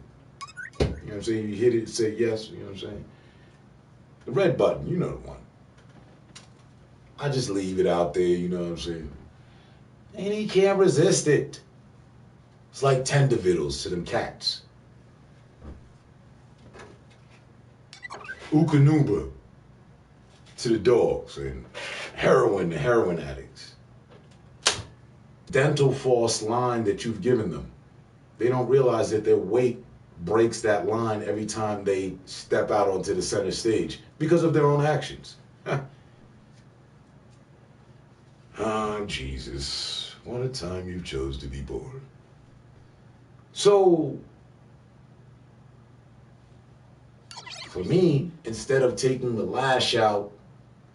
You know what I'm saying? You hit it, say yes, you know what I'm saying? The red button, you know the one. I just leave it out there, you know what I'm saying? And he can't resist it. It's like tender vittles to them cats. Ukanuba to the dogs and heroin to heroin addicts. Dental floss line that you've given them. They don't realize that their weight breaks that line every time they step out onto the center stage because of their own actions. Ah, Jesus. What a time you chose to be born. So, for me, instead of taking the lash out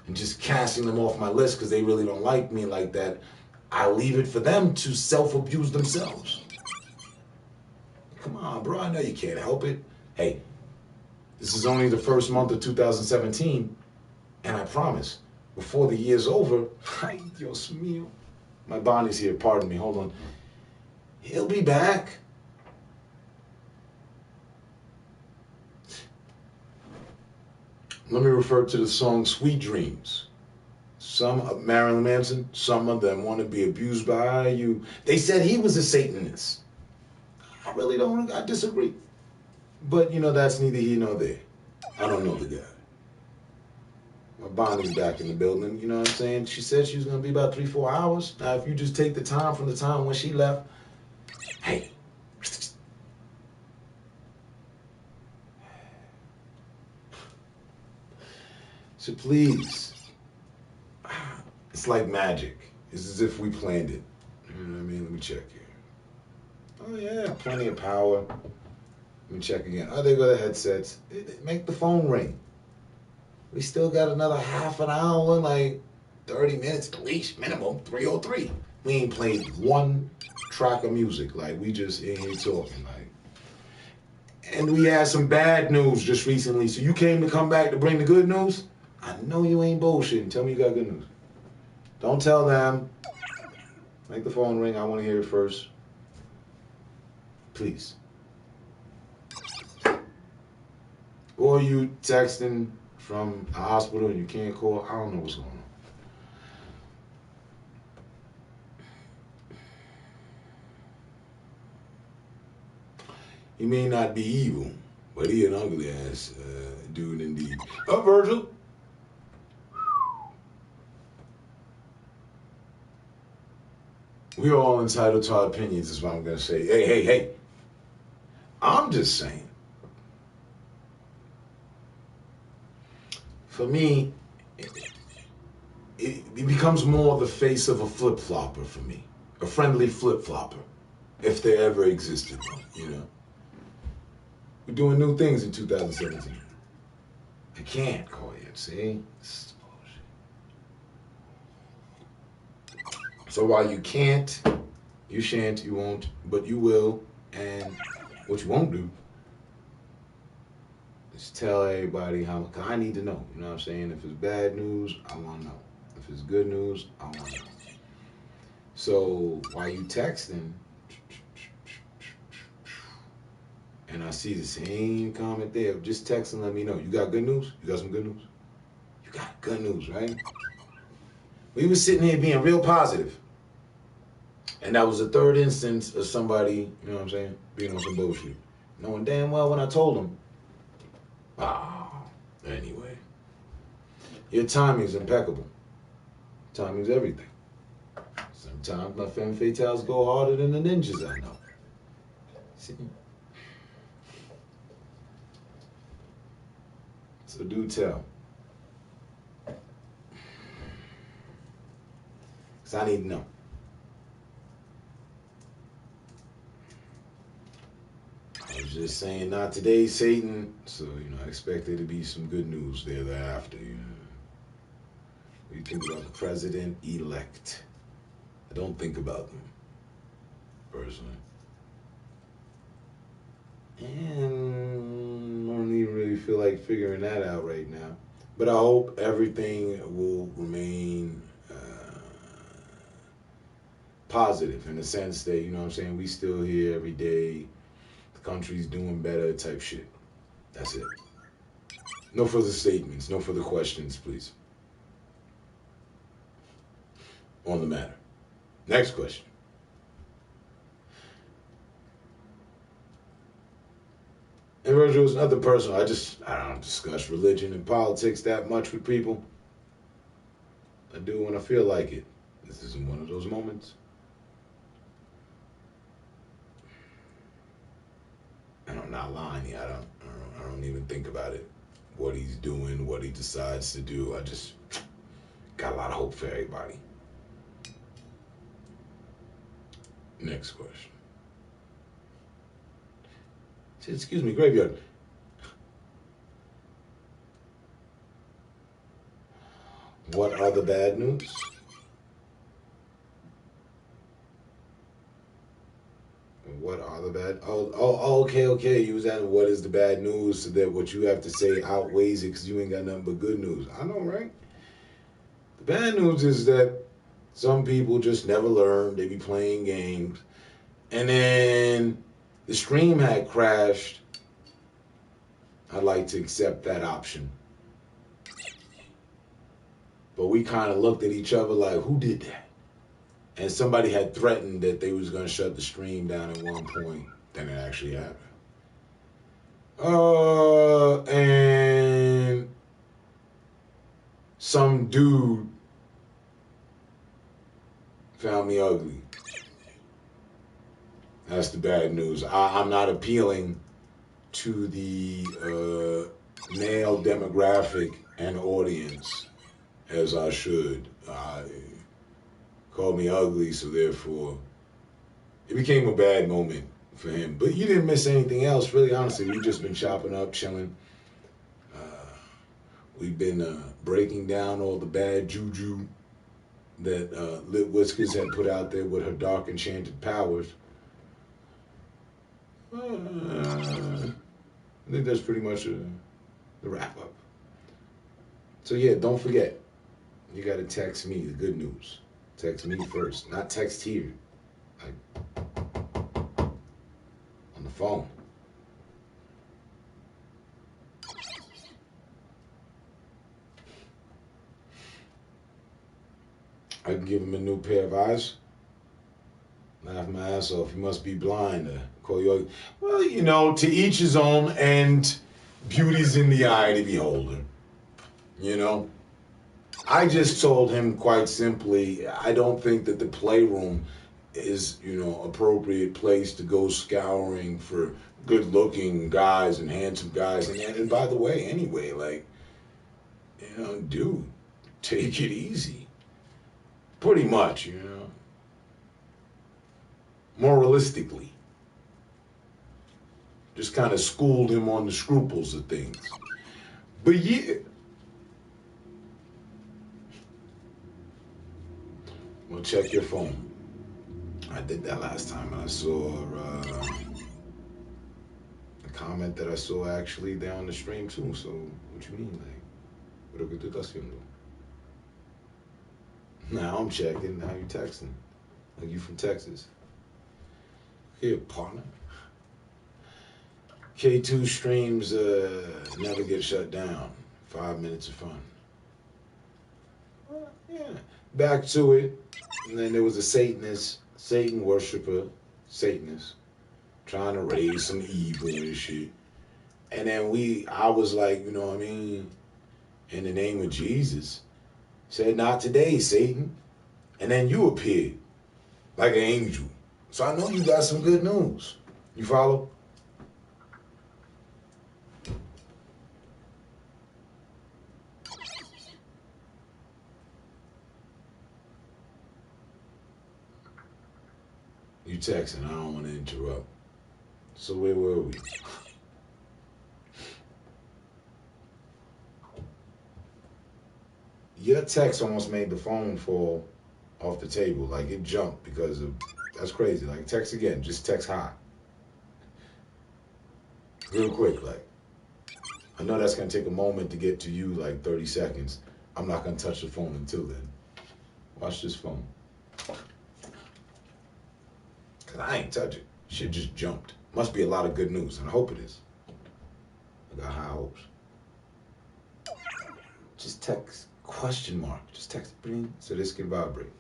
and just casting them off my list because they really don't like me like that, I leave it for them to self-abuse themselves. Come on, bro, I know you can't help it. Hey, this is only the first month of 2017, and I promise, before the year's over, ay, Dios mío, my Bonnie's here, pardon me, hold on. He'll be back. Let me refer to the song Sweet Dreams. Some of Marilyn Manson, some of them want to be abused by you. They said he was a Satanist. I really don't, I disagree. But, you know, that's neither here nor there. I don't know the guy. My Bonnie's back in the building, you know what I'm saying? She said she was going to be about 3-4 hours. Now, if you just take the time from the time when she left, hey. So please, it's like magic. It's as if we planned it. You know what I mean? Let me check here. Oh yeah, plenty of power. Let me check again. Oh, there go the headsets. Make the phone ring. We still got another half an hour, like 30 minutes at least, minimum 3:03. We ain't played one track of music. Like we just in here talking. Like, and we had some bad news just recently. So you came to come back to bring the good news? I know you ain't bullshitting. Tell me you got good news. Don't tell them. Make the phone ring. I want to hear it first. Please. Or you texting from a hospital and you can't call. I don't know what's going on. He may not be evil, but he an ugly ass dude indeed. Oh, Virgil. We're all entitled to our opinions, is what I'm going to say. Hey. I'm just saying. For me, it becomes more the face of a flip-flopper for me. A friendly flip-flopper. If there ever existed one, you know. We're doing new things in 2017. I can't call yet, see? This is bullshit. So while you can't, you shan't, you won't, but you will, and what you won't do is tell everybody how, cause I need to know, you know what I'm saying? If it's bad news, I wanna know. If it's good news, I wanna know. So while you texting, and I see the same comment there, just text and let me know. You got good news? You got some good news? You got good news, right? We were sitting here being real positive. And that was the third instance of somebody, you know what I'm saying, being on some bullshit. Knowing damn well when I told them. Anyway. Your timing's impeccable. Timing's everything. Sometimes my femme fatales go harder than the ninjas I know. See? So do tell. Because I need to know. I was just saying, not today, Satan. So, you know, I expect there to be some good news there thereafter. You know. What do you think about the president-elect? I don't think about them, personally. And I don't even really feel like figuring that out right now. But I hope everything will remain positive in the sense that, you know what I'm saying, we still here every day, the country's doing better type shit. That's it. No further statements, no further questions, please. On the matter. Next question. . And Virgil is another person. I don't discuss religion and politics that much with people. I do when I feel like it. This isn't one of those moments. And I'm not lying here. I don't even think about it. What he's doing, what he decides to do. I just got a lot of hope for everybody. Next question. Excuse me, Graveyard. What are the bad news? What are the bad? Okay. You was asking what is the bad news so that what you have to say outweighs it because you ain't got nothing but good news. I know, right? The bad news is that some people just never learn. They be playing games. And then the stream had crashed. I'd like to accept that option. But we kind of looked at each other like, who did that? And somebody had threatened that they was going to shut the stream down at one point. Then it actually happened. And some dude found me ugly. That's the bad news. I'm not appealing to the male demographic and audience as I should. Called me ugly, so therefore it became a bad moment for him. But you didn't miss anything else, really. Honestly, we've just been chopping up, chilling. We've been breaking down all the bad juju that Lit Whiskers had put out there with her dark enchanted powers. I think that's pretty much the wrap up. So yeah, don't forget, you gotta text me the good news. Text me first, not text here, like on the phone. I can give him a new pair of eyes. Laugh my ass off. He must be blind. Call you ugly. Well, you know, to each his own, and beauty's in the eye of the beholder. You know? I just told him quite simply, I don't think that the playroom is, appropriate place to go scouring for good-looking guys and handsome guys. And by the way, anyway, like, dude, take it easy. Pretty much, More realistically. Just kind of schooled him on the scruples of things. But yeah. Well, check your phone. I did that last time, and I saw a comment that I saw actually down the stream too. So what you mean, like, what are you haciendo? Now I'm checking. Now you texting. Like you from Texas? Here, partner. K2 streams never get shut down. 5 minutes of fun. Yeah. Back to it. And then there was a Satan worshiper, Satanist, trying to raise some evil and shit. And then I was like, you know what I mean? In the name of Jesus, said, not today, Satan. And then you appeared like an angel. So I know you got some good news. You follow? You texting, I don't want to interrupt. So where were we? Your text almost made the phone fall off the table. Like it jumped because of, that's crazy. Like text again, just text hi. Real quick, like. I know that's gonna take a moment to get to you, like 30 seconds. I'm not gonna touch the phone until then. Watch this phone. Cause I ain't touch it. Shit just jumped. Must be a lot of good news, and I hope it is. I got high hopes. Just text question mark. Just text bring so this can vibrate.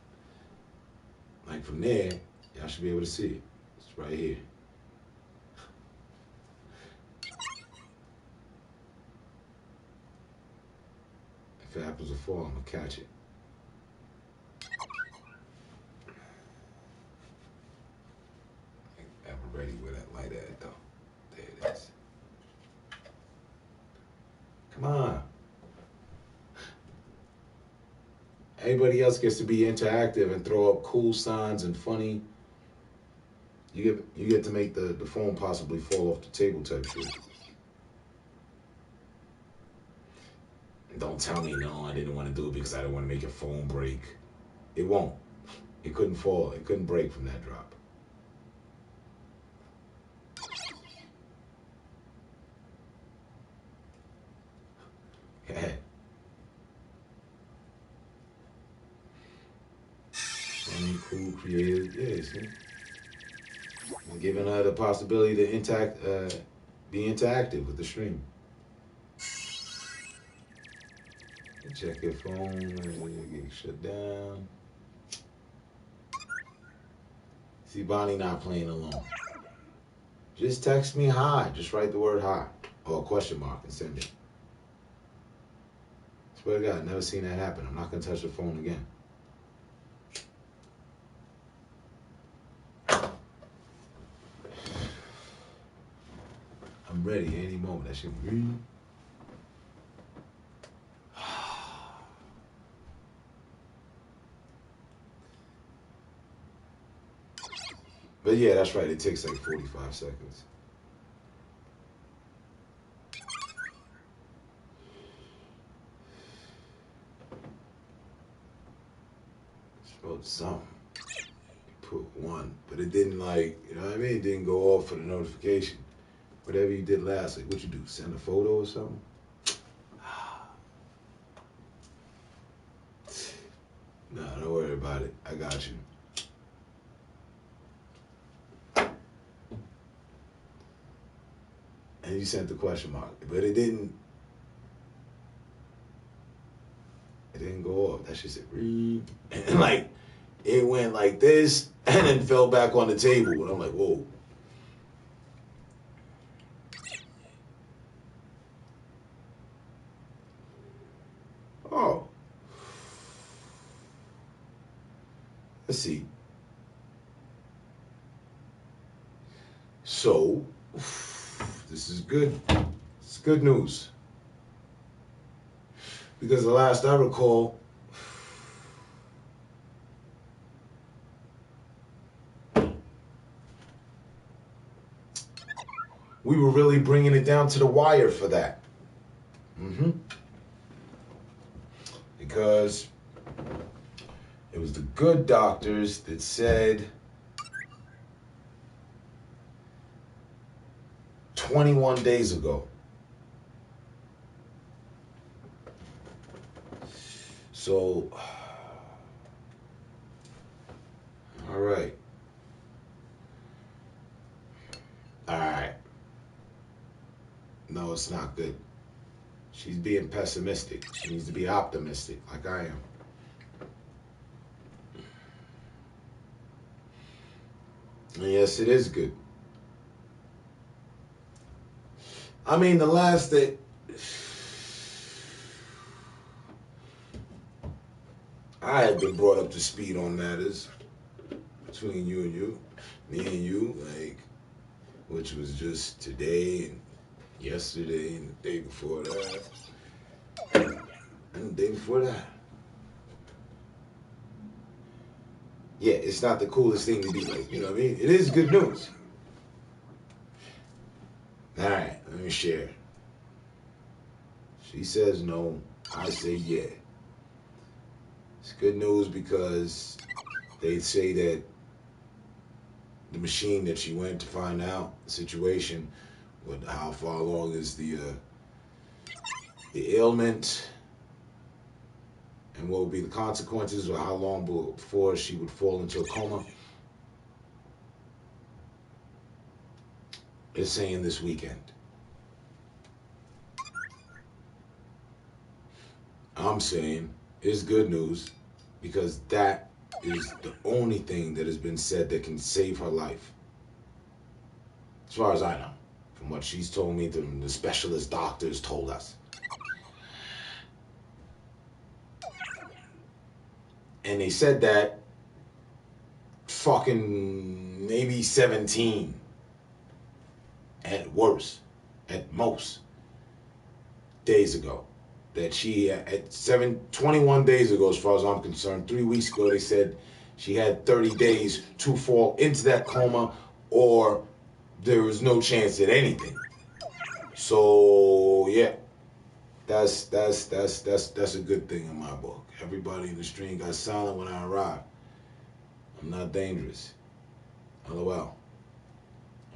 Like from there, y'all should be able to see it. It's right here. If it happens to fall, I'm gonna catch it. I'm ready where that light at though. There it is. Come on. Everybody else gets to be interactive and throw up cool signs and funny. You get to make the phone possibly fall off the table type shit. Don't tell me no, I didn't want to do it because I didn't want to make your phone break. It won't. It couldn't fall. It couldn't break from that drop. Funny, cool, creative. Yeah, see? I'm giving her the possibility to be interactive with the stream. Check your phone, get shut down. See, Bonnie not playing alone. Just text me hi. Just write the word hi or a question mark and send it. Swear to God, never seen that happen. I'm not gonna touch the phone again. I'm ready any moment. That shit breathe. But yeah, that's right. It takes like 45 seconds. Wrote something. Put one, but it didn't like, you know what I mean? It didn't go off for the notification. Whatever you did last, like what you do? Send a photo or something? No, don't worry about it. I got you. And you sent the question mark, but it didn't go off. That shit said read, and like it went like this and then fell back on the table, and I'm like, whoa. Oh, let's see. So this is good. It's good news. Because the last I recall, we were really bringing it down to the wire for that. Because it was the good doctors that said 21 days ago. So, all right. All right. No, it's not good. She's being pessimistic. She needs to be optimistic, like I am. And yes, it is good. I mean, the last that I had been brought up to speed on matters between me and you, like, which was just today and yesterday and the day before that, and the day before that. Yeah, it's not the coolest thing to be like, you know what I mean? It is good news. All right, let me share. She says no, I say yeah. It's good news because they say that the machine that she went to find out the situation, how far along is the ailment, and what would be the consequences, or how long before she would fall into a coma. It's saying this weekend. I'm saying it's good news because that is the only thing that has been said that can save her life. As far as I know, from what she's told me, the specialist doctors told us. And they said that fucking maybe 17 at worst, at most, days ago. That she, at 21 days ago, as far as I'm concerned, 3 weeks ago, they said she had 30 days to fall into that coma, or there was no chance at anything. So yeah, that's a good thing in my book. Everybody in the stream got silent when I arrived. I'm not dangerous. LOL.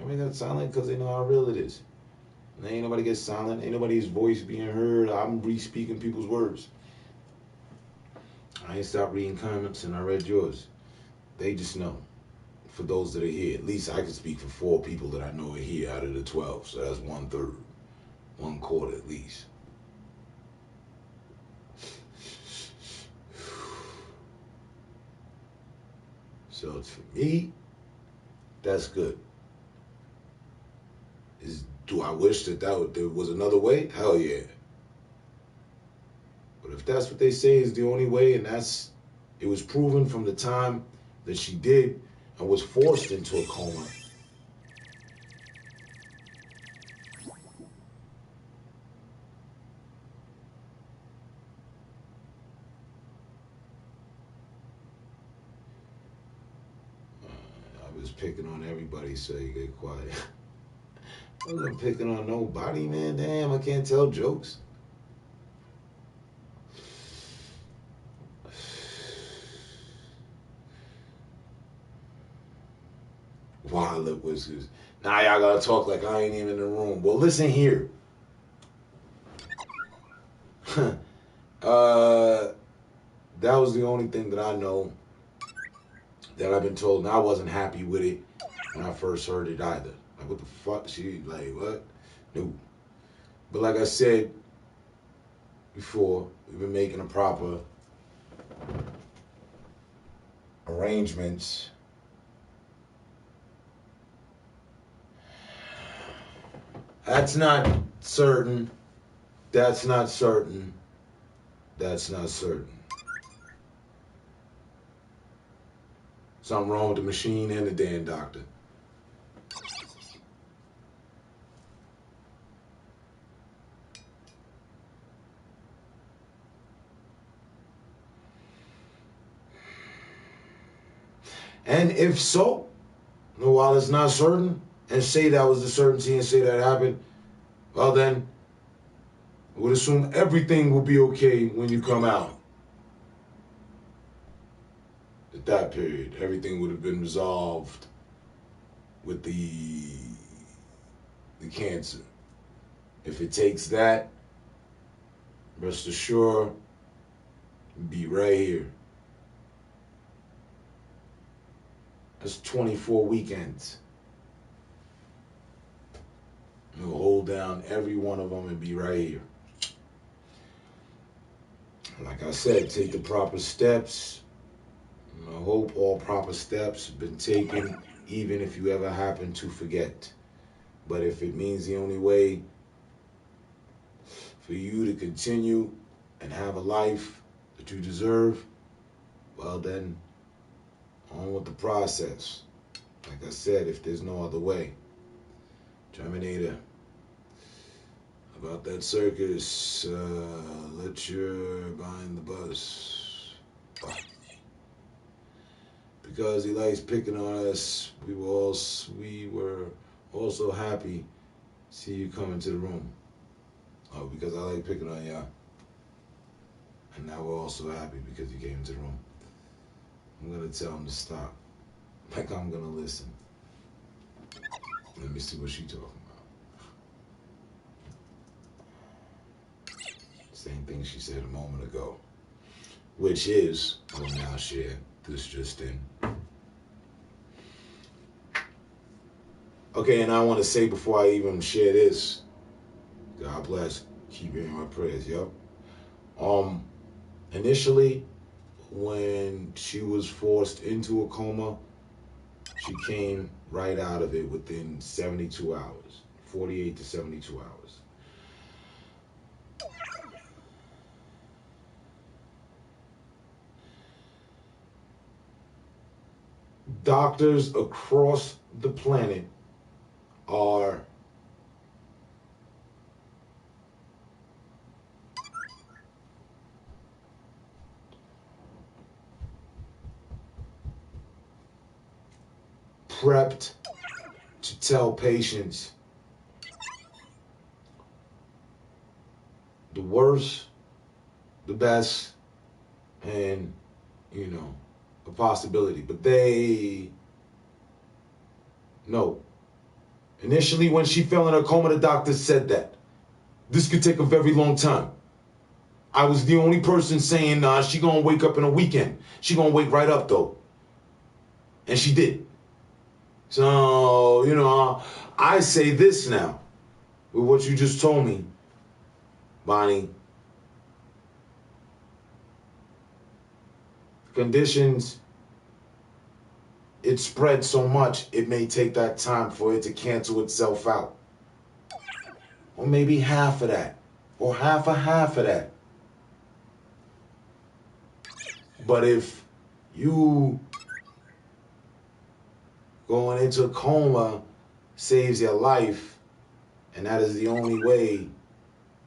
Everybody got silent because they know how real it is. And ain't nobody gets silent. Ain't nobody's voice being heard. I'm re-speaking people's words. I ain't stopped reading comments and I read yours. They just know. For those that are here, at least I can speak for 4 people that I know are here out of the 12. So that's 1/3. 1/4 at least. So for me, that's good. Do I wish that there was another way? Hell yeah. But if that's what they say is the only way, and it was proven from the time that she did and was forced into a coma. I was picking on everybody, so you get quiet. I wasn't picking on nobody, man. Damn, I can't tell jokes. Wow, lip whiskers. Now y'all gotta talk like I ain't even in the room. Well, listen here. That was the only thing that I know that I've been told, and I wasn't happy with it when I first heard it either. Like, what the fuck? She, like, what? No. But like I said before, we've been making a proper arrangements. That's not certain. That's not certain. That's not certain. Something wrong with the machine and the damn doctor. And if so, while it's not certain, and say that was the certainty and say that happened, well then, I would assume everything will be okay when you come out. At that period, everything would have been resolved with the cancer. If it takes that, rest assured, be right here. That's 24 weekends. We'll hold down every one of them and be right here. Like I said, take the proper steps. I hope all proper steps have been taken, even if you ever happen to forget. But if it means the only way for you to continue and have a life that you deserve, well then, on with the process. Like I said, if there's no other way. Terminator. About that circus, let your behind the bus. Because he likes picking on us, we were also happy to see you come into the room. Oh, because I like picking on y'all. And now we're also happy because you came into the room. I'm gonna tell him to stop. Like I'm gonna listen. Let me see what she's talking about. Same thing she said a moment ago. Which is, I will now share this just in. Okay, and I want to say before I even share this, God bless, keep hearing my prayers, yep. Initially, when she was forced into a coma, she came right out of it within 72 hours, 48 to 72 hours. doctors across the planet are prepped to tell patients the worst, the best, and, you know, a possibility. But they know. Initially, when she fell in a coma, the doctor said that. This could take a very long time. I was the only person saying, nah, she gonna wake up in a weekend. She gonna wake right up, though. And she did. So, you know, I say this now, with what you just told me, Bonnie. Conditions, it spreads so much, it may take that time for it to cancel itself out. Or maybe half of that. Or half of that. But if you going into a coma saves your life, and that is the only way,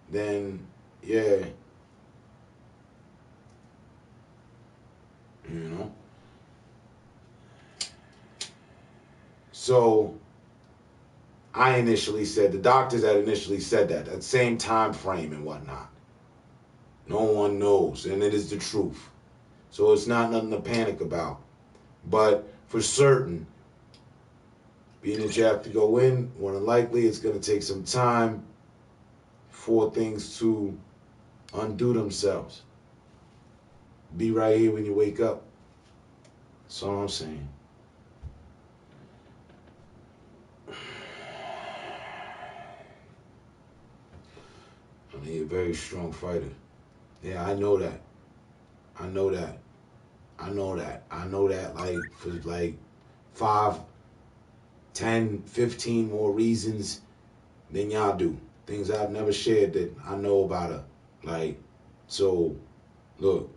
then yeah. You know? So I initially said, the doctors had initially said that same time frame and whatnot. No one knows, and it is the truth. So it's not nothing to panic about. But for certain, being that you have to go in, more than likely it's going to take some time for things to undo themselves. Be right here when you wake up. That's all I'm saying. I need a very strong fighter. Yeah, I know that. I know that. I know that. I know that like for like 5, 10, 15 more reasons than y'all do. Things I've never shared that I know about her. Like, so, look,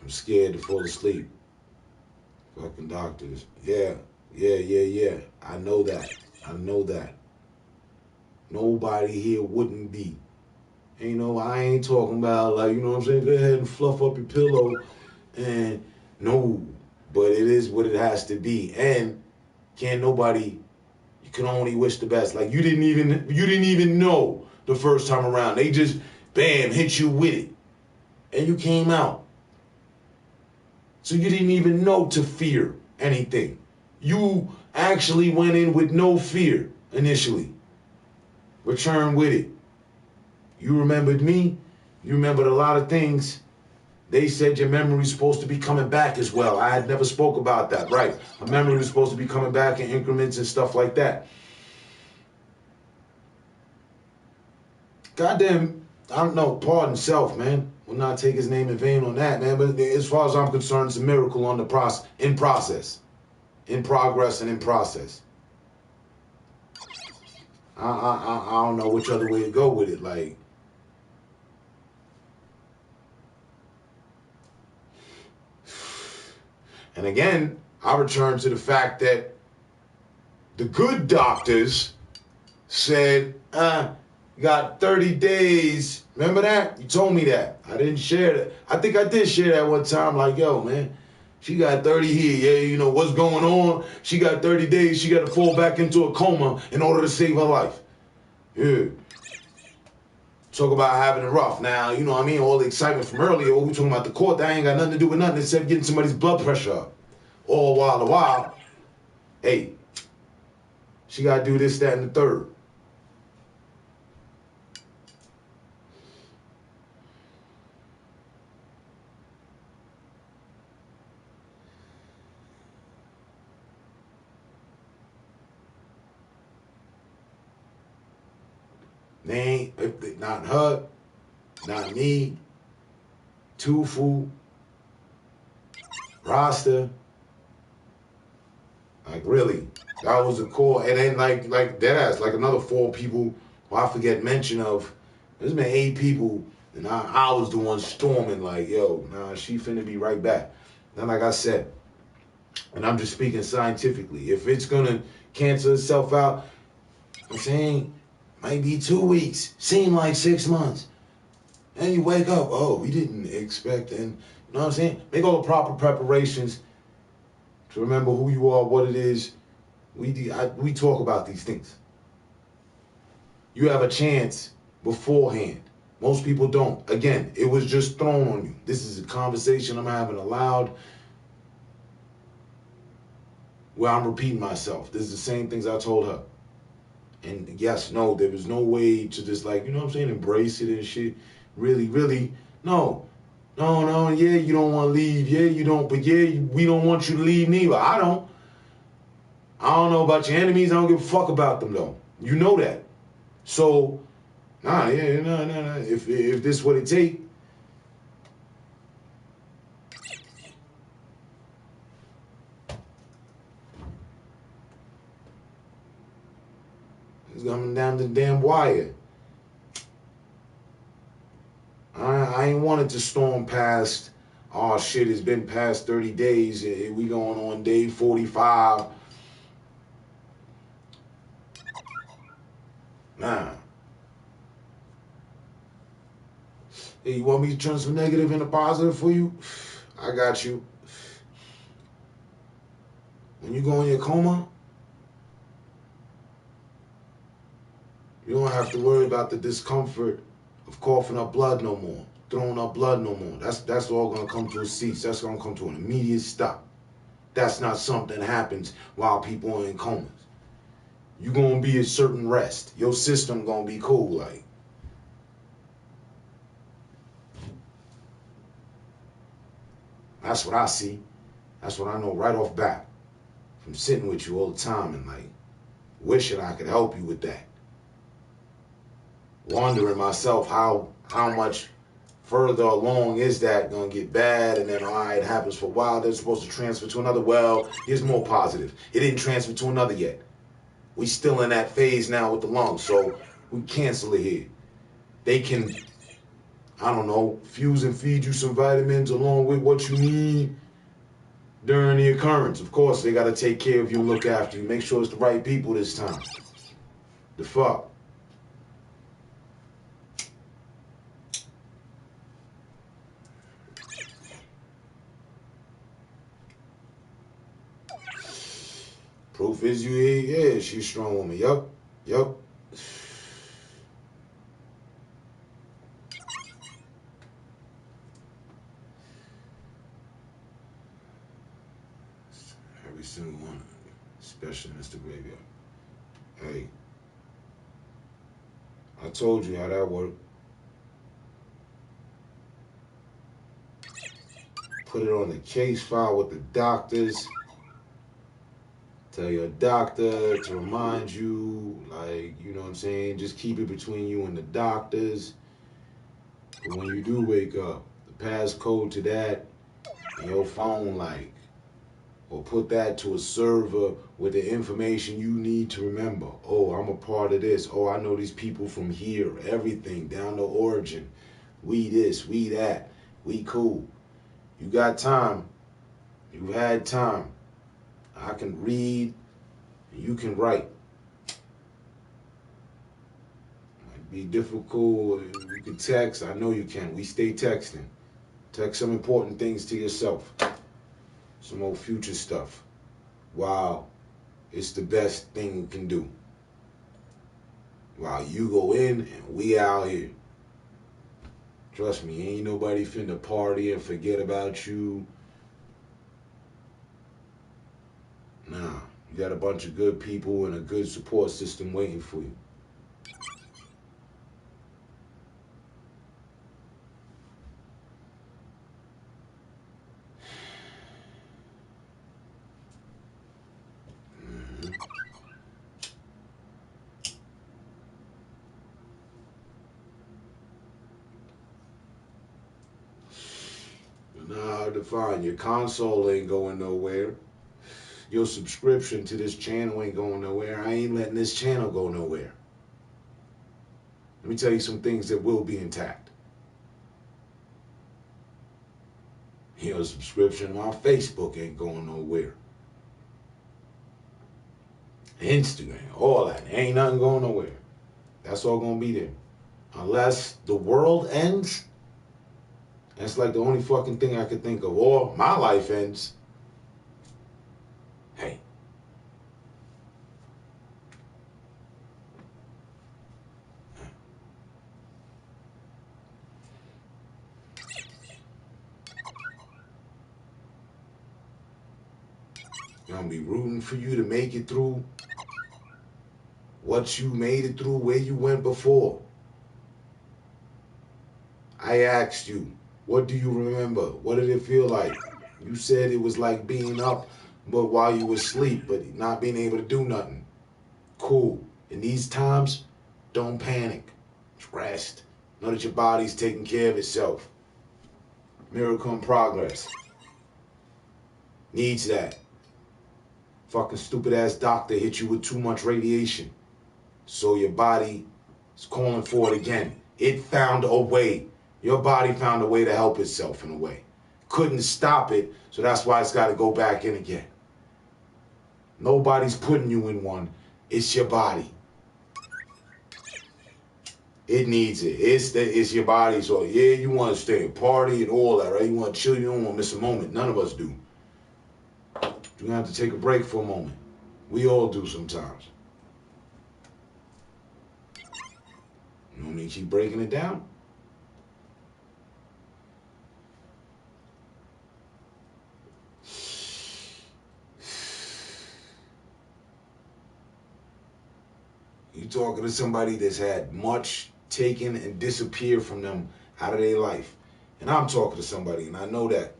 I'm scared to fall asleep. Fucking doctors. Yeah. I know that. I know that. Nobody here wouldn't be. And, you know, I ain't talking about, like, you know what I'm saying? Go ahead and fluff up your pillow. And no, but it is what it has to be. And can't nobody, you can only wish the best. Like, you didn't even know the first time around. They just, bam, hit you with it. And you came out. So you didn't even know to fear anything. You actually went in with no fear initially. Return with it. You remembered me. You remembered a lot of things. They said your memory's supposed to be coming back as well. I had never spoke about that, right? A memory was supposed to be coming back in increments and stuff like that. Goddamn, I don't know, pardon self, man. Will not take his name in vain on that, man. But as far as I'm concerned, it's a miracle on the in progress, and in process. I don't know which other way to go with it. Like, and again, I return to the fact that the good doctors said, you got 30 days. Remember that? You told me that. I didn't share that. I think I did share that one time. Like, yo, man, she got 30 here. Yeah, you know what's going on? She got 30 days. She got to fall back into a coma in order to save her life. Yeah. Talk about having it rough. Now, you know what I mean? All the excitement from earlier, what we talking about the court, that ain't got nothing to do with nothing except getting somebody's blood pressure up. All the while, hey, she got to do this, that, and the third. They ain't, not her, not me, Tufu, Rasta. Like, really, that was the core. And then, like deadass, like another 4 people who I forget mention of. There's been 8 people, and I was the one storming, like, yo, nah, she finna be right back. Then, like I said, And I'm just speaking scientifically. If it's gonna cancel itself out, I'm saying might be 2 weeks, seem like 6 months. And you wake up, oh, we didn't expect, and you know what I'm saying? Make all the proper preparations to remember who you are, what it is. We talk about these things. You have a chance beforehand. Most people don't. Again, it was just thrown on you. This is a conversation I'm having aloud where I'm repeating myself. This is the same things I told her. And yes, no, there was no way to just like, you know what I'm saying, embrace it and shit. Really, really, no. No, yeah, you don't want to leave. Yeah, you don't, but yeah, we don't want you to leave neither. I don't know about your enemies. I don't give a fuck about them though. You know that. So, no. If this is what it take, it's coming down to the damn wire. I ain't wanted to storm past. Oh shit, it's been past 30 days. We going on day 45. Nah. Hey, you want me to turn some negative into positive for you? I got you. When you go in your coma, you don't have to worry about the discomfort of coughing up blood no more, throwing up blood no more. That's all gonna come to a cease. That's gonna come to an immediate stop. That's not something that happens while people are in comas. You're gonna be at certain rest. Your system gonna be cool, like. That's what I see. That's what I know right off bat from sitting with you all the time and like wishing I could help you with that. Wondering myself how much further along is that gonna get bad, and then all right, it happens for a while, they're supposed to transfer to another. Well, here's more positive. It didn't transfer to another yet. We still in that phase now with the lungs, so we cancel it here. They can, I don't know, fuse and feed you some vitamins along with what you need during the occurrence. Of course, they gotta take care of you and look after you. Make sure it's the right people this time. The fuck? Proof is you here. Yeah, she's a strong woman. Yup. Every single one, especially Mr. Graveyard. Hey, I told you how that worked. Put it on the case file with the doctors. Tell your doctor to remind you, like, you know what I'm saying? Just keep it between you and the doctors. But when you do wake up, the passcode to that in your phone, like, or put that to a server with the information you need to remember. Oh, I'm a part of this. Oh, I know these people from here. Everything down to origin. We this, we that. We cool. You got time. You had time. I can read, you can write. Might be difficult, you can text, I know you can. We stay texting. Text some important things to yourself. Some old future stuff. Wow, it's the best thing you can do. While you go in and we out here. Trust me, ain't nobody finna party and forget about you. Nah, you got a bunch of good people and a good support system waiting for you. Nah, hard to find. Your console ain't going nowhere. Your subscription to this channel ain't going nowhere. I ain't letting this channel go nowhere. Let me tell you some things that will be intact. Your subscription on Facebook ain't going nowhere. Instagram, all that. Ain't nothing going nowhere. That's all gonna be there. Unless the world ends, that's like the only fucking thing I could think of. Or my life ends. Hey. I'm gonna be rooting for you to make it through what you made it through, where you went before. I asked you, what do you remember? What did it feel like? You said it was like being up, but while you were asleep, but not being able to do nothing. Cool. In these times, don't panic. Rest. Know that your body's taking care of itself. Miracle in progress. Needs that. Fucking stupid ass doctor hit you with too much radiation. So your body is calling for it again. It found a way. Your body found a way to help itself in a way. Couldn't stop it, so that's why it's got to go back in again. Nobody's putting you in one. It's your body. It needs it. It's your body. So yeah, you want to stay and party and all that, right? You want to chill. You don't want to miss a moment. None of us do. You have to take a break for a moment. We all do sometimes. You don't need to keep breaking it down. You talking to somebody that's had much taken and disappeared from them out of their life. And I'm talking to somebody, and I know that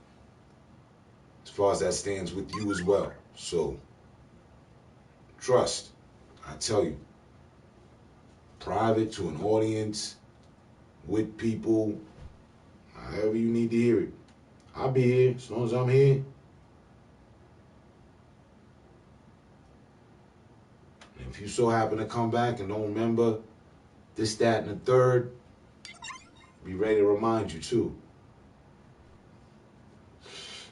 as far as that stands with you as well. So, trust. I tell you, private to an audience, with people, however you need to hear it. I'll be here as long as I'm here. And if you so happen to come back and don't remember this, that, and the third, be ready to remind you too.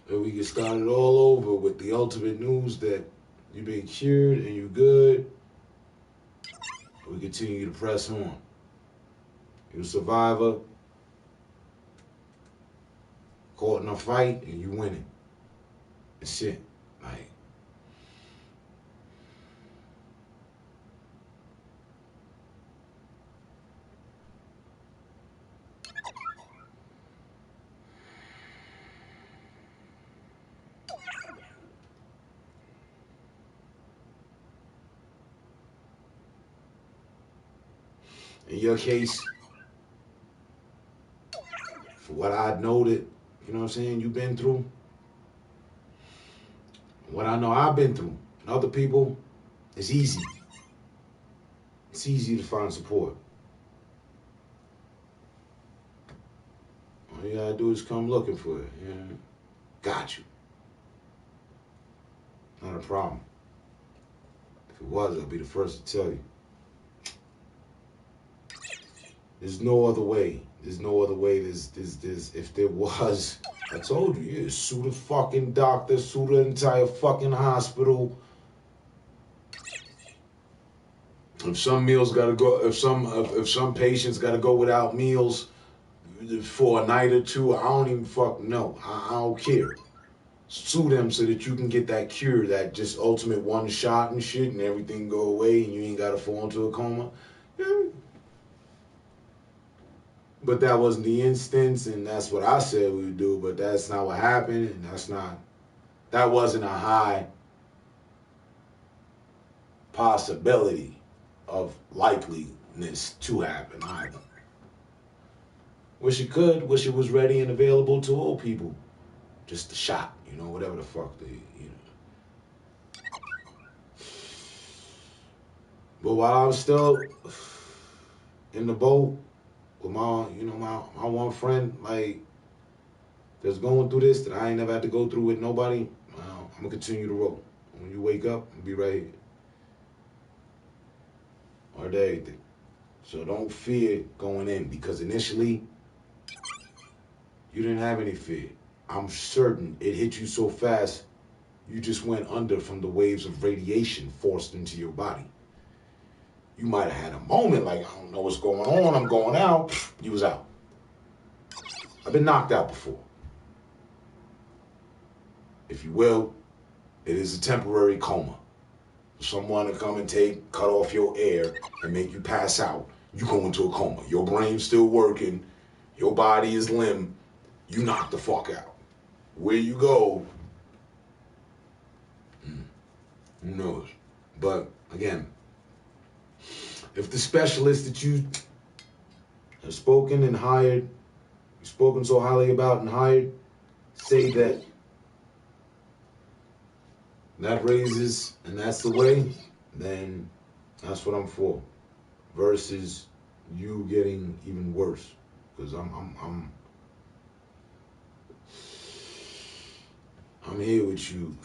And we get started all over with the ultimate news that you've been cured and you're good. We continue to press on. You're a survivor, caught in a fight, and you winning. That's it. Like, in your case, for what I know that, you know what I'm saying, you've been through, what I know I've been through, and other people, it's easy. It's easy to find support. All you gotta do is come looking for it. Yeah. Got you. Not a problem. If it was, I'll be the first to tell you. There's no other way. There's no other way. If there was, I told you, yeah, sue the fucking doctor, sue the entire fucking hospital. If some meals gotta go, if some patients gotta go without meals for a night or two, I don't even fucking know. I don't care. Sue them so that you can get that cure, that just ultimate one shot and shit, and everything go away, and you ain't gotta fall into a coma. Yeah. But that wasn't the instance, and that's what I said we would do, but that's not what happened, and that wasn't a high possibility of likeliness to happen either. Wish it could, wish it was ready and available to all people. Just a shot, whatever the fuck But while I'm still in the boat with my one friend, like, that's going through this, that I ain't never had to go through with nobody, I'm gonna continue to roll. When you wake up, I'll be right here. Or everything. So don't fear going in, because initially, you didn't have any fear. I'm certain it hit you so fast, You just went under from the waves of radiation forced into your body. You might have had a moment like, I don't know what's going on, I'm going out. You was out. I've been knocked out before. If you will, it is a temporary coma. For someone to come and cut off your air and make you pass out, you go into a coma. Your brain's still working, your body is limb, you knock the fuck out. Where you go, who knows? But again, if the specialist that you have spoken and hired, you've spoken so highly about and hired, say that raises and that's the way, then that's what I'm for. Versus you getting even worse, because I'm here with you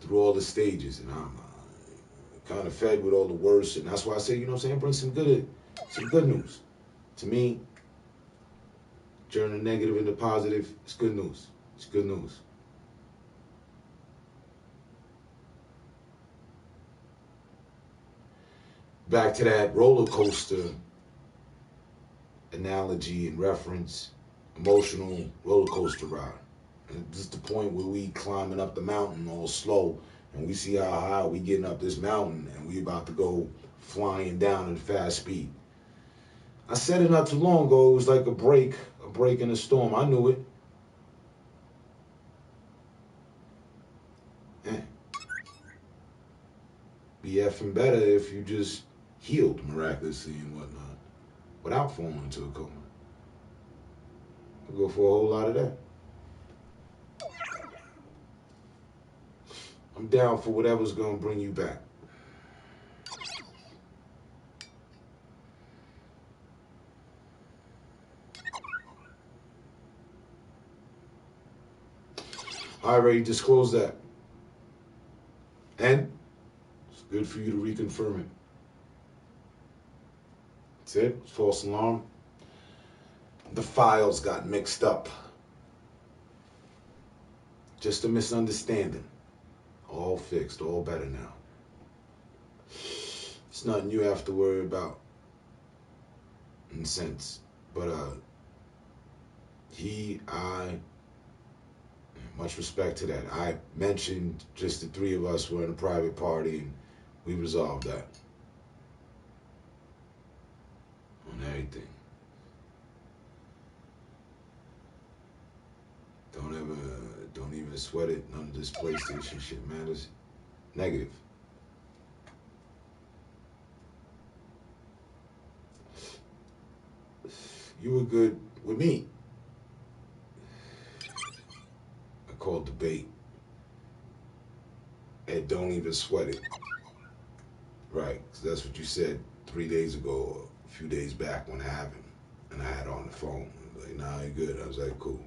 through all the stages, and I'm kind of fed with all the worst, and that's why I say, you know what I'm saying, bring some good news. To me, turn the negative into positive. It's good news. It's good news. Back to that roller coaster analogy and reference, emotional roller coaster ride. And this is the point where we climbing up the mountain all slow, and we see how high we getting up this mountain, and we about to go flying down at fast speed. I said it not too long ago. It was like a break in a storm. I knew it. Be effing better if you just healed miraculously and whatnot without falling into a coma. I'll go for a whole lot of that. I'm down for whatever's gonna bring you back. I already disclosed that. And it's good for you to reconfirm it. That's it. False alarm. The files got mixed up. Just a misunderstanding. All fixed, all better now. It's nothing you have to worry about, in a sense. But much respect to that. I mentioned just the three of us were in a private party, and we resolved that. On everything. Don't even sweat it. None of this PlayStation shit matters. Negative. You were good with me. I called debate. And don't even sweat it. Right, 'cause that's what you said 3 days ago, or a few days back when it happened. And I had her on the phone. Like, nah, you're good. I was like, cool.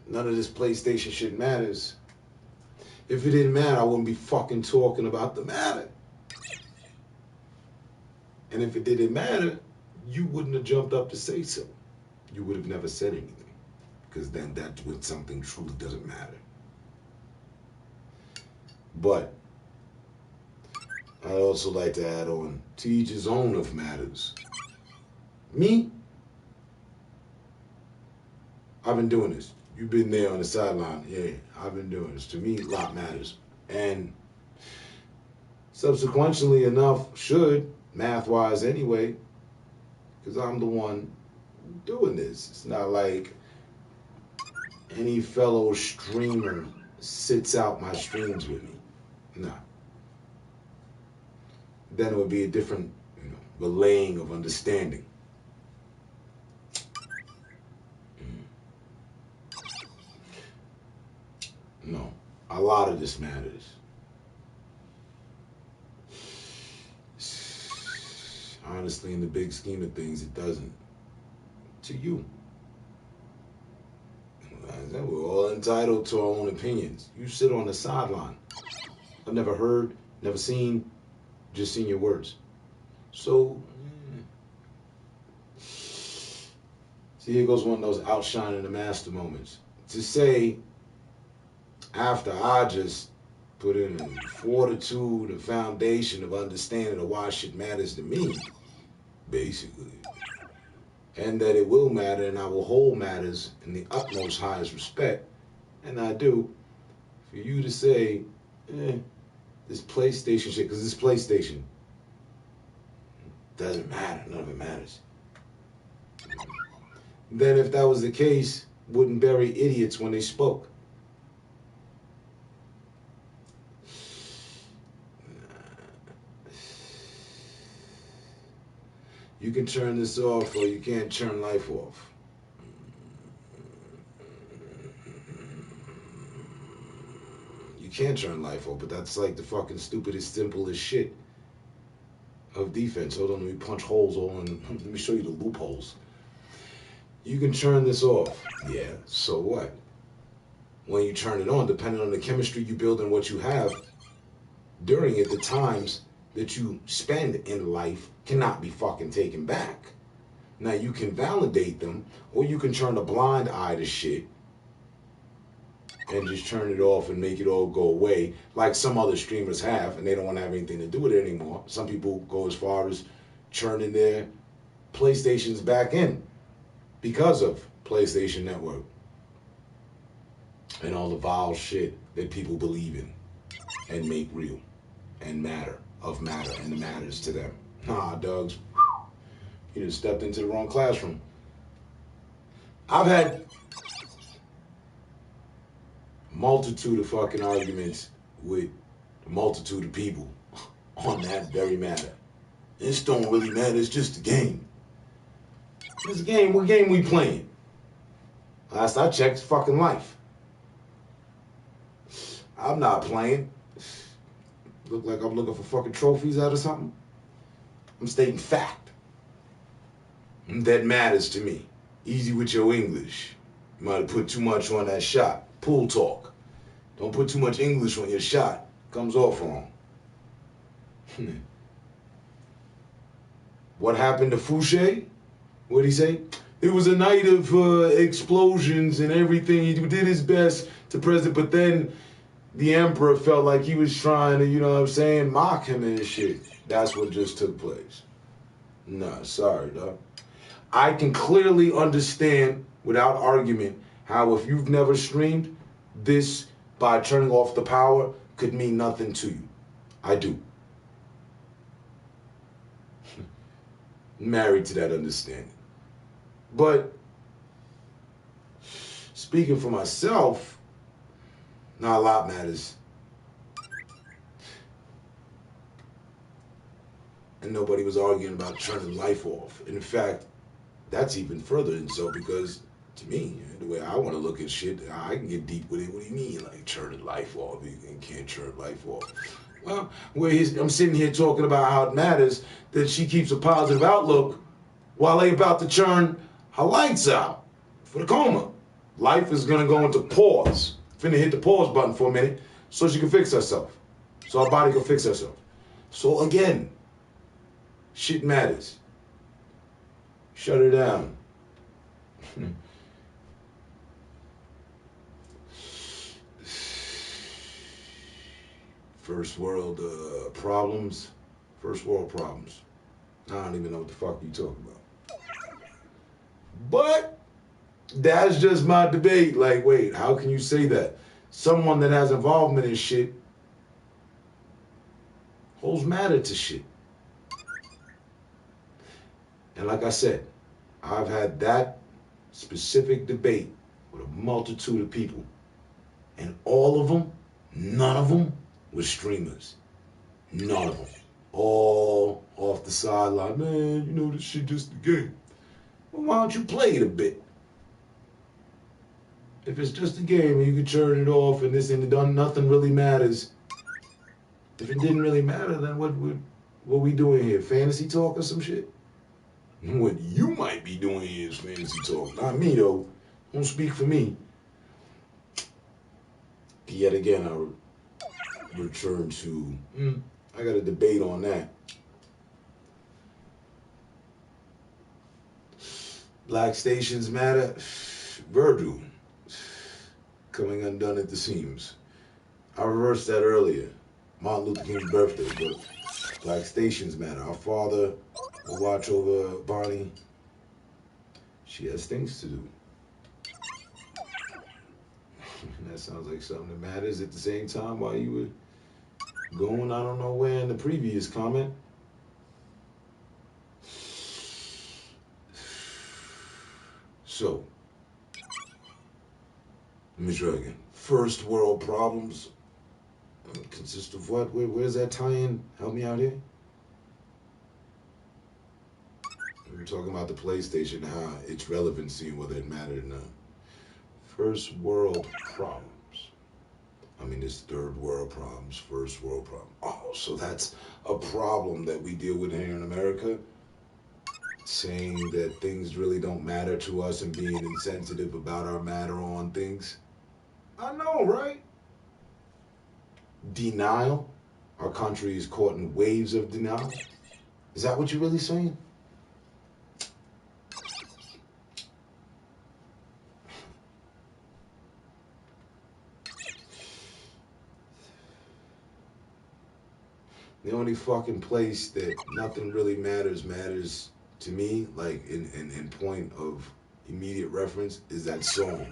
None of this PlayStation shit matters. If it didn't matter, I wouldn't be fucking talking about the matter. And if it didn't matter, you wouldn't have jumped up to say so. You would have never said anything. Because then that's when something truly doesn't matter. But I'd also like to add on, to each his own if matters. Me, I've been doing this. You've been there on the sideline. Yeah, I've been doing this. To me, a lot matters. And subsequently enough, should, math-wise anyway, because I'm the one doing this. It's not like any fellow streamer sits out my streams with me. Nah. Then it would be a different, relaying of understanding. No, a lot of this matters. Honestly, in the big scheme of things, it doesn't. To you. We're all entitled to our own opinions. You sit on the sideline. I've never heard, never seen, just seen your words. So, see, here goes one of those outshining the master moments. to say, after I just put in fortitude, the foundation of understanding of why shit matters to me, basically, and that it will matter and I will hold matters in the utmost highest respect, and I do, for you to say, this PlayStation shit, because this PlayStation doesn't matter, none of it matters. Then if that was the case, wouldn't bury idiots when they spoke. You can turn this off or you can't turn life off. You can't turn life off, but that's like the fucking stupidest, simplest shit of defense. Hold on, let me punch holes all in. Let me show you the loopholes. You can turn this off. Yeah, so what? When you turn it on, depending on the chemistry you build and what you have, during it, the times that you spend in life cannot be fucking taken back. Now, you can validate them, or you can turn a blind eye to shit and just turn it off and make it all go away, like some other streamers have, and they don't want to have anything to do with it anymore. Some people go as far as turning their PlayStations back in because of PlayStation Network and all the vile shit that people believe in and make real and matter and it matters to them. Nah, dogs, you just stepped into the wrong classroom. I've had multitude of fucking arguments with a multitude of people on that very matter. This don't really matter, it's just a game. It's a game, what game we playing? Last I checked, it's fucking life. I'm not playing. Look like I'm looking for fucking trophies out of something. I'm stating fact. That matters to me. Easy with your English. You might have put too much on that shot. Pool talk. Don't put too much English on your shot. Comes off wrong. What happened to Fouché? What'd he say? It was a night of explosions and everything. He did his best to present, but then the emperor felt like he was trying to, you know what I'm saying, mock him and shit. That's what just took place. Nah, sorry, dog. I can clearly understand, without argument, how if you've never streamed, this, by turning off the power, could mean nothing to you. I do. Married to that understanding. But, speaking for myself, not a lot matters. And nobody was arguing about turning life off. In fact, that's even further insult because, to me, the way I want to look at shit, I can get deep with it. What do you mean, like turning life off? You can't turn life off. Well, I'm sitting here talking about how it matters that she keeps a positive outlook while they about to turn her lights out for the coma. Life is going to go into pause. Finna hit the pause button for a minute so she can fix herself. So her body can fix herself. So again, shit matters. Shut her down. First world problems. First world problems. I don't even know what the fuck you talking about. But that's just my debate. Like, wait, how can you say that? Someone that has involvement in shit holds matter to shit. And like I said, I've had that specific debate with a multitude of people. And all of them, none of them were streamers. None of them. All off the sideline. Man, you know, this shit just a game. Well, why don't you play it a bit? If it's just a game and you can turn it off and this and it done, nothing really matters. If it didn't really matter, then what we doing here? Fantasy talk or some shit? What you might be doing here is fantasy talk. Not me, though. Don't speak for me. Yet again, I return to... I got a debate on that. Black stations matter. Virgil. coming undone at the seams. I reversed that earlier. Martin Luther King's birthday, but black stations matter. Our father will watch over Bonnie. She has things to do. That sounds like something that matters at the same time while you were going, I don't know where in the previous comment. So, let me try again. First world problems consist of what? Where's that tie-in? Help me out here. We were talking about the PlayStation, how its relevancy and whether it mattered or not. First world problems. I mean, there's third world problems, first world problem. Oh, so that's a problem that we deal with here in America? Saying that things really don't matter to us and being insensitive about our matter on things? I know, right? Denial. Our country is caught in waves of denial. Is that what you're really saying? The only fucking place that nothing really matters to me, like in point of immediate reference, is that song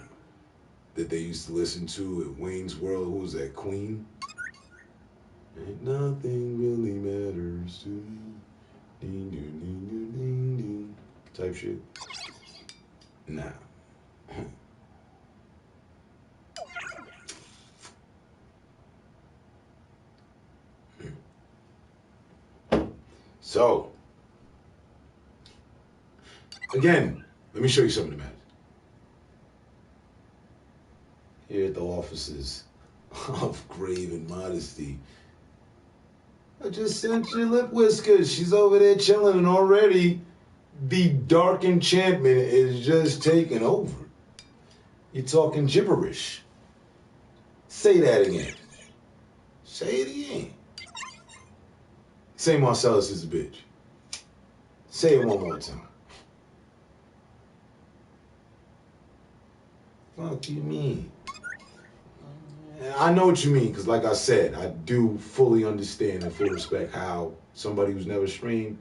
that they used to listen to at Wayne's World. Who was that? Queen? Ain't nothing really matters to me. Ding, ding, ding, ding, ding, ding. Type shit. Nah. So, again, let me show you something that matters. Here at the offices of Grave and Modesty, I just sent you Lip Whiskers. She's over there chilling, and already the dark enchantment is just taking over. You're talking gibberish. Say that again. Say it again. Say Marcellus is a bitch. Say it one more time. Fuck you mean? I know what you mean, because like I said, I do fully understand and fully respect how somebody who's never streamed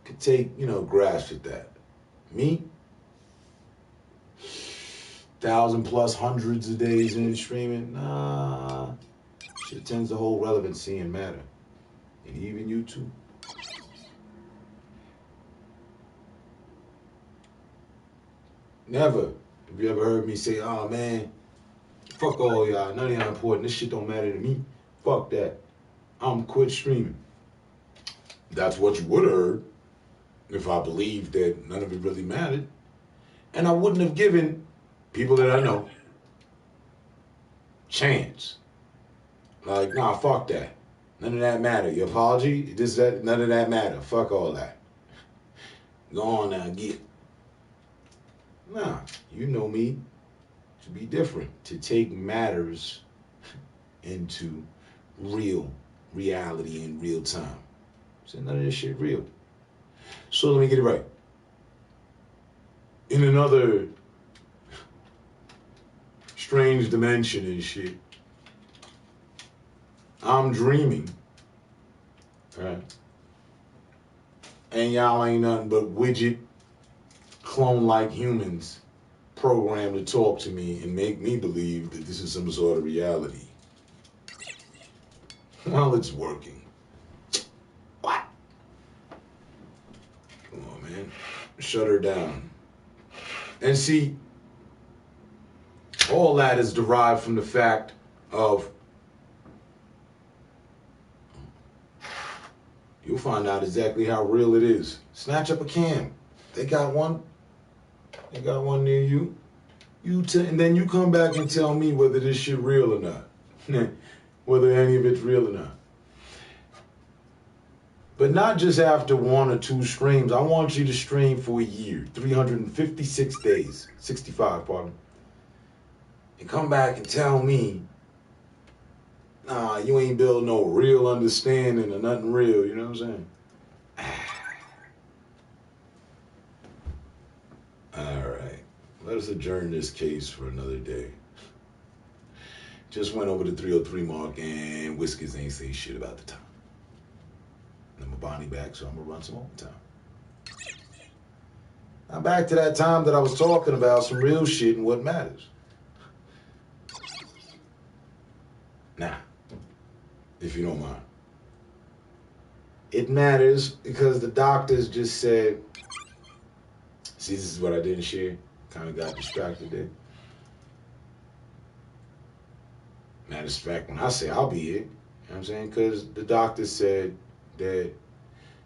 could take, grasp at that. Me? 1,000 plus hundreds of days in streaming? Nah. Shit tends to hold relevancy and matter. And even you too. Never have you ever heard me say, oh man, fuck all y'all, none of y'all important, this shit don't matter to me. Fuck that. I'm quit streaming. That's what you would have heard if I believed that none of it really mattered. And I wouldn't have given people that I know chance. Like, nah, fuck that. None of that matter. Your apology, none of that matter. Fuck all that. Go on now, get. Nah, you know me to be different, to take matters into real reality in real time. So none of this shit real. So let me get it right. In another strange dimension and shit, I'm dreaming, right? And y'all ain't nothing but widget, clone-like humans programmed to talk to me and make me believe that this is some sort of reality. Well, it's working. What? Come on, man. Shut her down. And see, all that is derived from the fact of, you'll find out exactly how real it is. Snatch up a cam. They got one. They got one near you. And then you come back and tell me whether this shit real or not. Whether any of it's real or not. But not just after 1 or 2 streams. I want you to stream for a year. 356 days. 65, pardon. And come back and tell me, nah, you ain't build no real understanding or nothing real. You know what I'm saying? All right. Let us adjourn this case for another day. Just went over the 303 mark and Whiskers ain't say shit about the time. And I'm a Bonnie back, so I'm gonna run some overtime. Now back to that time that I was talking about, some real shit and what matters. Now, if you don't mind. It matters because the doctors just said, see, this is what I didn't share. Kind of got distracted there. Matter of fact, when I say I'll be here, you know what I'm saying? Because the doctor said that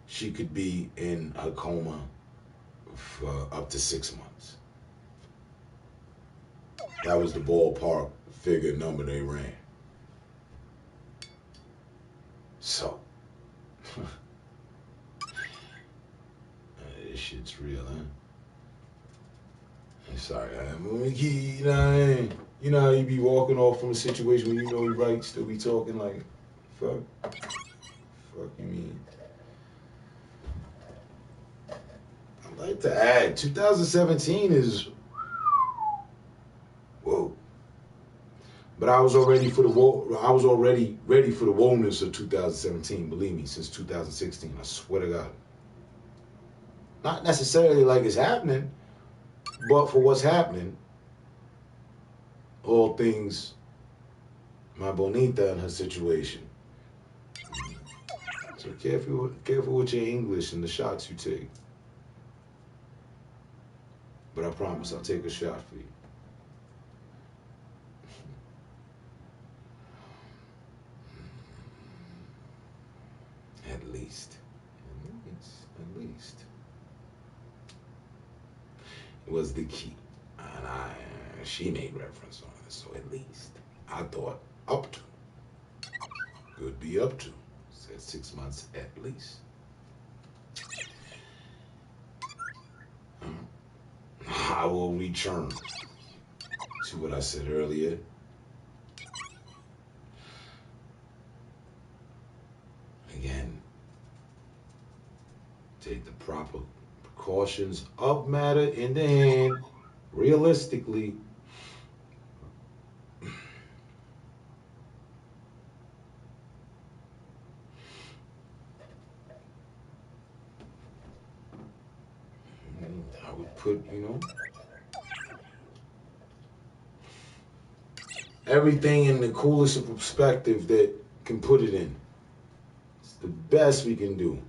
she could be in a coma for up to 6 months. That was the ballpark figure number they ran. So, this shit's real, huh? I'm sorry, you know what I mean? You know how you be walking off from a situation when you know you're right, still be talking like, fuck you mean? I'd like to add, 2017 is, whoa. But I was already ready for the wokeness of 2017, believe me, since 2016, I swear to God. Not necessarily like it's happening, but for what's happening, all things, my bonita and her situation. So careful with your English and the shots you take. But I promise I'll take a shot for you. At least. It was the key. And she made reference on it, so at least. I thought up to. Could be up to. Said 6 months at least. I will return to what I said earlier. Again, take the proper precautions of matter in the hand. Realistically, I would put, everything in the coolest of perspective that can put it in. It's the best we can do.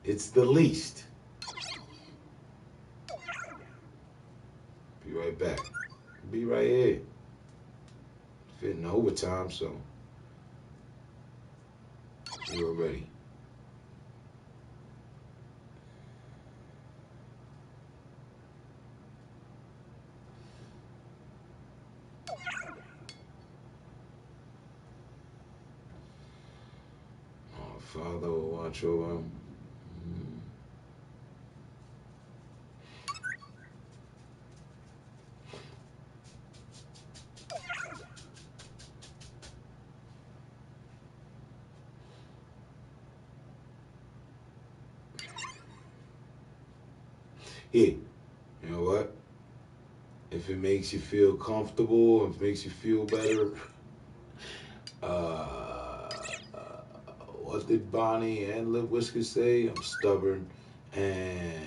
It's the least. Be right back. Be right here. Fitting overtime, so you're ready. Father will watch over him. Here, you know what? If it makes you feel comfortable, if it makes you feel better, what did Bonnie and Lip Whiskers say? I'm stubborn and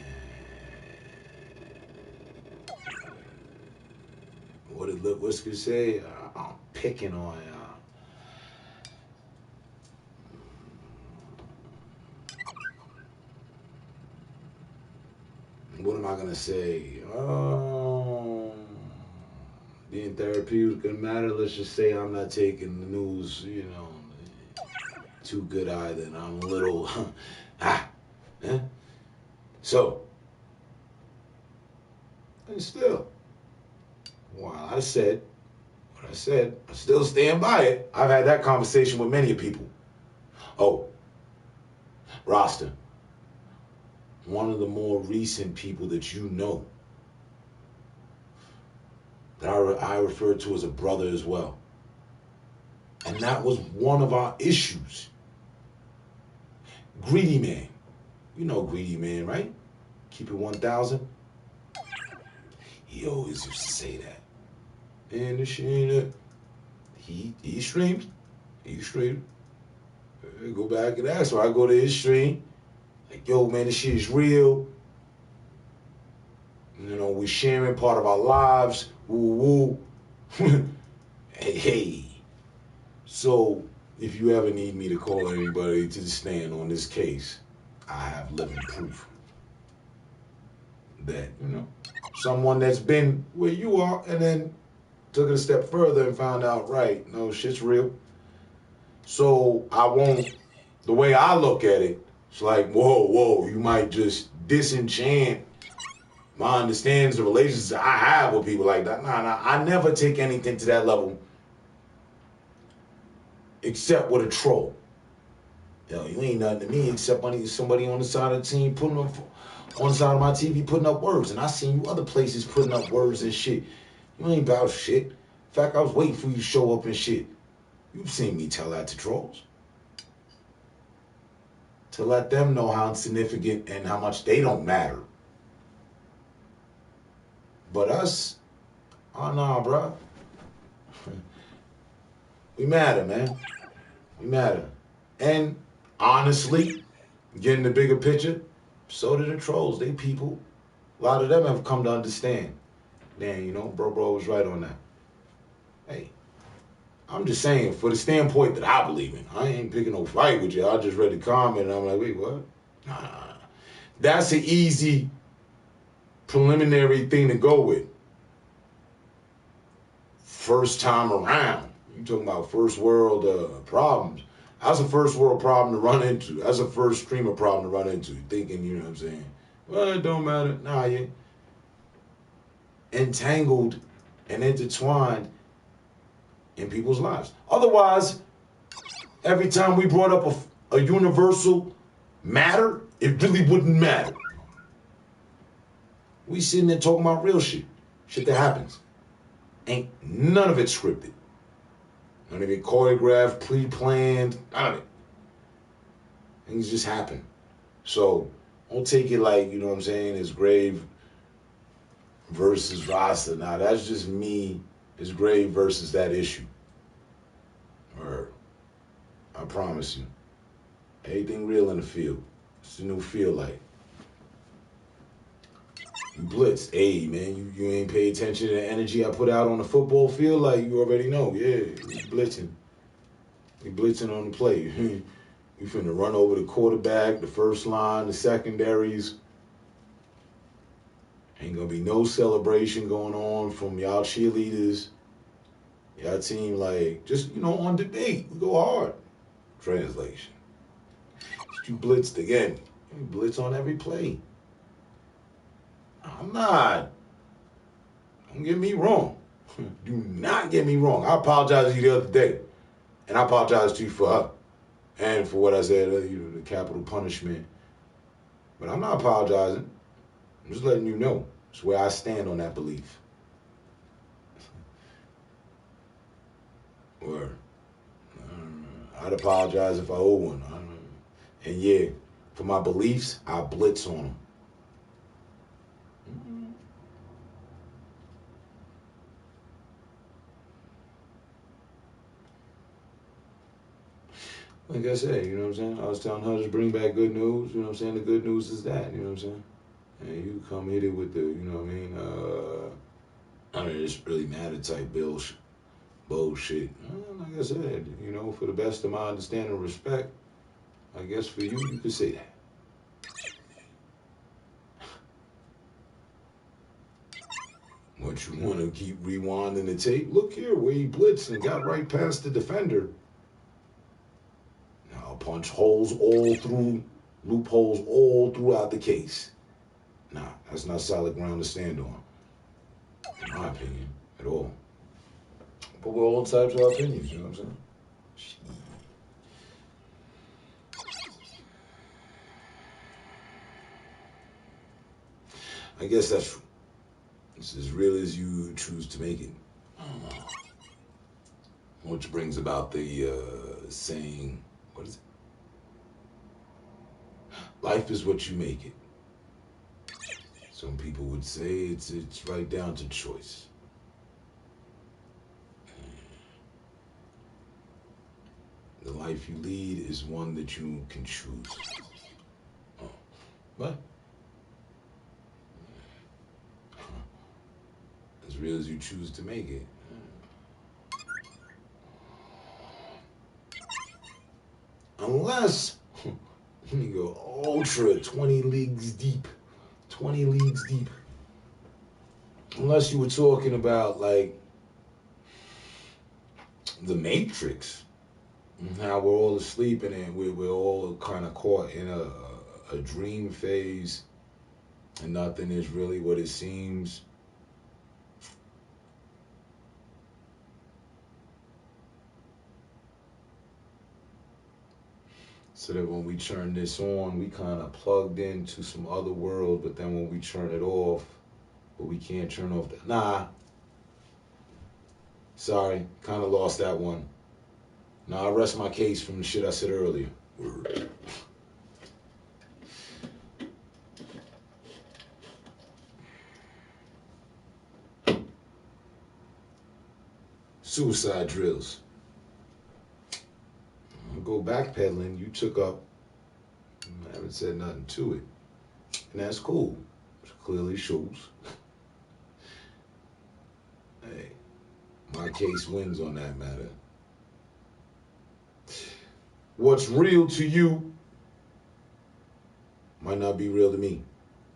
what did Lip Whiskers say? I'm picking on what am I gonna say? Being therapeutic doesn't matter. Let's just say I'm not taking the news, too good either, and I'm a little, So, and still, while I said what I said, I still stand by it. I've had that conversation with many people. Oh, Rasta, one of the more recent people that you know, that I refer to as a brother as well. And that was one of our issues. Greedy Man. You know Greedy Man, right? Keep it 1,000. He always used to say that. And the shit, he streams. He streams. Go back and ask. So I go to his stream. Like, yo, man, this shit is real. You know, we're sharing part of our lives. Woo woo. Hey. So, if you ever need me to call anybody to stand on this case, I have living proof that, you know, someone that's been where you are and then took it a step further and found out, right, no, shit's real. So I won't, the way I look at it, it's like, whoa, you might just disenchant my understandings of relationships I have with people like that. Nah, I never take anything to that level except with a troll. Yo, you ain't nothing to me except somebody on the side of the team putting up, on the side of my TV putting up words. And I seen you other places putting up words and shit. You ain't about shit. In fact, I was waiting for you to show up and shit. You've seen me tell that to trolls. To let them know how insignificant and how much they don't matter. But us, oh no, bro. We matter, man. We matter. And honestly, getting the bigger picture, so do the trolls. They people. A lot of them have come to understand. Damn, you know, bro was right on that. Hey, I'm just saying, for the standpoint that I believe in, I ain't picking no fight with you. I just read the comment and I'm like, wait, what? Nah. That's an easy preliminary thing to go with. First time around. You talking about first world problems. That's a first world problem to run into. That's a first streamer problem to run into. Thinking, you know what I'm saying? Well, it don't matter. Nah, you entangled and intertwined in people's lives. Otherwise, every time we brought up a universal matter, it really wouldn't matter. We sitting there talking about real shit. Shit that happens. Ain't none of it scripted. None of it choreographed, pre-planned, none of it. Things just happen. So, don't take it like, you know what I'm saying, it's Grave versus Rasta. Now, that's just me. It's Grave versus that issue. Or, I promise you. Anything real in the field. It's a new field like. You blitzed. Hey, man, you ain't pay attention to the energy I put out on the football field? Like, you already know. Yeah, we blitzing. We blitzing on the play. We finna run over the quarterback, the first line, the secondaries. Ain't gonna be no celebration going on from y'all cheerleaders. Y'all team, like, just, you know, on debate. We go hard. Translation. You blitzed again. You blitz on every play. I'm not. Don't get me wrong. Do not get me wrong. I apologized to you the other day. And I apologize to you for her. And for what I said, you know, the capital punishment. But I'm not apologizing. I'm just letting you know. It's where I stand on that belief. Or I'd apologize if I owe one. And yeah, for my beliefs, I blitz on them. Like I said, you know what I'm saying? I was telling her to bring back good news. You know what I'm saying? The good news is that, you know what I'm saying? And you come hit it with the, you know what I mean? I don't know, it's really matter type bullshit. Like I said, you know, for the best of my understanding and respect, I guess for you could say that. What, you want to keep rewinding the tape? Look here, where he blitzed and got right past the defender. Now punch holes all through, loopholes all throughout the case. Nah, that's not solid ground to stand on, in my opinion, at all. But we're all types of opinions, you know what I'm saying? I guess that's it's as real as you choose to make it. Which brings about the saying, what is it? Life is what you make it. Some people would say it's right down to choice. The life you lead is one that you can choose. Oh, what? As real as you choose to make it. Unless you go ultra 20 leagues deep. 20 leagues deep. Unless you were talking about like the Matrix. How we're all asleep and then we're all kind of caught in a dream phase and nothing is really what it seems. So that when we turn this on, we kind of plugged into some other world, but then when we turn it off, but we can't turn off that. Nah. Sorry, kind of lost that one. Now I rest my case from the shit I said earlier. Word. Suicide drills. I'll go backpedaling. You took up. I haven't said nothing to it, and that's cool. It clearly shows. Hey, my case wins on that matter. What's real to you might not be real to me.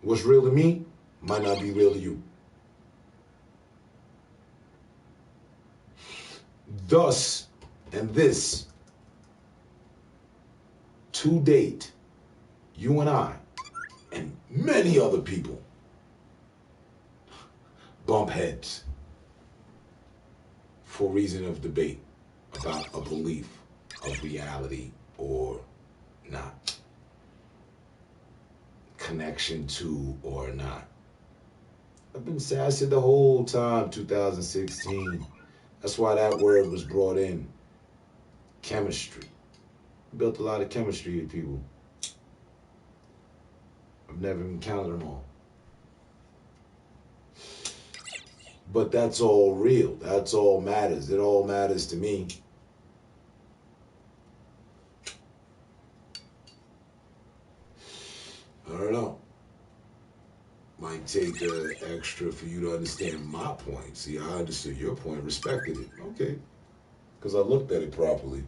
What's real to me might not be real to you. Thus, and this, to date, you and I, and many other people, bump heads for reason of debate about a belief of reality or not, connection to or not. I've been saying, I said the whole time, 2016. That's why that word was brought in. Chemistry. Built a lot of chemistry in people. I've never encountered them all. But that's all real. That's all matters. It all matters to me. I don't know. Might take extra for you to understand my point. See, I understood your point, respected it. Okay. Because I looked at it properly.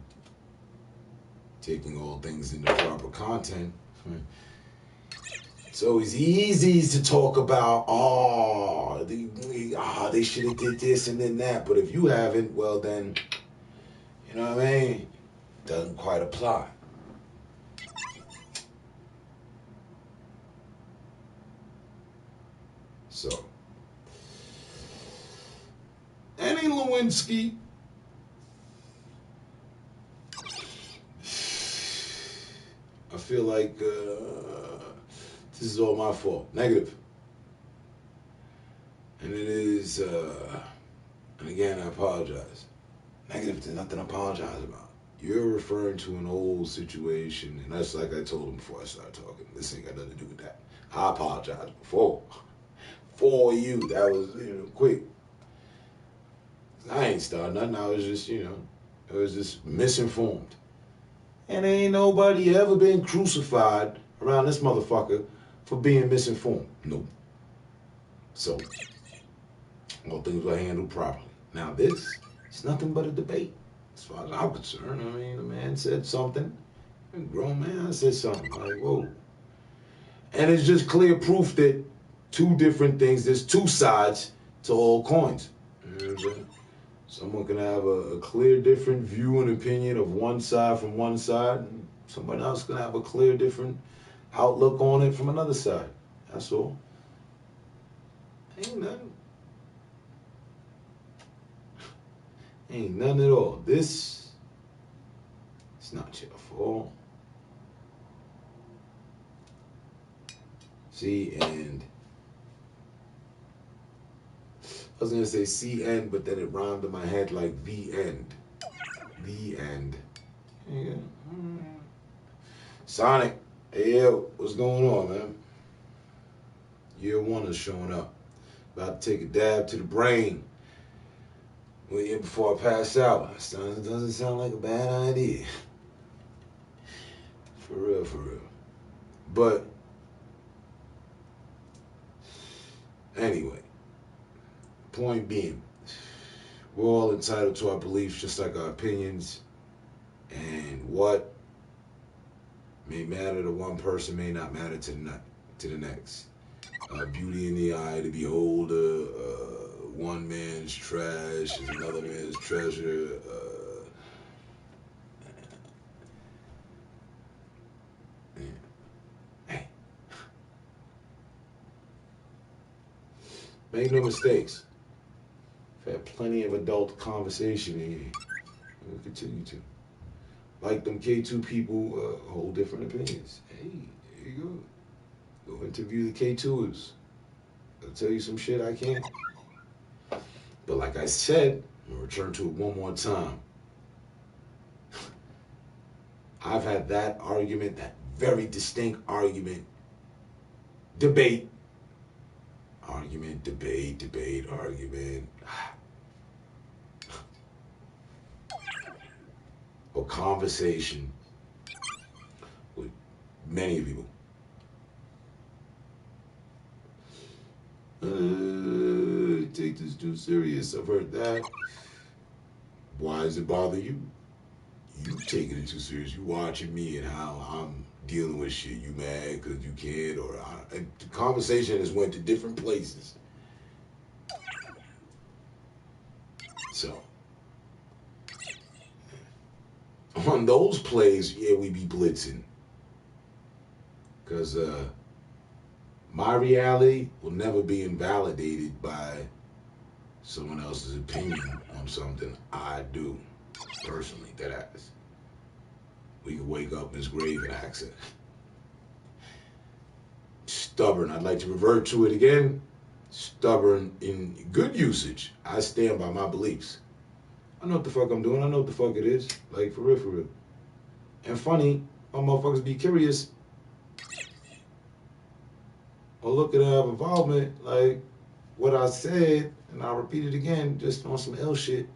Taking all things into proper content. It's always easy to talk about, they should have did this and then that. But if you haven't, well then, you know what I mean? Doesn't quite apply. So, Annie Lewinsky I feel like this is all my fault. Negative. And it is, and again, I apologize. Negative, there's nothing to apologize about. You're referring to an old situation, and that's like I told him before I started talking. This ain't got nothing to do with that. I apologized before. For you, that was, quick. I ain't started nothing. I was just, it was just misinformed. And ain't nobody ever been crucified around this motherfucker for being misinformed. Nope. So, all things were handled properly. Now this, it's nothing but a debate. As far as I'm concerned, I mean, the man said something. A grown man said something. Like, whoa. And it's just clear proof that two different things, there's two sides to all coins. You know what I'm saying? Someone can have a clear different view and opinion of one side from one side, and someone else can have a clear different outlook on it from another side. That's all. Ain't nothing. Ain't nothing at all. This is not your fault. See, and I was gonna say C end, but then it rhymed in my head like the end. The end. Yeah. Sonic, hey yo, what's going on, man? Year one is showing up. About to take a dab to the brain. Before I pass out. Doesn't sound like a bad idea. For real, for real. But anyway, point being, we're all entitled to our beliefs just like our opinions. And what may matter to one person may not matter to the next. Beauty in the eye, the beholder. One man's trash is another man's treasure. Hey, make no mistakes. I've had plenty of adult conversation in here. We'll continue to. Like them K2 people hold different opinions. Hey, there you go. Go interview the K2ers. They'll tell you some shit I can't. But like I said, I'm gonna return to it one more time. I've had that argument, that very distinct argument, debate, argument, or conversation with many people. Take this too serious. I've heard that. Why does it bother you? You taking it too serious. You watching me and how I'm dealing with shit. You mad because you can't, the conversation has went to different places. So on those plays, yeah, we be blitzing. Because my reality will never be invalidated by someone else's opinion on something I do. Personally, that ass. We can wake up in this grave and ask it. Stubborn, I'd like to revert to it again. Stubborn in good usage. I stand by my beliefs. I know what the fuck I'm doing. I know what the fuck it is. Like, for real, for real. And funny, my motherfuckers be curious. Or look at our involvement, like what I said, and I'll repeat it again, just on some ill shit.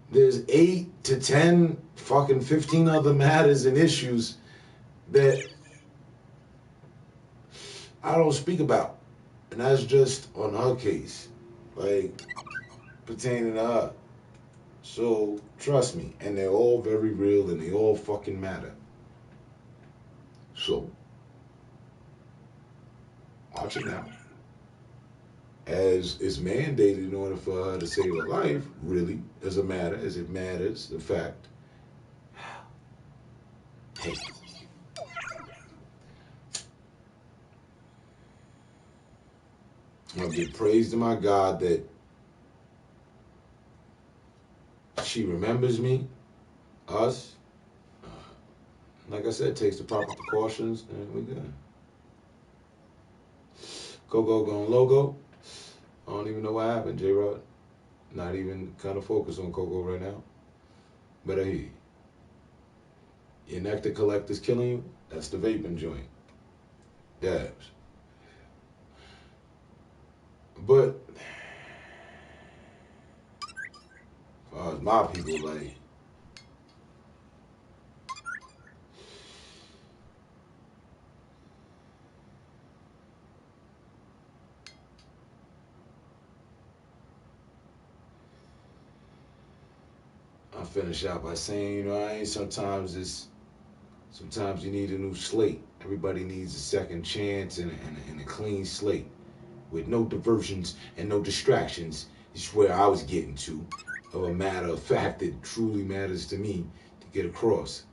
There's 8 to 10, fucking 15 other matters and issues that I don't speak about. And that's just on her case, like pertaining to her. So trust me, and they're all very real and they all fucking matter. So watch it now. As is mandated in order for her to save her life, really, as it matters, the fact. Hey. I give praise to my God that she remembers me, us. Like I said, takes the proper precautions, and we're good. Coco going logo. I don't even know what happened, J-Rod. Not even kind of focused on Coco right now. But I hear you. Your nectar collector's killing you? That's the vaping joint. Dabs. But as far as my people, like, I'll finish out by saying, you know, sometimes you need a new slate. Everybody needs a second chance and a clean slate with no diversions and no distractions. Is where I was getting to, of a matter of fact that truly matters to me to get across.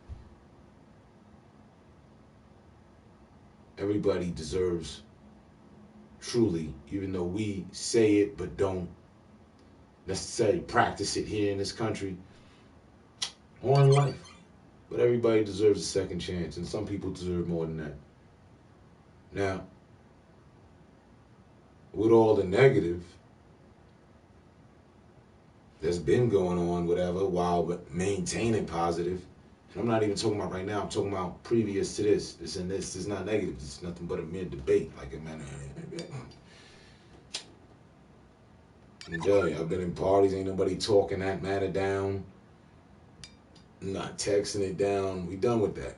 Everybody deserves, truly, even though we say it but don't necessarily practice it here in this country, or in life. But everybody deserves a second chance, and some people deserve more than that. Now, with all the negative that's been going on, whatever, while maintaining positive, And I'm not even talking about right now. I'm talking about previous to this. This and this is not negative. It's nothing but a mere debate. Like a man. I'm telling you, I've been in parties. Ain't nobody talking that matter down. Not texting it down. We done with that.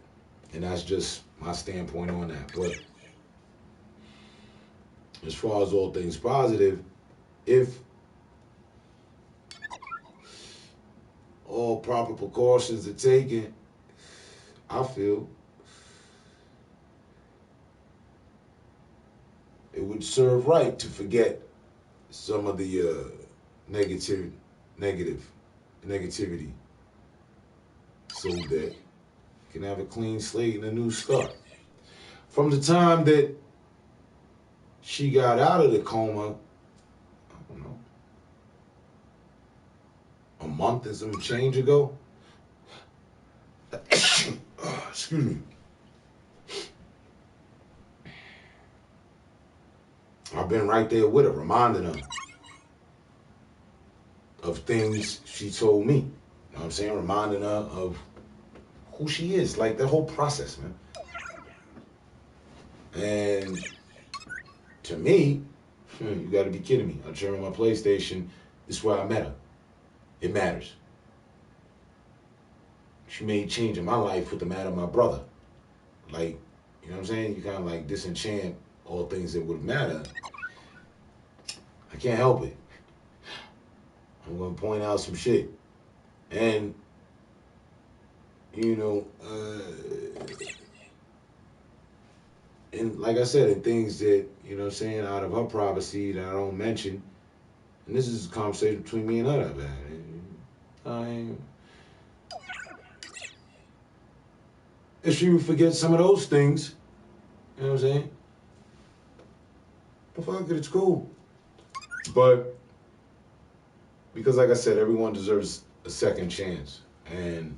And that's just my standpoint on that. But as far as all things positive, if all proper precautions are taken, I feel it would serve right to forget some of the negativity, so that you can have a clean slate and a new start. From the time that she got out of the coma, I don't know, a month and some change ago. Excuse me. I've been right there with her, reminding her of things she told me. You know what I'm saying? Reminding her of who she is, like the whole process, man. And to me, you got to be kidding me. I turned on my PlayStation. This is where I met her. It matters. She made change in my life with the matter of my brother. Like, you know what I'm saying? You kind of like disenchant all things that would matter. I can't help it. I'm going to point out some shit. And, you know, and like I said, in things that, you know what I'm saying, out of her privacy that I don't mention, and this is a conversation between me and her, man. If she would forget some of those things, you know what I'm saying? Well, fuck it, it's cool. But, because like I said, everyone deserves a second chance. And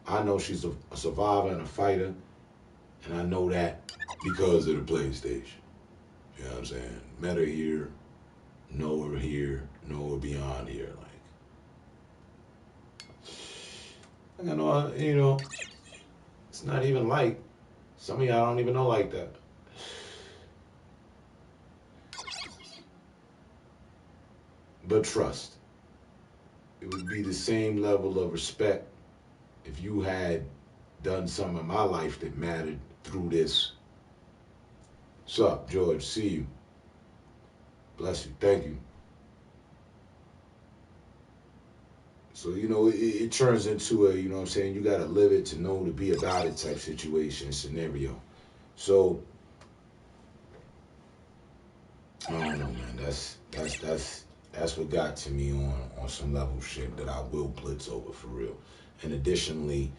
I know she's a survivor and a fighter, and I know that because of the PlayStation. You know what I'm saying? Met her here, know her here, know her beyond here. Like, I know, you know, it's not even like, some of y'all don't even know like that. But trust. It would be the same level of respect if you had done some of my life that mattered through this. What's up, George? See you. Bless you. Thank you. So, you know, it turns into a, you know what I'm saying, you got to live it to know to be about it type situation, scenario. So, I don't know, man. That's what got to me on some level shit that I will blitz over for real. And additionally,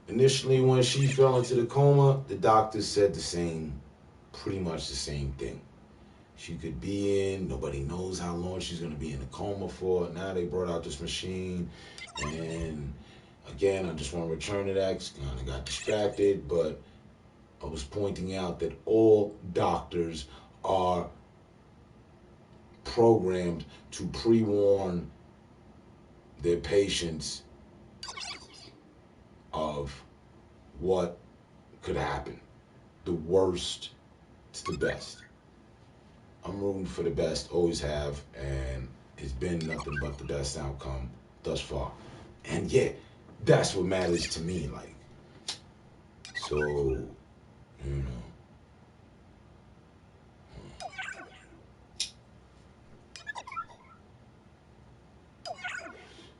initially when she fell into the coma, the doctors said pretty much the same thing. She could be in, nobody knows how long she's going to be in a coma for. Now they brought out this machine. And again, I just want to return to that because I kind of got distracted. But I was pointing out that all doctors are programmed to pre-warn their patients of what could happen. The worst to the best. I'm rooting for the best, always have, and it's been nothing but the best outcome thus far. And yeah, that's what matters to me, like. So, you know.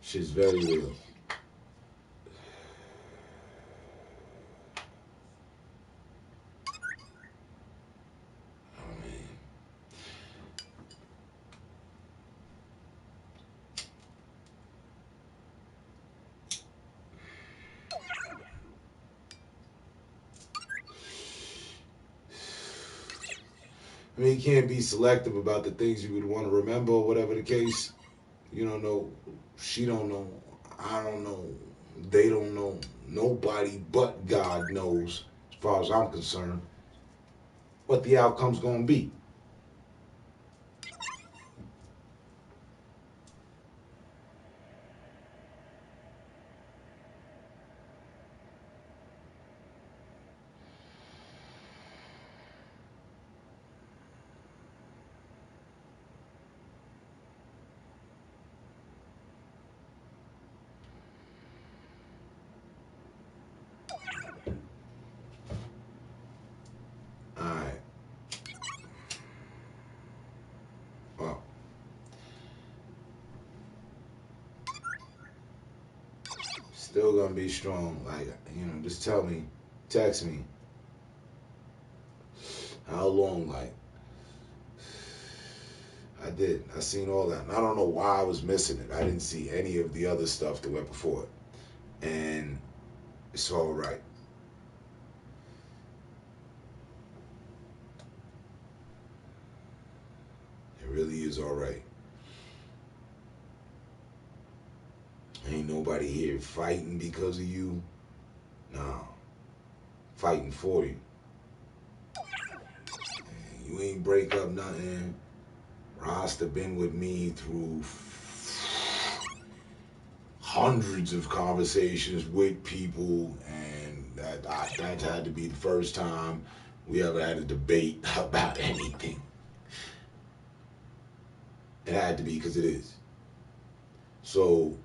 Shit's very real. I mean, you can't be selective about the things you would want to remember or whatever the case. You don't know. She don't know. I don't know. They don't know. Nobody but God knows, as far as I'm concerned, what the outcome's going to be. Still gonna be strong. Like, you know, just tell me, text me. How long? Like, I did. I seen all that. And I don't know why I was missing it. I didn't see any of the other stuff that went before it. And it's all right. It really is all right. Ain't nobody here fighting because of you. Nah. Fighting for you. You ain't break up nothing. Rasta been with me through hundreds of conversations with people, and that had to be the first time we ever had a debate about anything. It had to be, because it is. So,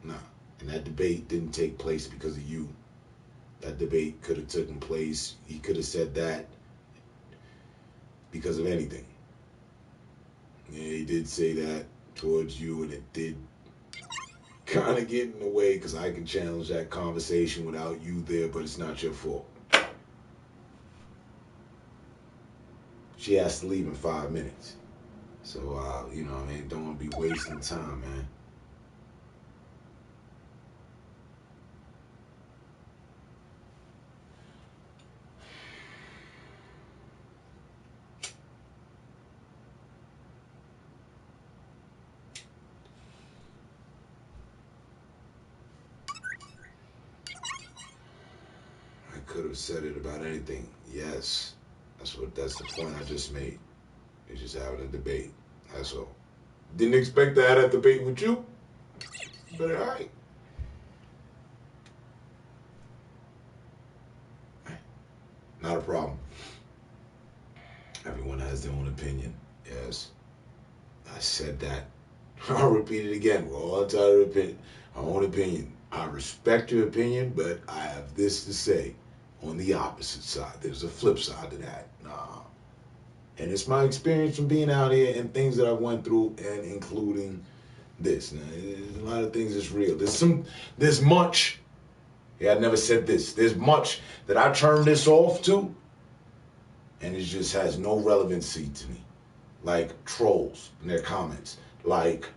nah. And that debate didn't take place because of you. That debate could have taken place. He could have said that because of anything. Yeah, he did say that towards you, and it did kind of get in the way, because I can challenge that conversation without you there, but it's not your fault. She has to leave in 5 minutes. So, you know, I mean, don't want to be wasting time, man. I could have said it about anything. Yes. That's the point I just made. It's just having a debate. That's all. Didn't expect to have that debate with you, but all right. Not a problem. Everyone has their own opinion. Yes. I said that. I'll repeat it again. We're all entitled to our own opinion. I respect your opinion, but I have this to say on the opposite side. There's a flip side to that. Nah. And it's my experience from being out here and things that I went through, and including this. Now, there's a lot of things that's real. There's much. Yeah, I never said this. There's much that I turn this off to, and it just has no relevancy to me. Like trolls in their comments, like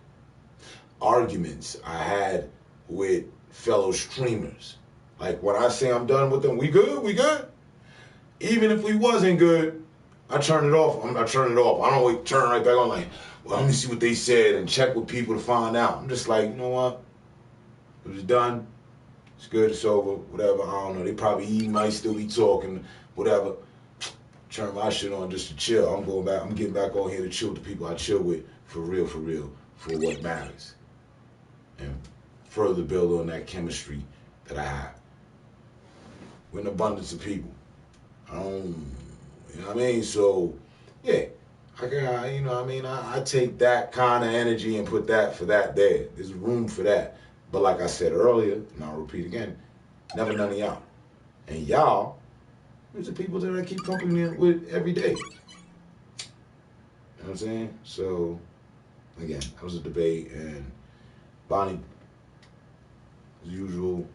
arguments I had with fellow streamers. Like, when I say I'm done with them, we good. Even if we wasn't good, I turn it off. I turn it off. I don't wait, turn right back on like, well, let me see what they said and check with people to find out. I'm just like, you know what? It was done. It's good. It's over. Whatever. I don't know. They probably might still be talking. Whatever. Turn my shit on just to chill. I'm going back. I'm getting back on here to chill with the people I chill with for real, for what matters, and further build on that chemistry that I have with an abundance of people. You know what I mean? So, yeah, I can, you know what I mean? I take that kind of energy and put that for that there. There's room for that. But like I said earlier, and I'll repeat again, never none of y'all. And y'all, these are people that I keep company with every day. You know what I'm saying? So, again, that was a debate, and Bonnie, as usual,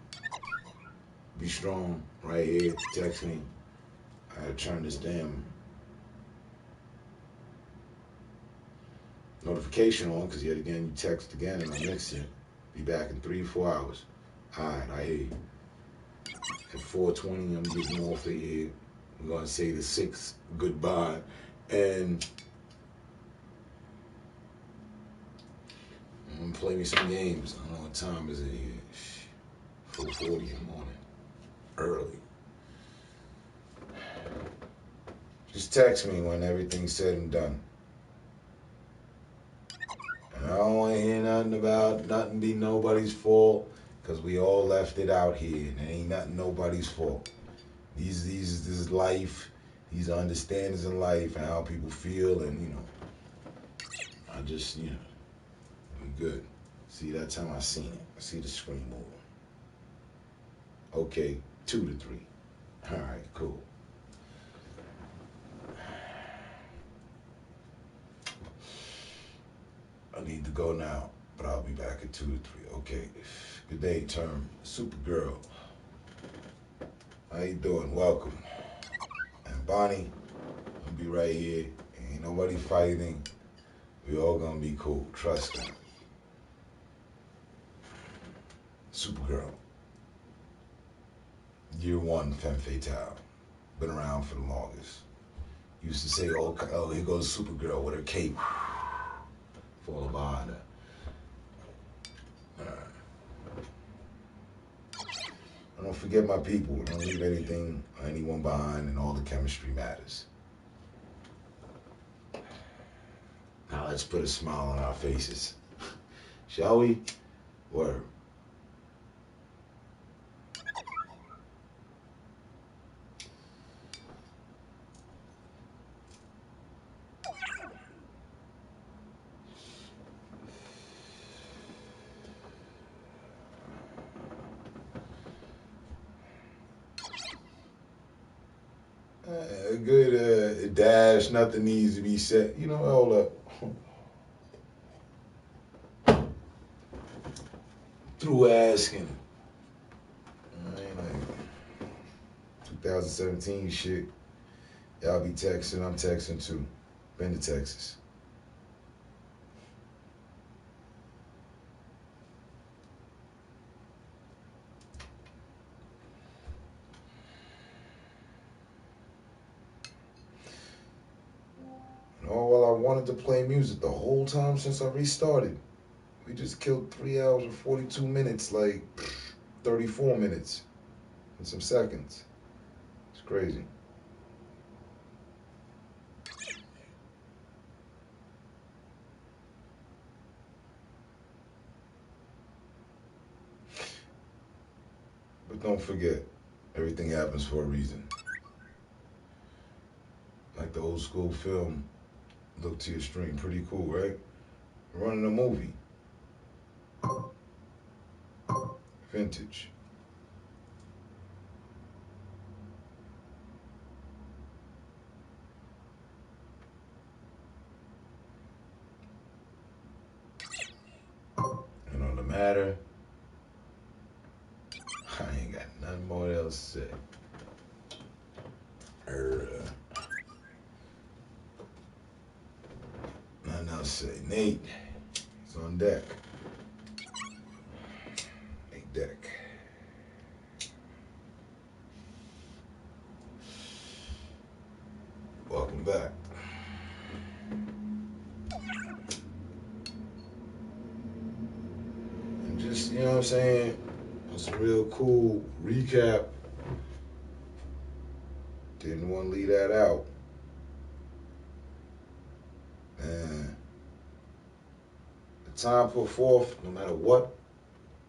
be strong right here. Text me. I gotta turn this damn notification on, because yet again you text again and I mix it. Be back in 3-4 hours. Alright, I hear you. At 4:20, I'm getting off of here. I'm gonna say the 6th goodbye, and I'm gonna play me some games. I don't know what time is it here. 4:40 in the morning. Early. Just text me when everything's said and done. And I don't want to hear nothing about nothing be nobody's fault, because we all left it out here, and it ain't nothing nobody's fault. This is life. These are understandings in life and how people feel, and you know, I just, you know, we good. See, that time I seen it. I see the screen moving. Okay, 2 to 3. All right, cool. I need to go now. but I'll be back at 2 to 3. Okay. Good day, term. Supergirl. How you doing? Welcome. And Bonnie, I'll be right here. Ain't nobody fighting. We all gonna be cool. Trust me. Supergirl. Year 1, femme fatale. Been around for the longest. Used to say, oh, here goes Supergirl with her cape. Fall behind her. Alright. I don't forget my people. Don't leave anything or anyone behind, and all the chemistry matters. Now let's put a smile on our faces. Shall we? Word. A good dash, nothing needs to be said. You know, hold up. Through asking. I ain't like 2017 shit. Y'all be texting, I'm texting too. Been to Texas. Oh, well, I wanted to play music the whole time since I restarted. We just killed 3 hours and 42 minutes, like 34 minutes and some seconds. It's crazy. But don't forget, everything happens for a reason. Like the old school film, Look to Your Stream, pretty cool, right? Running a movie. Vintage. And on the matter, I ain't got nothing more else to say. Nothing else to say. Nate, it's on deck. Nate deck. Welcome back. And just, you know what I'm saying? It's a real cool recap. Didn't want to leave that out. And the time put forth, no matter what,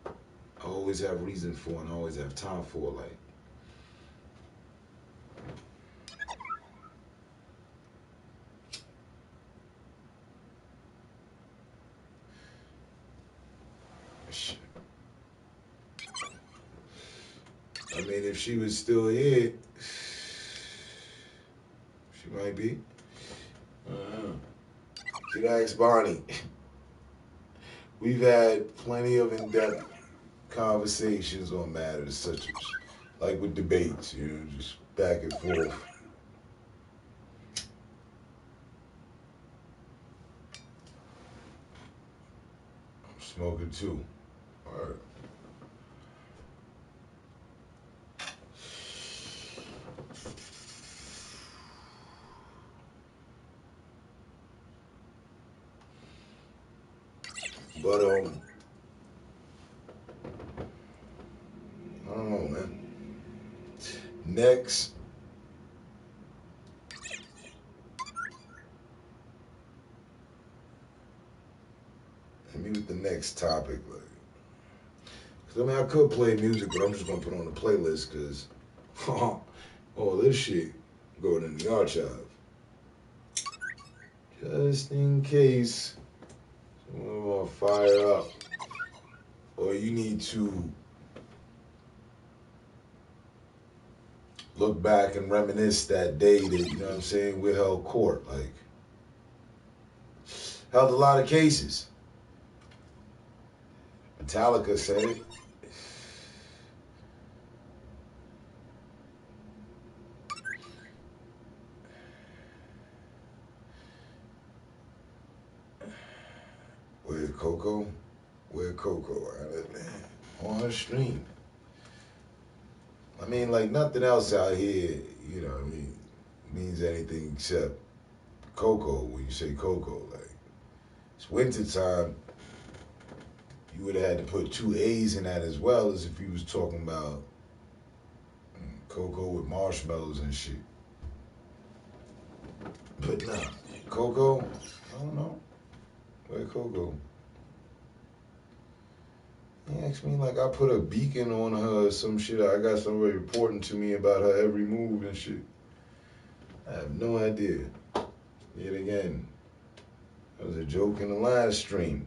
I always have reason for and I always have time for. Like, shit. I mean, if she was still here, she might be. You gotta ask Bonnie. We've had plenty of in-depth conversations on matters such as, like with debates, you know, just back and forth. I'm smoking too. All right. But I don't know, man. Next, hit me with the next topic. Like, 'cause I mean, I could play music, but I'm just gonna put on a playlist because all this shit going in the archive. Just in case someone want to fire up, or you need to look back and reminisce that day that, you know what I'm saying, we held court. Like, held a lot of cases. Metallica said it. Where's Coco? Where Coco? On her stream. I mean, like nothing else out here, you know what I mean, means anything except Coco. When you say Coco, like it's winter time, you would have had to put 2 A's in that as well as if you was talking about Coco with marshmallows and shit. But nah, Coco, I don't know. Where Coco? He asked me like I put a beacon on her or some shit. I got somebody reporting to me about her every move and shit. I have no idea. Yet again, that was a joke in the live stream.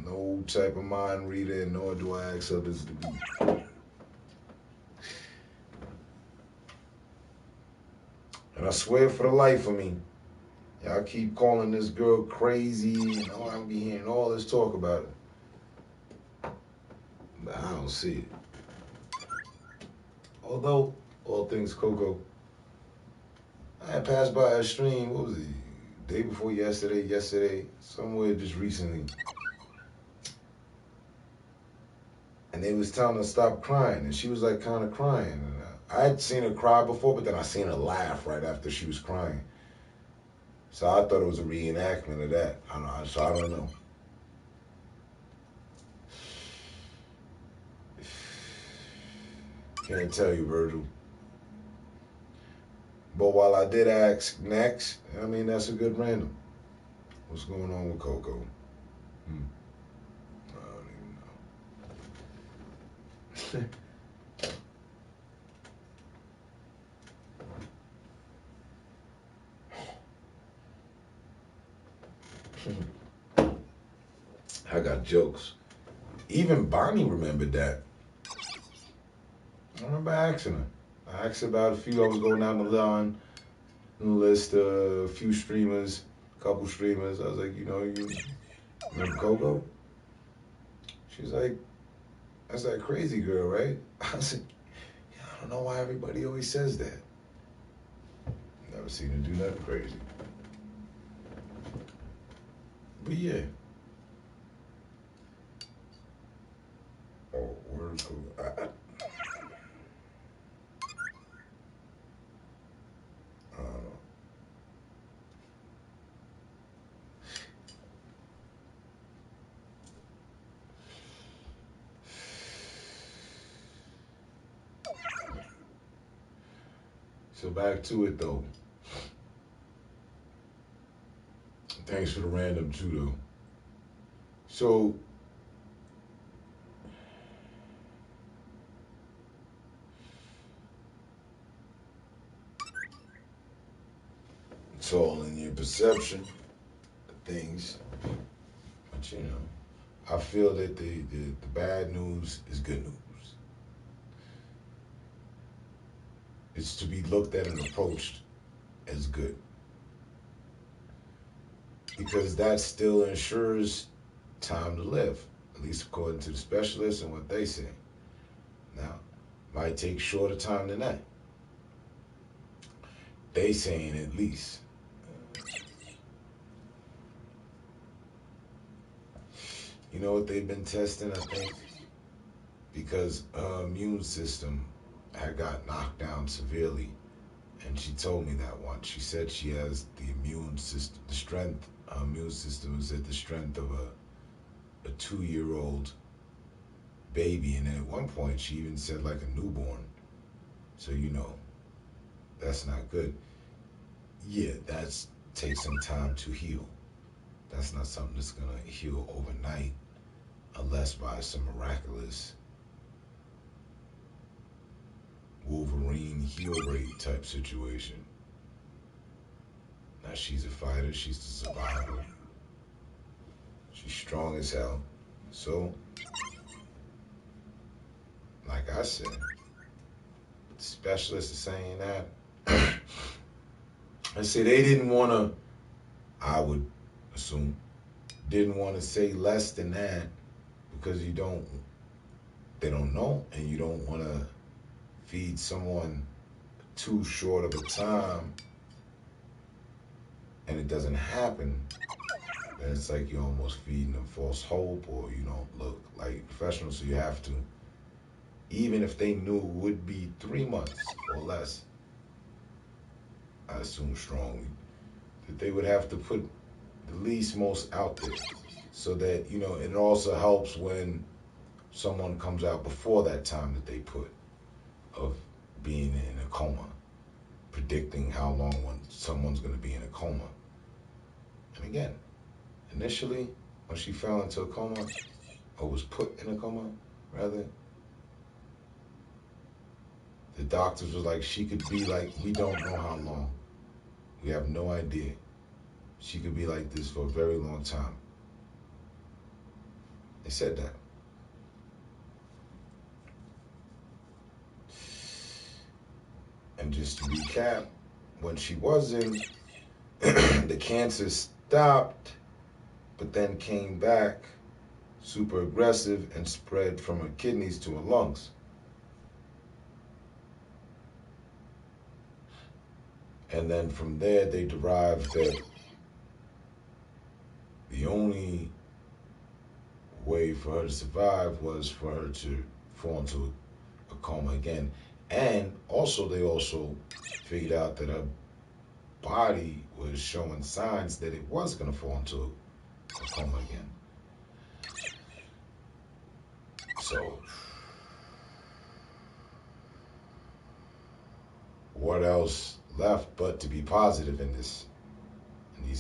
No type of mind reader, nor do I ask others to be. And I swear for the life of me, y'all keep calling this girl crazy, and I'll be hearing all this talk about it. But I don't see it. Although, all things Coco, I had passed by a stream, what was it, day before yesterday, somewhere just recently. And they was telling her to stop crying, and she was like kind of crying. And I had seen her cry before, but then I seen her laugh right after she was crying. So I thought it was a reenactment of that. I don't know. Can't tell you, Virgil. But while I did ask next, I mean, that's a good random. What's going on with Coco? I don't even know. I got jokes. Even Bonnie remembered that. I remember asking her. I asked her about a few. I was going down the line, list a few streamers, a couple streamers. I was like, you remember Coco? She's like, that's that crazy girl, right? I was like, yeah, I don't know why everybody always says that. Never seen her do nothing crazy. But yeah. Oh, where's Coco? I don't know. So back to it though. Thanks for the random too though. So it's all in your perception of things. But I feel that the bad news is good news. It's to be looked at and approached as good. Because that still ensures time to live, at least according to the specialists and what they say. Now, might take shorter time than that. They saying at least. You know what they've been testing, I think? Because her immune system had got knocked down severely. And she told me that once. She said she has the immune system, the strength, her immune system is at the strength of a 2-year-old baby. And then at one point she even said like a newborn. So that's not good. Yeah, that's takes some time to heal. That's not something that's gonna heal overnight unless by some miraculous Wolverine heel rate type situation. Now she's a fighter, she's the survivor. She's strong as hell. So, like I said, the specialists are saying that. I say they didn't want to, I would assume, didn't want to say less than that because they don't know, and you don't want to feed someone too short of a time and it doesn't happen, then it's like you're almost feeding them false hope, or you don't look like professional. So you have to, even if they knew it would be 3 months or less, I assume strongly that they would have to put the least most out there, so that it also helps when someone comes out before that time that they put of being in a coma, predicting how long someone's going to be in a coma. And again, initially, when she fell into a coma, or was put in a coma, rather, the doctors was like, she could be like, we don't know how long. We have no idea. She could be like this for a very long time. They said that. And just to recap, when she wasn't, the cancer stopped, but then came back super aggressive and spread from her kidneys to her lungs. And then from there, they derived that the only way for her to survive was for her to fall into a coma again. And they also figured out that her body was showing signs that it was going to fall into a coma again. So, what else left but to be positive in these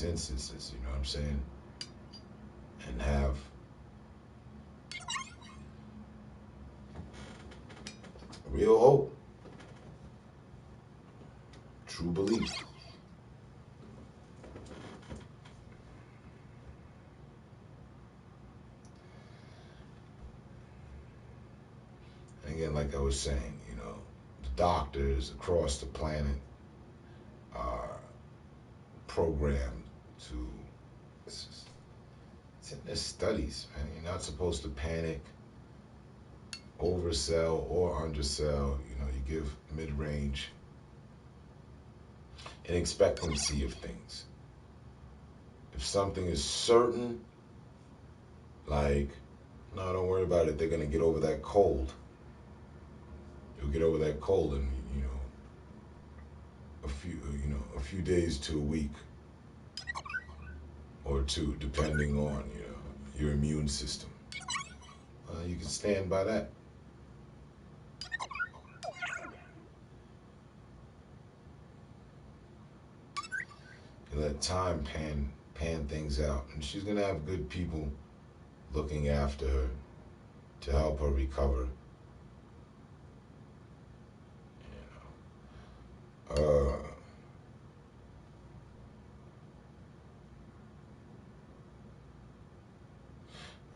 instances, you know what I'm saying? And have real hope, true belief. And again, like I was saying, the doctors across the planet are programmed to, it's in their studies, man. You're not supposed to panic, oversell or undersell. You give mid-range, an expectancy of things. If something is certain, like, no, don't worry about it, they're gonna get over that cold. You'll get over that cold in a few days to a week or two, depending on your immune system. You can stand by that. You let time pan things out, and she's gonna have good people looking after her to help her recover.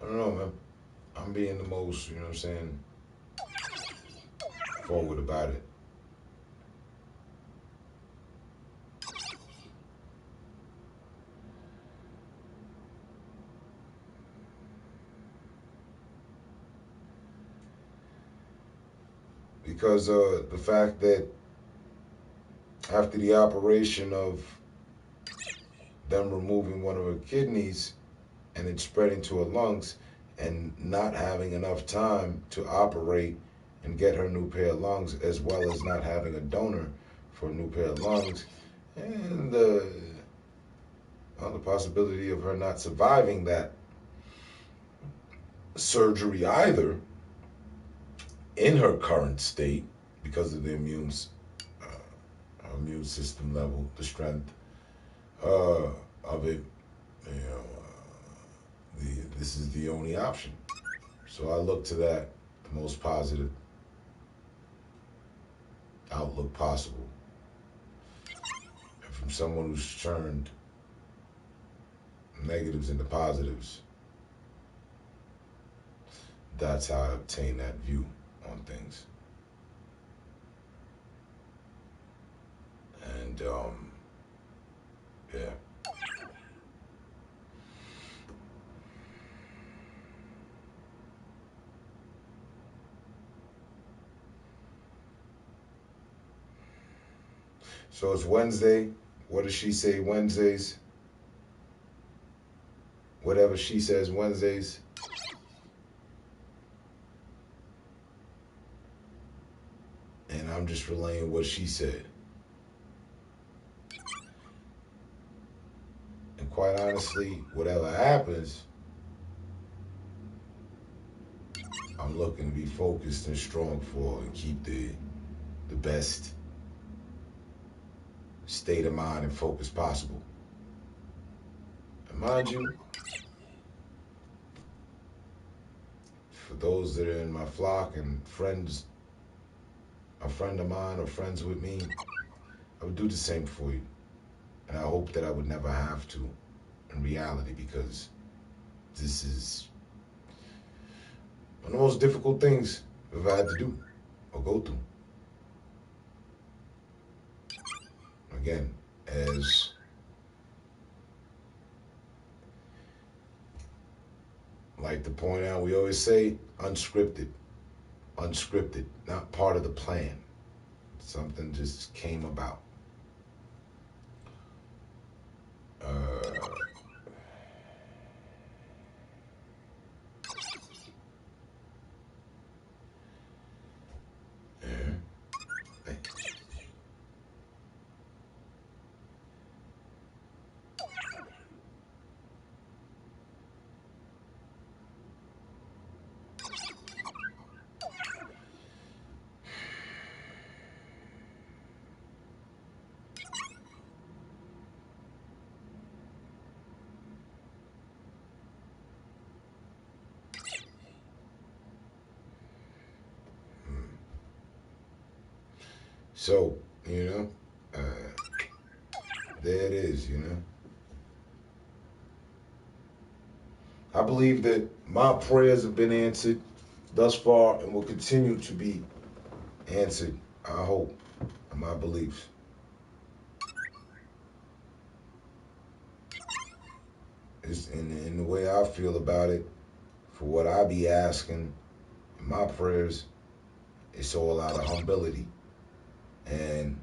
I don't know, man. I'm being the most, forward about it. Because the fact that after the operation of them removing one of her kidneys and it spreading to her lungs, and not having enough time to operate and get her new pair of lungs, as well as not having a donor for a new pair of lungs, and the possibility of her not surviving that surgery either in her current state, because of the immune system level, the strength of it, this is the only option. So I look to that, the most positive outlook possible. And from someone who's turned negatives into positives, that's how I obtain that view on things. And yeah. So it's Wednesday. What does she say Wednesdays? Whatever she says Wednesdays. And I'm just relaying what she said. And quite honestly, whatever happens, I'm looking to be focused and strong for and keep the best state of mind and focus possible. And mind you, for those that are in my flock and friends, a friend of mine or friends with me, I would do the same for you. And I hope that I would never have to in reality, because this is one of the most difficult things I've had to do or go through. Again, as like to point out, we always say unscripted, not part of the plan. Something just came about. Yeah. So, there it is, I believe that my prayers have been answered thus far and will continue to be answered, I hope, in my beliefs. It's in the way I feel about it, for what I be asking in my prayers, it's all out of humility. And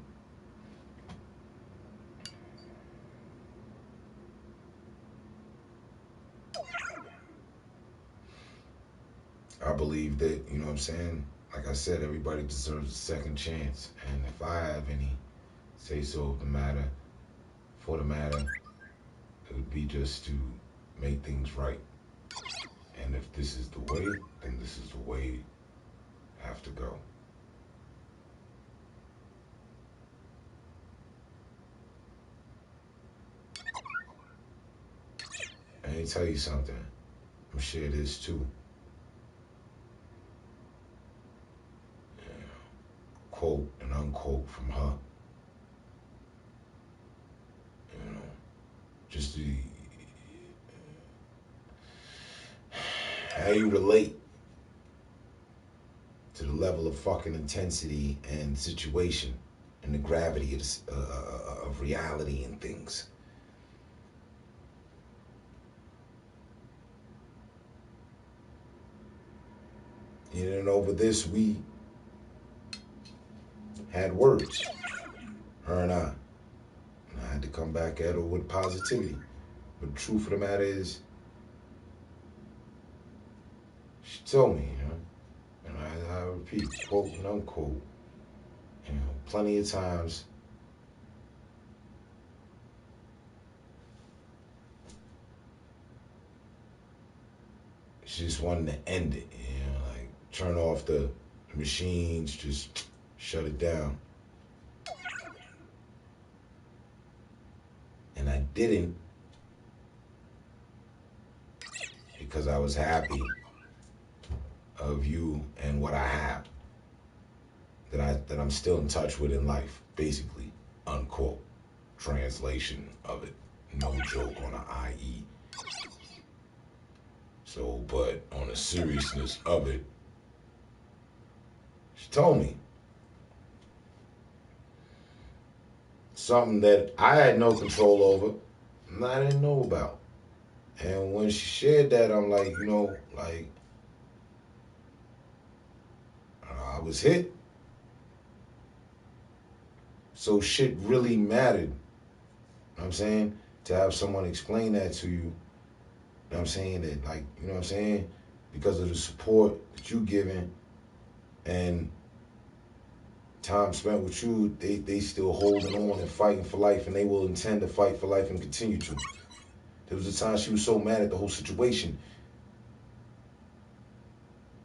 I believe that, you know what I'm saying? Like I said, everybody deserves a second chance. And if I have any say so of the matter, for the matter, it would be just to make things right. And if this is the way, then this is the way I have to go. And let me tell you something. I'm gonna share this too. Quote and unquote from her. Just to how you relate to the level of fucking intensity and situation and the gravity of reality and things. And over this, we had words, her and I. And I had to come back at her with positivity. But the truth of the matter is, she told me, and I repeat, quote and unquote, plenty of times, she just wanted to end it, like turn off the machines, just shut it down. And I didn't, because I was happy of you and what I have, that I'm still in touch with in life, basically, unquote. Translation of it, no joke on an IE. So, but on the seriousness of it, she told me something that I had no control over and I didn't know about. And when she shared that, I'm like, I was hit. So shit really mattered. You know what I'm saying? To have someone explain that to you. You know what I'm saying? That, like, you know what I'm saying? Because of the support that you giving and time spent with you, they still holding on and fighting for life, and they will intend to fight for life and continue to. There was a time she was so mad at the whole situation. You know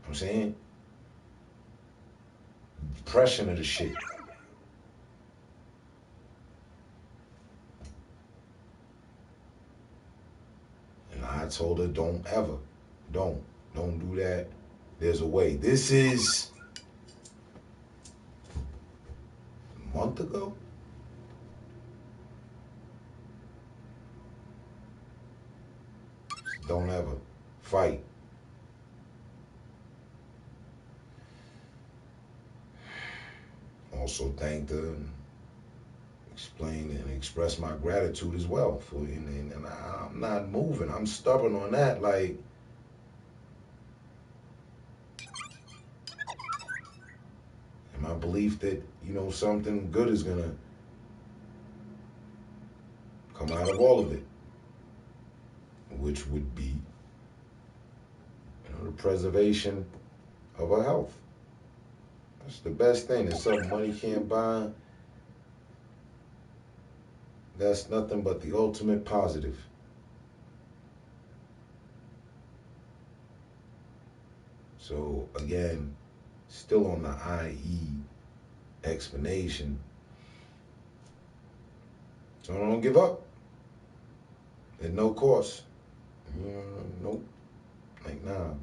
what I'm saying? Depression of the shit. And I told her, don't ever. Don't do that. There's a way. This is a month ago. Don't ever fight. Also thanked her and explained and expressed my gratitude as well for it. And I'm not moving. I'm stubborn on that. Like, and my belief that, you know, something good is gonna come out of all of it, which would be, you know, the preservation of our health. That's the best thing. It's something money can't buy. That's nothing but the ultimate positive. So again, still on the IE explanation. So don't give up at no cost. Nope. Like, nah.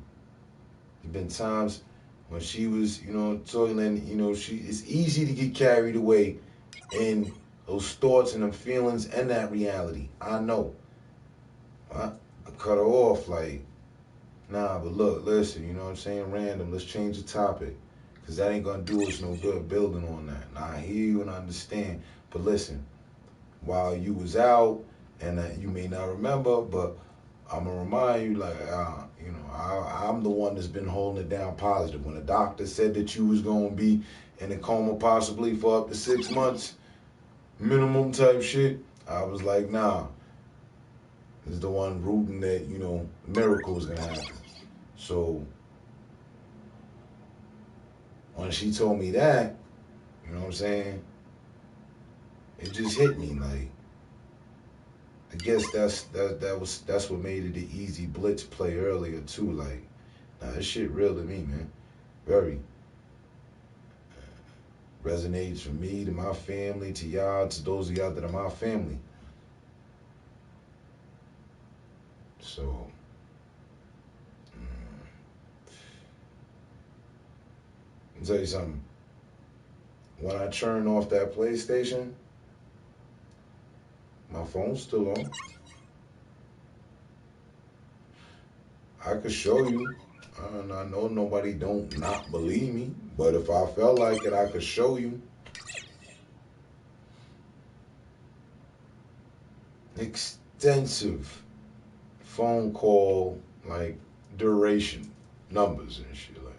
There's been times when she was, you know, toiling, you know, it's easy to get carried away in those thoughts and them feelings and that reality. I know. I cut her off like, nah, but look, listen, you know what I'm saying? Random, let's change the topic. Because that ain't going to do us no good building on that. Now, I hear you and I understand. But listen, while you was out, and you may not remember, but I'm going to remind you, like, you know, I'm the one that's been holding it down positive. When the doctor said that you was going to be in a coma possibly for up to 6 months, minimum type shit, I was like, nah. This is the one rooting that, you know, miracles going to happen. So when she told me that, you know what I'm saying, it just hit me. Like, I guess that's what made it the easy blitz play earlier too. Like, nah, this shit real to me, man. Very resonates from me to my family to y'all to those of y'all that are my family. So, I'll tell you something. When I turn off that PlayStation, my phone's still on. I could show you. And I know nobody don't not believe me, but if I felt like it, I could show you. Extensive phone call, like, duration, numbers and shit, like.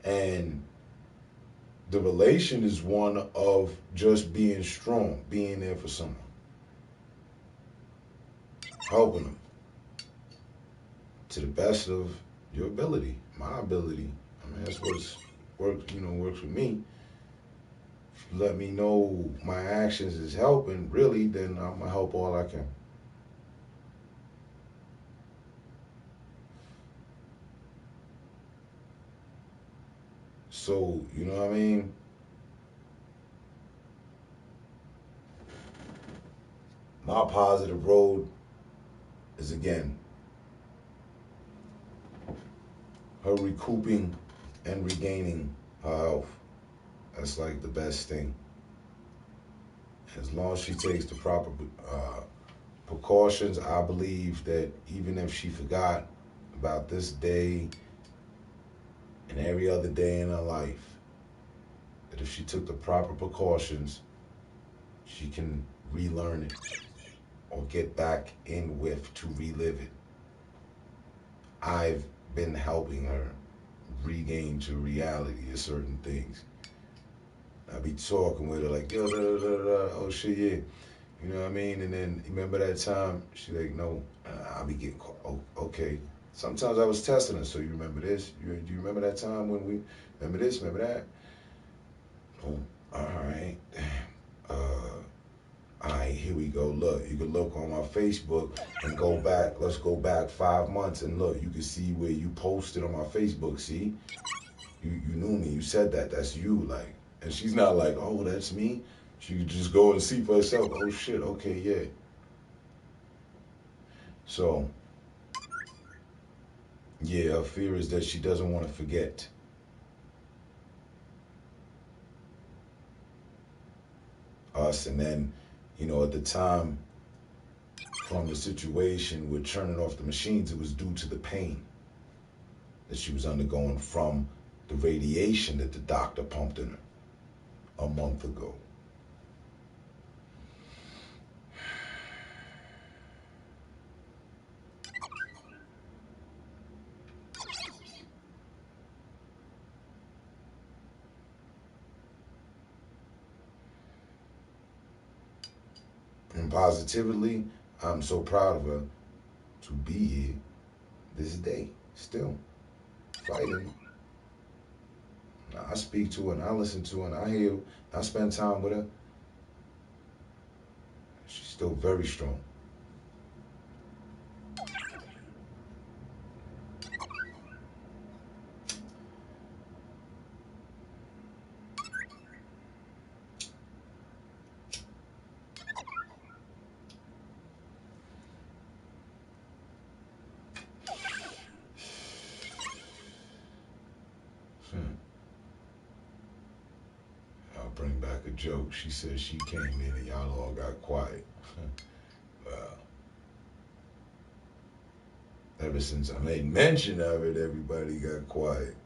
And the relation is one of just being strong, being there for someone, helping them to the best of your ability, my ability. I mean, that's what's works with me. If you let me know my actions is helping, really, then I'm gonna help all I can. So, you know what I mean? My positive road is, again, her recouping and regaining her health. That's like the best thing. As long as she takes the proper precautions, I believe that even if she forgot about this day and every other day in her life, that if she took the proper precautions, she can relearn it or get back in with to relive it. I've been helping her regain to reality of certain things. I be talking with her like, yo, da, da, da, da. Oh shit, yeah. You know what I mean? And then remember that time? She like, no, I'll be getting caught. Oh, okay. Sometimes I was testing her. So you remember this? Do you remember that time when we? Remember this? Remember that? Oh, all right. Uh, all right. Here we go. Look, you can look on my Facebook and go back. Let's go back 5 months and look. You can see where you posted on my Facebook. See, you knew me. You said that. That's you. Like, and she's not like, oh, that's me. She could just go and see for herself. Oh shit. Okay, yeah. So, yeah, her fear is that she doesn't want to forget us. And then, at the time, from the situation with turning off the machines, it was due to the pain that she was undergoing from the radiation that the doctor pumped in her a month ago. And positively, I'm so proud of her to be here this day, still fighting. I speak to her and I listen to her and I hear her, and I spend time with her. She's still very strong. I'll bring back a joke. She said she came in and y'all all got quiet. Well, ever since I made mention of it, everybody got quiet.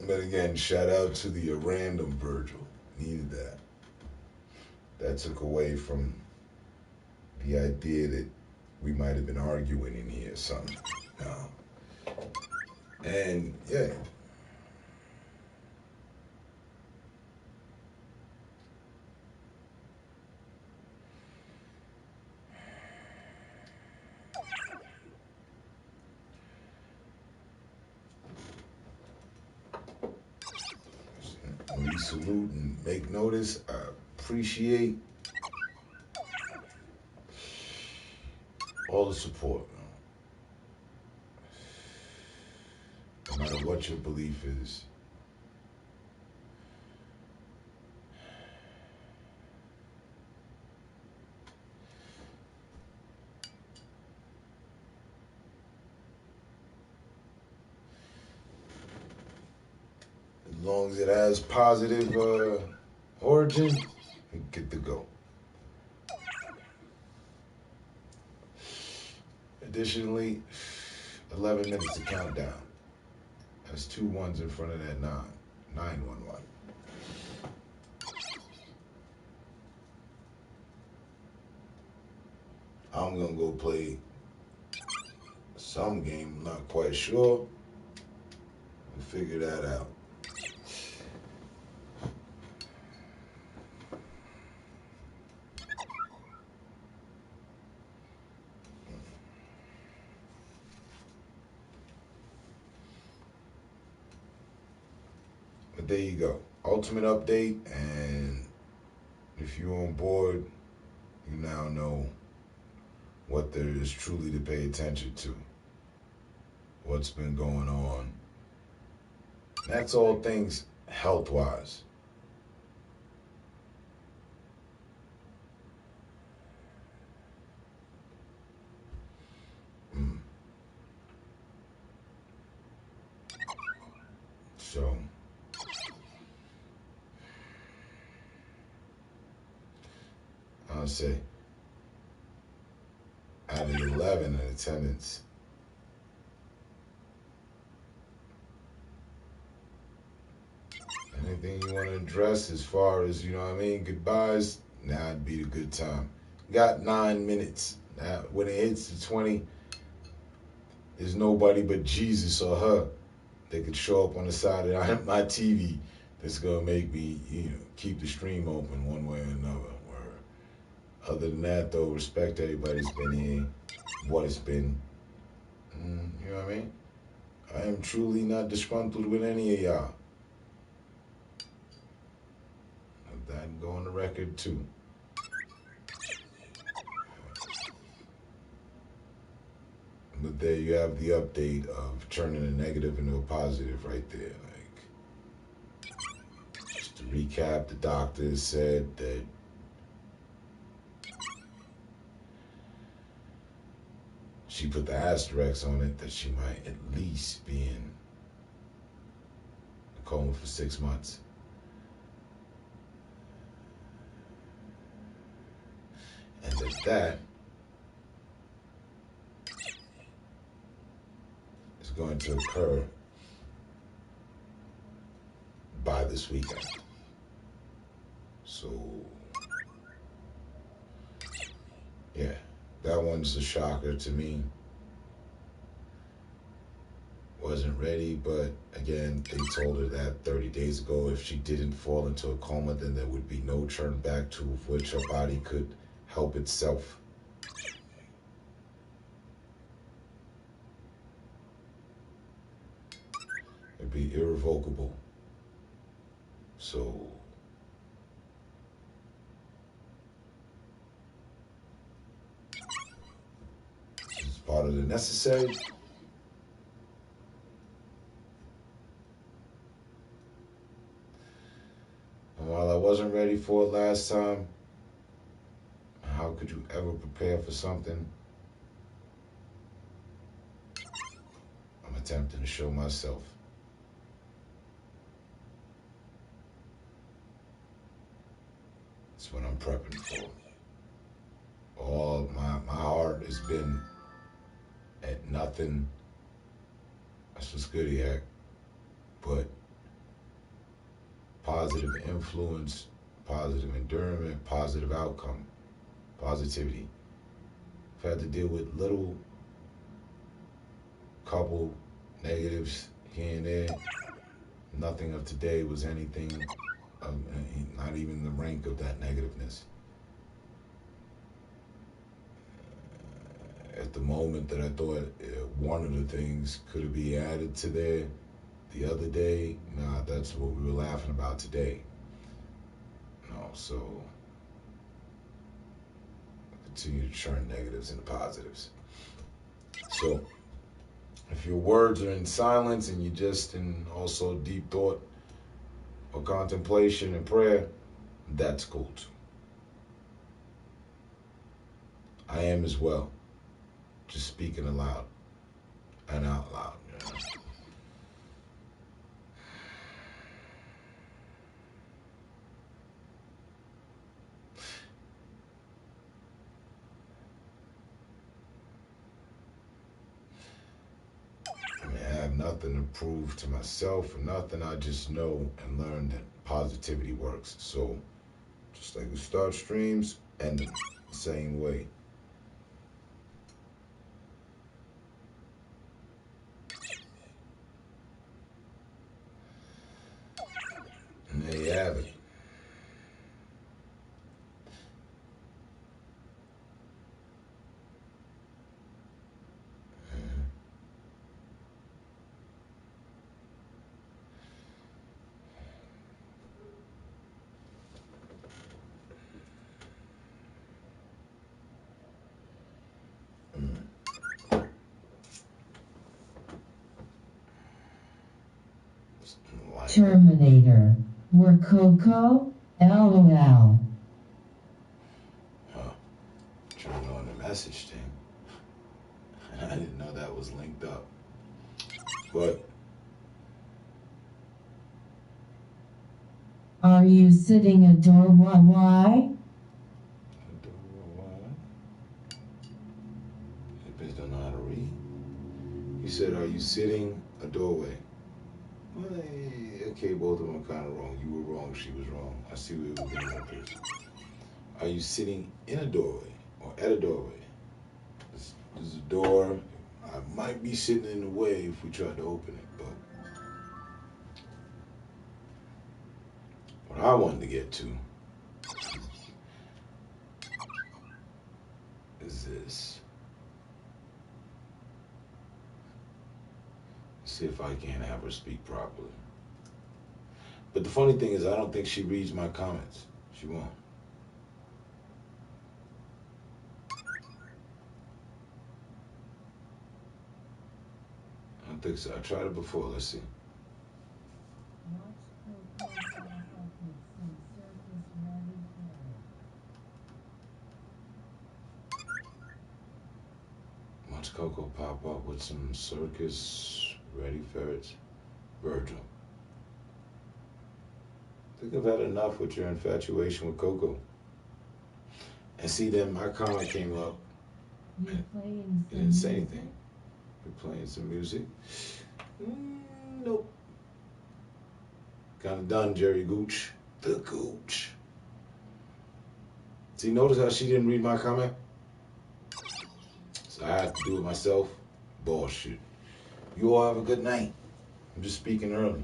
But again, shout out to the random Virgil. Needed that. That took away from the idea that we might have been arguing in here or something. And yeah. We salute and make notice. I appreciate all the support. No matter what your belief is. As long as it has positive origin, we get to go. Additionally, 11 minutes to count down. That's 2 ones in front of that 9. 911. I'm gonna go play some game, I'm not quite sure. We'll figure that out. But there you go. Ultimate update, and if you're on board, you now know what there is truly to pay attention to. What's been going on. That's all things health-wise. So, I'll say, out of 11 in attendance, anything you want to address as far as, goodbyes, now would be a good time. Got 9 minutes. Now, when it hits the 20, there's nobody but Jesus or her they could show up on the side of my TV that's gonna make me, keep the stream open one way or another. Other than that, though, respect everybody's been here, what it's been. You know what I mean? I am truly not disgruntled with any of y'all. That can go on the record too. But there you have the update of turning a negative into a positive right there. Like, just to recap, the doctor said that she put the asterisk on it that she might at least be in a coma for 6 months. And that is going to occur by this weekend. So, yeah, that one's a shocker to me. Wasn't ready, but again, they told her that 30 days ago. If she didn't fall into a coma, then there would be no turn back to which her body could help itself. It'd be irrevocable. So it's part of the necessary. And while I wasn't ready for it last time, how could you ever prepare for something? I'm attempting to show myself. That's what I'm prepping for. All my heart has been at nothing. That's what's good here. But positive influence, positive endurance, positive outcome, positivity. I've had to deal with little couple negatives here and there. Nothing of today was anything, not even the rank of that negativeness. At the moment that I thought one of the things could be added to there the other day, nah, that's what we were laughing about today. So continue to turn negatives into positives. So if your words are in silence and you're just in also deep thought or contemplation and prayer, that's cool too. I am as well, just speaking aloud and out loud. I have nothing to prove to myself or nothing. I just know and learn that positivity works. So just like we start streams, end them the same way. And there you have it. Terminator. We're Coco. LOL. Turning on the message thing. I didn't know that was linked up. But Are you sitting a door? Why? You bitch don't know how to read. He said, "Are you sitting a doorway?" Well, okay, both of them are kind of wrong. You were wrong. She was wrong. I see where we're going with this. Are you sitting in a doorway or at a doorway? There's a door. I might be sitting in the way if we tried to open it, but What I wanted to get to is this. See if I can't have her speak properly. But the funny thing is, I don't think she reads my comments. She won't. I don't think so. I tried it before. Let's see. Watch Coco pop up with some circus ready ferrets. Virgil. I think I've had enough with your infatuation with Coco. And see, then my comment came up. You playing It didn't say anything. We're playing some music. Nope. Kind of done, Jerry Gooch. The Gooch. See, notice how she didn't read my comment? So I have to do it myself. Bullshit. You all have a good night. I'm just speaking early.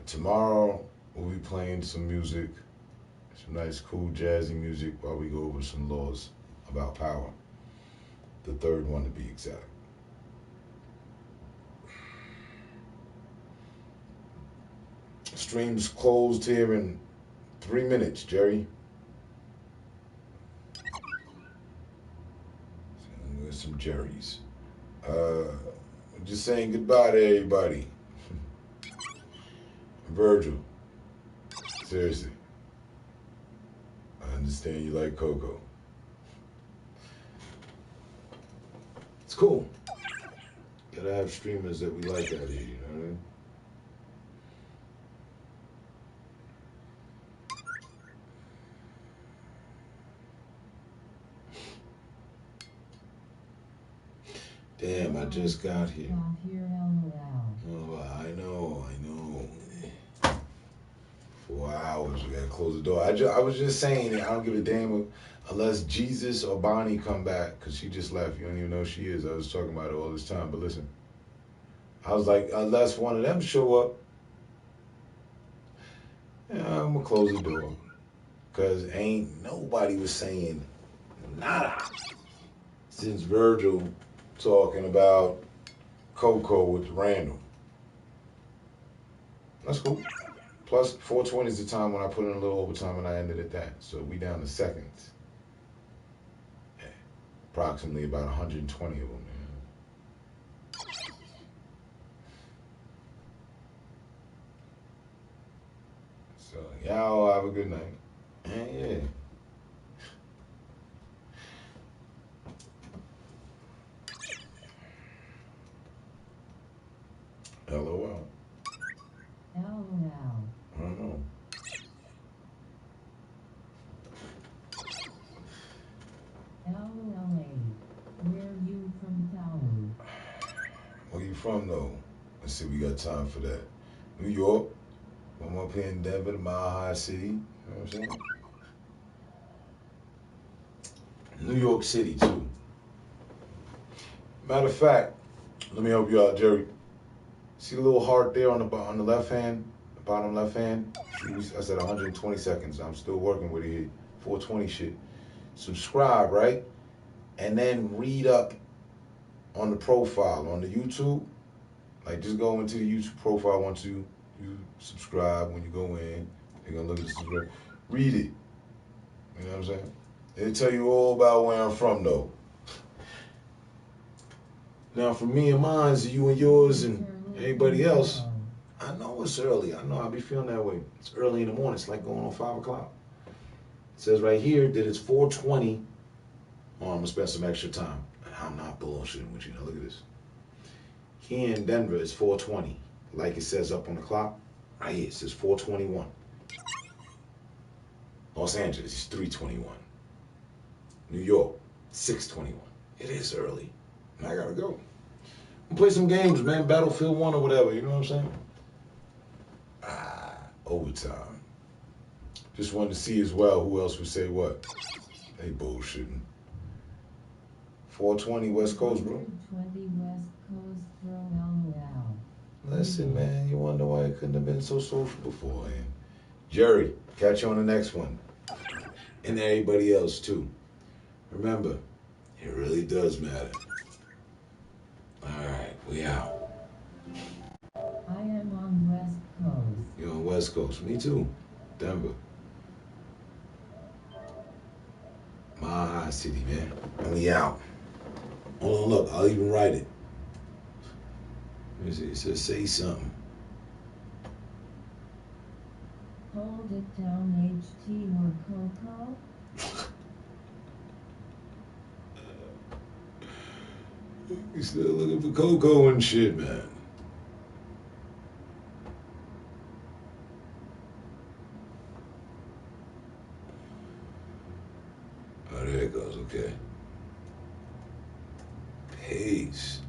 Tomorrow we'll be playing some music. Some nice, cool, jazzy music while we go over some laws about power. The third one to be exact. Stream's closed here in 3 minutes, Jerry. There's some Jerrys. Just saying goodbye to everybody. Virgil, seriously. I understand you like Coco. It's cool. Gotta have streamers that we like out here, you know what I mean? Damn, I just got here. Oh, I know. 4 hours, we gotta close the door. I was just saying that I don't give a damn unless Jesus or Bonnie come back, because she just left. You don't even know who she is. I was talking about her all this time, but listen. I was like, unless one of them show up, yeah, I'm gonna close the door. Because ain't nobody was saying nada since Virgil talking about Coco with Randall. That's cool. Plus, 420 is the time when I put in a little overtime and I ended at that. So we down to seconds. Yeah. Approximately about 120 of them. Man. So y'all have a good night. And yeah. LOL. LOL. I don't know. LOLA. Where you from town? Where you from though? Let's see, we got time for that. New York. I'm up here in Denver, the Mile High City. You know what I'm saying? New York City too. Matter of fact, let me help you out, Jerry. See the little heart there on the left hand, the bottom left hand? See, I said 120 seconds. I'm still working with it here. 420 shit. Subscribe, right? And then read up on the profile on the YouTube. Like just go into the YouTube profile once you subscribe. When you go in, you're gonna look at the subscribe. Read it. You know what I'm saying? It'll tell you all about where I'm from though. Now for me and mine, you and yours and everybody else, I know it's early. I know I'll be feeling that way. It's early in the morning. It's like going on 5 o'clock. It says right here that it's 4:20. Oh, I'm gonna spend some extra time. And I'm not bullshitting with you. Now look at this. Here in Denver, it's 4:20. Like it says up on the clock. Right here, it says 4:21. Los Angeles is 3:21. New York, 6:21. It is early. And I gotta go. Play some games, man. Battlefield 1 or whatever, you know what I'm saying? Overtime. Just wanted to see as well who else would say what. They bullshitting. 420 West Coast, bro. 20 West Coast, bro. LOL. Listen, man, you wonder why I couldn't have been so social beforehand. Jerry, catch you on the next one. And everybody else, too. Remember, it really does matter. All right, we out. I am on West Coast. You're on West Coast. Me too. Denver. My high city, man. And we out. Hold on, look, I'll even write it. Let me see. It says say something. Hold it down, HT or Coco. You still looking for Coco and shit, man. Oh, there it goes. Okay. Peace.